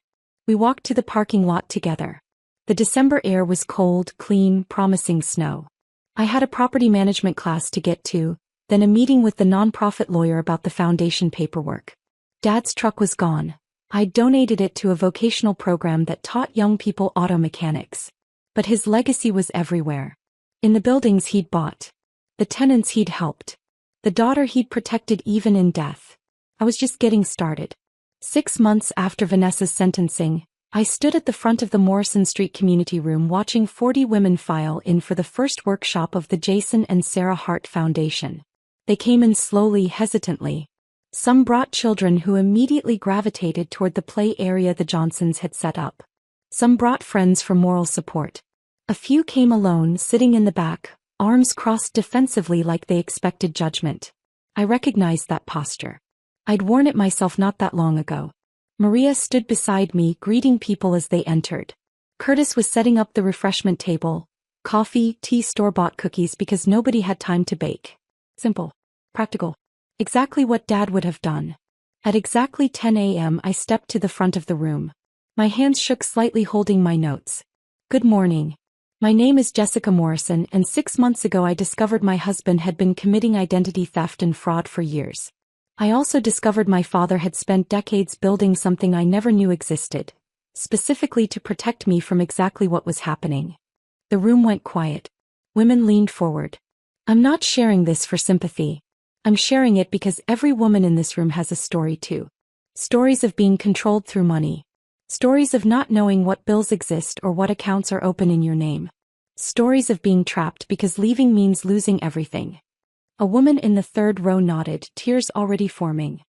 We walked to the parking lot together. The December air was cold, clean, promising snow. I had a property management class to get to, then a meeting with the nonprofit lawyer about the foundation paperwork. Dad's truck was gone. I donated it to a vocational program that taught young people auto mechanics. But his legacy was everywhere. In the buildings he'd bought. The tenants he'd helped. The daughter he'd protected even in death. I was just getting started. 6 months after Vanessa's sentencing, I stood at the front of the Morrison Street community room watching 40 women file in for the first workshop of the Jason and Sarah Hart Foundation. They came in slowly, hesitantly. Some brought children who immediately gravitated toward the play area the Johnsons had set up. Some brought friends for moral support. A few came alone, sitting in the back, arms crossed defensively like they expected judgment. I recognized that posture. I'd worn it myself not that long ago. Maria stood beside me, greeting people as they entered. Curtis was setting up the refreshment table, coffee, tea, store-bought cookies because nobody had time to bake. Simple. Practical. Exactly what Dad would have done. At exactly 10 a.m. I stepped to the front of the room. My hands shook slightly holding my notes. "Good morning. My name is Jessica Morrison, and 6 months ago I discovered my husband had been committing identity theft and fraud for years. I also discovered my father had spent decades building something I never knew existed, specifically to protect me from exactly what was happening." The room went quiet. Women leaned forward. "I'm not sharing this for sympathy. I'm sharing it because every woman in this room has a story too. Stories of being controlled through money. Stories of not knowing what bills exist or what accounts are open in your name. Stories of being trapped because leaving means losing everything." A woman in the third row nodded, tears already forming.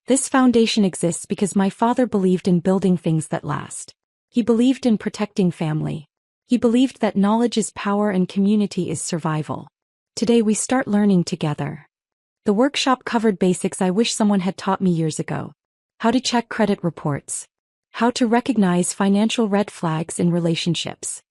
"This foundation exists because my father believed in building things that last. He believed in protecting family. He believed that knowledge is power and community is survival. Today we start learning together." The workshop covered basics I wish someone had taught me years ago. How to check credit reports. How to recognize financial red flags in relationships.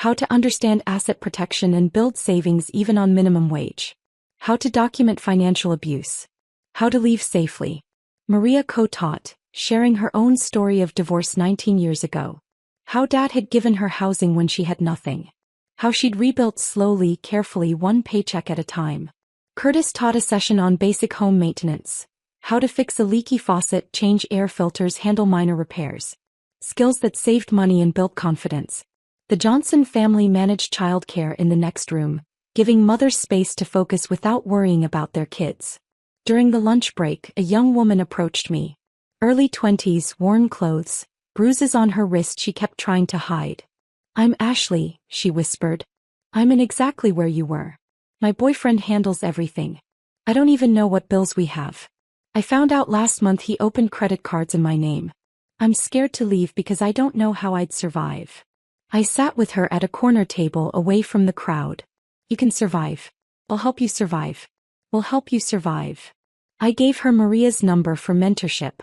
How to understand asset protection and build savings even on minimum wage. How to document financial abuse. How to leave safely. Maria co-taught, sharing her own story of divorce 19 years ago. How Dad had given her housing when she had nothing. How she'd rebuilt slowly, carefully, one paycheck at a time. Curtis taught a session on basic home maintenance. How to fix a leaky faucet, change air filters, handle minor repairs. Skills that saved money and built confidence. The Johnson family managed childcare in the next room, giving mothers space to focus without worrying about their kids. During the lunch break, a young woman approached me. Early 20s, worn clothes, bruises on her wrist she kept trying to hide. "I'm Ashley," she whispered. "I'm in exactly where you were. My boyfriend handles everything. I don't even know what bills we have. I found out last month he opened credit cards in my name. I'm scared to leave because I don't know how I'd survive." I sat with her at a corner table away from the crowd. "You can survive. I'll help you survive. We'll help you survive." I gave her Maria's number for mentorship.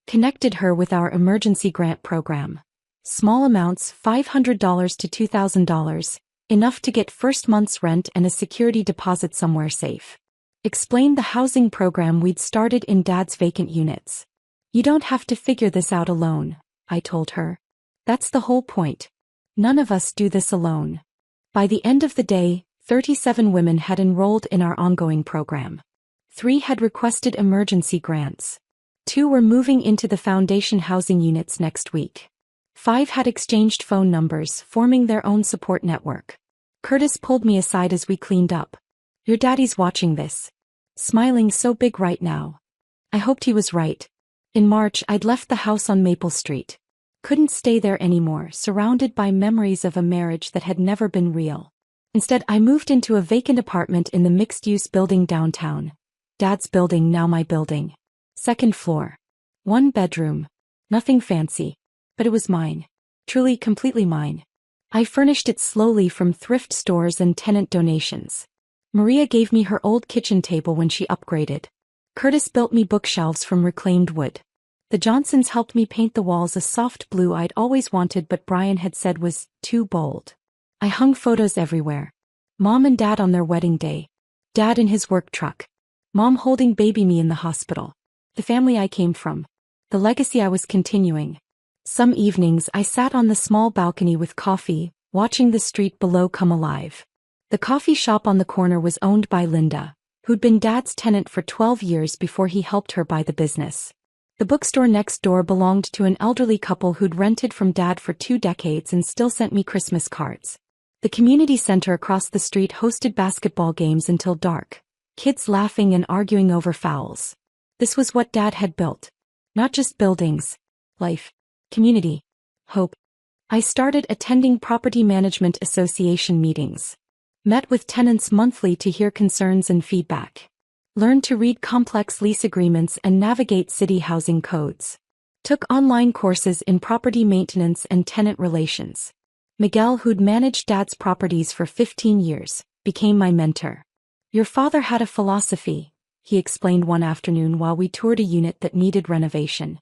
Connected her with our emergency grant program. Small amounts, $500 to $2,000, enough to get first month's rent and a security deposit somewhere safe. Explained the housing program we'd started in Dad's vacant units. "You don't have to figure this out alone," I told her. "That's the whole point. None of us do this alone." By the end of the day, 37 women had enrolled in our ongoing program. 3 had requested emergency grants. 2 were moving into the foundation housing units next week. 5 had exchanged phone numbers, forming their own support network. Curtis pulled me aside as we cleaned up. "Your daddy's watching this. Smiling so big right now." I hoped he was right. In March, I'd left the house on Maple Street. Couldn't stay there anymore, surrounded by memories of a marriage that had never been real. Instead, I moved into a vacant apartment in the mixed-use building downtown. Dad's building, now my building. 2nd floor. 1 bedroom. Nothing fancy. But it was mine. Truly, completely mine. I furnished it slowly from thrift stores and tenant donations. Maria gave me her old kitchen table when she upgraded. Curtis built me bookshelves from reclaimed wood. The Johnsons helped me paint the walls a soft blue I'd always wanted but Brian had said was too bold. I hung photos everywhere. Mom and Dad on their wedding day. Dad in his work truck. Mom holding baby me in the hospital. The family I came from. The legacy I was continuing. Some evenings I sat on the small balcony with coffee, watching the street below come alive. The coffee shop on the corner was owned by Linda, who'd been Dad's tenant for 12 years before he helped her buy the business. The bookstore next door belonged to an elderly couple who'd rented from Dad for 2 decades and still sent me Christmas cards. The community center across the street hosted basketball games until dark, kids laughing and arguing over fouls. This was what Dad had built. Not just buildings. Life. Community. Hope. I started attending Property Management Association meetings. Met with tenants monthly to hear concerns and feedback. Learned to read complex lease agreements and navigate city housing codes. Took online courses in property maintenance and tenant relations. Miguel, who'd managed Dad's properties for 15 years, became my mentor. "Your father had a philosophy," he explained one afternoon while we toured a unit that needed renovation.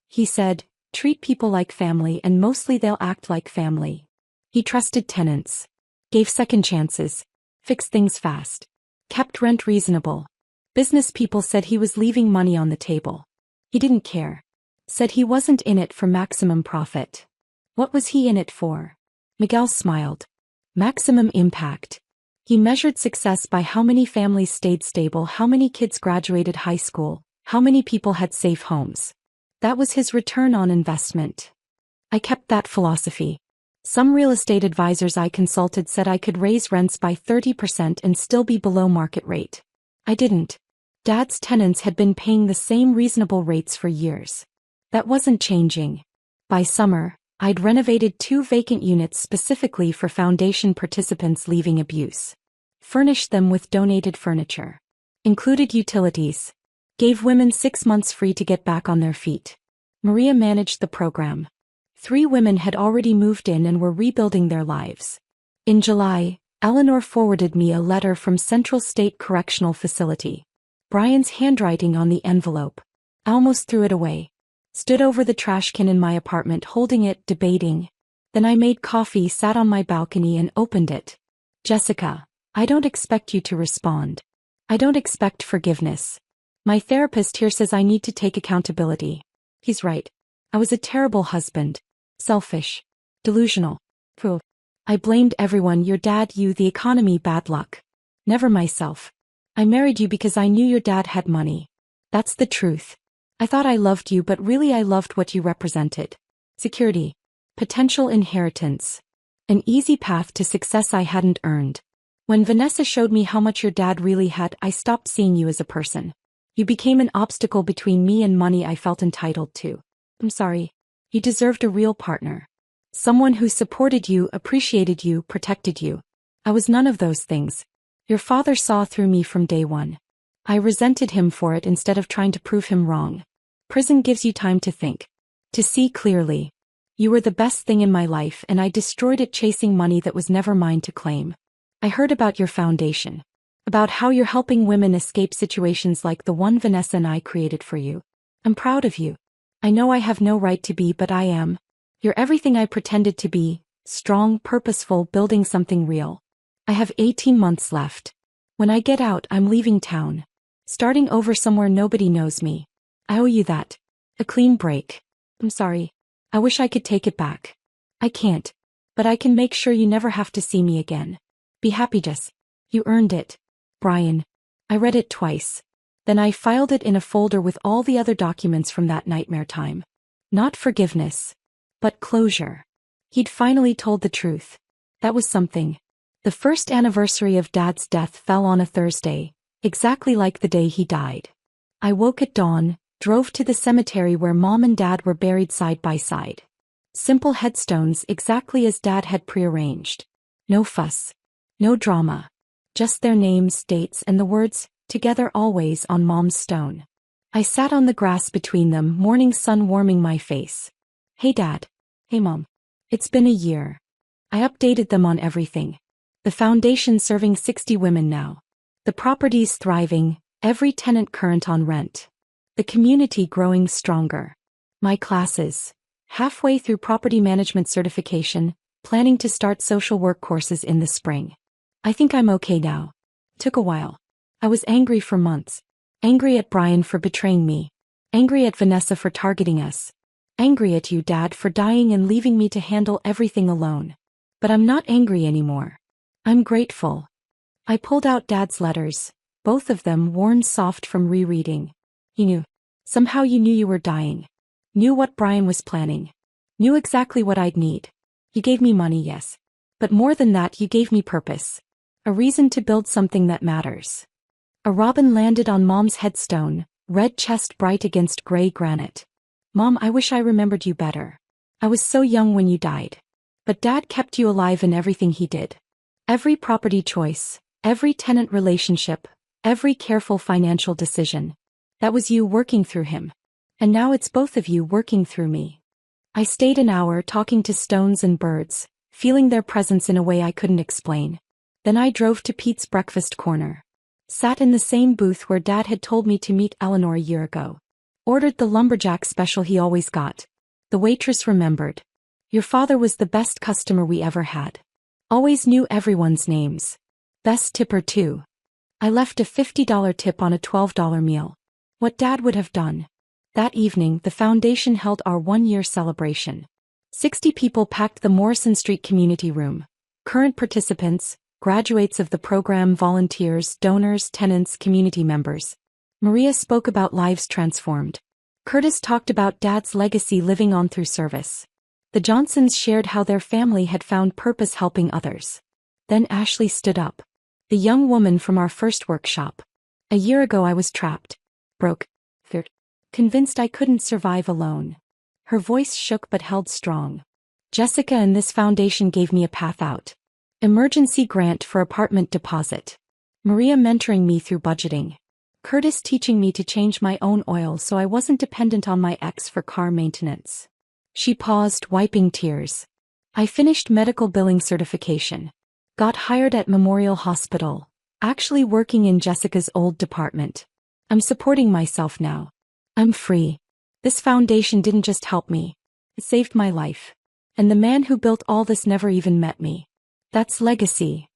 He said, "Treat people like family and mostly they'll act like family." He trusted tenants. Gave second chances. Fixed things fast. Kept rent reasonable. Business people said he was leaving money on the table. He didn't care. Said he wasn't in it for maximum profit. What was he in it for? Miguel smiled. Maximum impact. He measured success by how many families stayed stable, how many kids graduated high school, how many people had safe homes. That was his return on investment. I kept that philosophy. Some real estate advisors I consulted said I could raise rents by 30% and still be below market rate. I didn't. Dad's tenants had been paying the same reasonable rates for years. That wasn't changing. By summer, I'd renovated 2 vacant units specifically for foundation participants leaving abuse. Furnished them with donated furniture. Included utilities. Gave women 6 months free to get back on their feet. Maria managed the program. 3 women had already moved in and were rebuilding their lives. In July, Eleanor forwarded me a letter from Central State Correctional Facility. Brian's handwriting on the envelope. I almost threw it away. Stood over the trash can in my apartment holding it, debating. Then I made coffee, sat on my balcony and opened it. "Jessica, I don't expect you to respond. I don't expect forgiveness. My therapist here says I need to take accountability. He's right. I was a terrible husband. Selfish. Delusional. Pooh. I blamed everyone, your dad, you, the economy, bad luck. Never myself. I married you because I knew your dad had money. That's the truth. I thought I loved you, but really I loved what you represented. Security. Potential inheritance. An easy path to success I hadn't earned. When Vanessa showed me how much your dad really had, I stopped seeing you as a person. You became an obstacle between me and money I felt entitled to. I'm sorry. You deserved a real partner. Someone who supported you, appreciated you, protected you. I was none of those things. Your father saw through me from day one. I resented him for it instead of trying to prove him wrong. Prison gives you time to think. To see clearly. You were the best thing in my life and I destroyed it chasing money that was never mine to claim. I heard about your foundation. About how you're helping women escape situations like the one Vanessa and I created for you. I'm proud of you. I know I have no right to be, but I am. You're everything I pretended to be, strong, purposeful, building something real. I have 18 months left. When I get out, I'm leaving town. Starting over somewhere nobody knows me. I owe you that. A clean break. I'm sorry. I wish I could take it back. I can't. But I can make sure you never have to see me again. Be happy, Jess. You earned it. Brian. I read it twice. Then I filed it in a folder with all the other documents from that nightmare time. Not forgiveness, but closure. He'd finally told the truth. That was something. The first anniversary of Dad's death fell on a Thursday, exactly like the day he died. I woke at dawn, drove to the cemetery where Mom and Dad were buried side by side. Simple headstones exactly as Dad had prearranged. No fuss. No drama. Just their names, dates, and the words, "Together always," on Mom's stone. I sat on the grass between them, morning sun warming my face. "Hey Dad." "Hey Mom." It's been a year. I updated them on everything. The foundation serving 60 women now. The properties thriving, every tenant current on rent. The community growing stronger. My classes. Halfway through property management certification, planning to start social work courses in the spring. I think I'm okay now. Took a while. I was angry for months. Angry at Brian for betraying me. Angry at Vanessa for targeting us. Angry at you, Dad, for dying and leaving me to handle everything alone. But I'm not angry anymore. I'm grateful. I pulled out Dad's letters, both of them worn soft from rereading. He knew. Somehow you knew you were dying. Knew what Brian was planning. Knew exactly what I'd need. You gave me money, yes. But more than that, you gave me purpose. A reason to build something that matters. A robin landed on Mom's headstone, red chest bright against gray granite. Mom, I wish I remembered you better. I was so young when you died. But Dad kept you alive in everything he did. Every property choice, every tenant relationship, every careful financial decision. That was you working through him. And now it's both of you working through me. I stayed an hour talking to stones and birds, feeling their presence in a way I couldn't explain. Then I drove to Pete's Breakfast Corner. Sat in the same booth where Dad had told me to meet Eleanor a year ago. Ordered the lumberjack special he always got. The waitress remembered. Your father was the best customer we ever had. Always knew everyone's names. Best tipper too. I left a $50 tip on a $12 meal. What Dad would have done. That evening, the foundation held our one-year celebration. 60 people packed the Morrison Street community room. Current participants, graduates of the program, volunteers, donors, tenants, community members. Maria spoke about lives transformed. Curtis talked about Dad's legacy living on through service. The Johnsons shared how their family had found purpose helping others. Then Ashley stood up. The young woman from our first workshop. A year ago I was trapped. Broke. Convinced I couldn't survive alone. Her voice shook but held strong. Jessica and this foundation gave me a path out. Emergency grant for apartment deposit. Maria mentoring me through budgeting. Curtis teaching me to change my own oil so I wasn't dependent on my ex for car maintenance. She paused, wiping tears. I finished medical billing certification. Got hired at Memorial Hospital, actually working in Jessica's old department. I'm supporting myself now. I'm free. This foundation didn't just help me. It saved my life. And the man who built all this never even met me. That's legacy.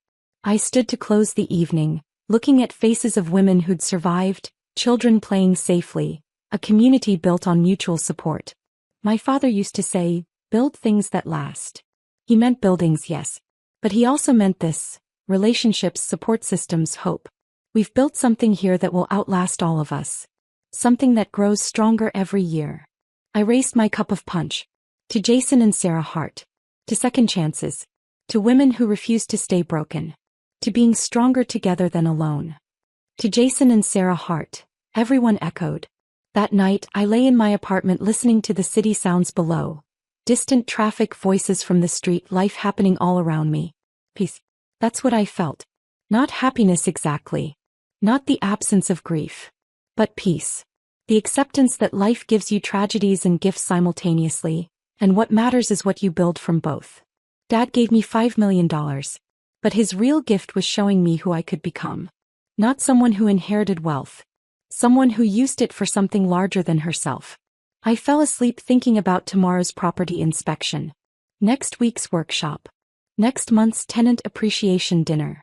I stood to close the evening, looking at faces of women who'd survived, children playing safely, a community built on mutual support. My father used to say, build things that last. He meant buildings, yes. But he also meant this, relationships, support systems, hope. We've built something here that will outlast all of us. Something that grows stronger every year. I raised my cup of punch. To Jason and Sarah Hart. To second chances. To women who refuse to stay broken. To being stronger together than alone. To Jason and Sarah Hart, everyone echoed. That night, I lay in my apartment listening to the city sounds below. Distant traffic, voices from the street, life happening all around me. Peace. That's what I felt. Not happiness exactly. Not the absence of grief. But peace. The acceptance that life gives you tragedies and gifts simultaneously, and what matters is what you build from both. Dad gave me $5 million. But his real gift was showing me who I could become. Not someone who inherited wealth. Someone who used it for something larger than herself. I fell asleep thinking about tomorrow's property inspection. Next week's workshop. Next month's tenant appreciation dinner.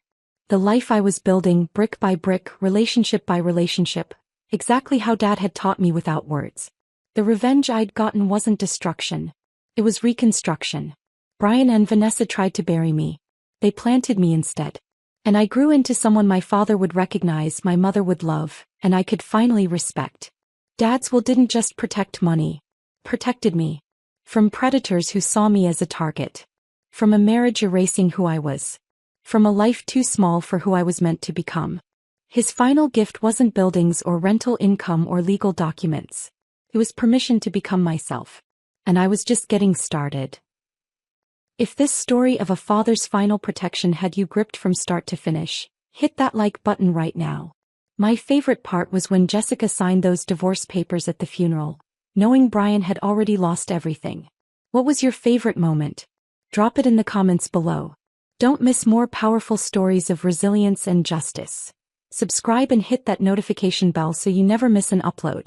The life I was building, brick by brick, relationship by relationship. Exactly how Dad had taught me without words. The revenge I'd gotten wasn't destruction. It was reconstruction. Brian and Vanessa tried to bury me. They planted me instead. And I grew into someone my father would recognize, my mother would love, and I could finally respect. Dad's will didn't just protect money. Protected me. From predators who saw me as a target. From a marriage erasing who I was. From a life too small for who I was meant to become. His final gift wasn't buildings or rental income or legal documents. It was permission to become myself. And I was just getting started. If this story of a father's final protection had you gripped from start to finish, hit that like button right now. My favorite part was when Jessica signed those divorce papers at the funeral, knowing Brian had already lost everything. What was your favorite moment? Drop it in the comments below. Don't miss more powerful stories of resilience and justice. Subscribe and hit that notification bell so you never miss an upload.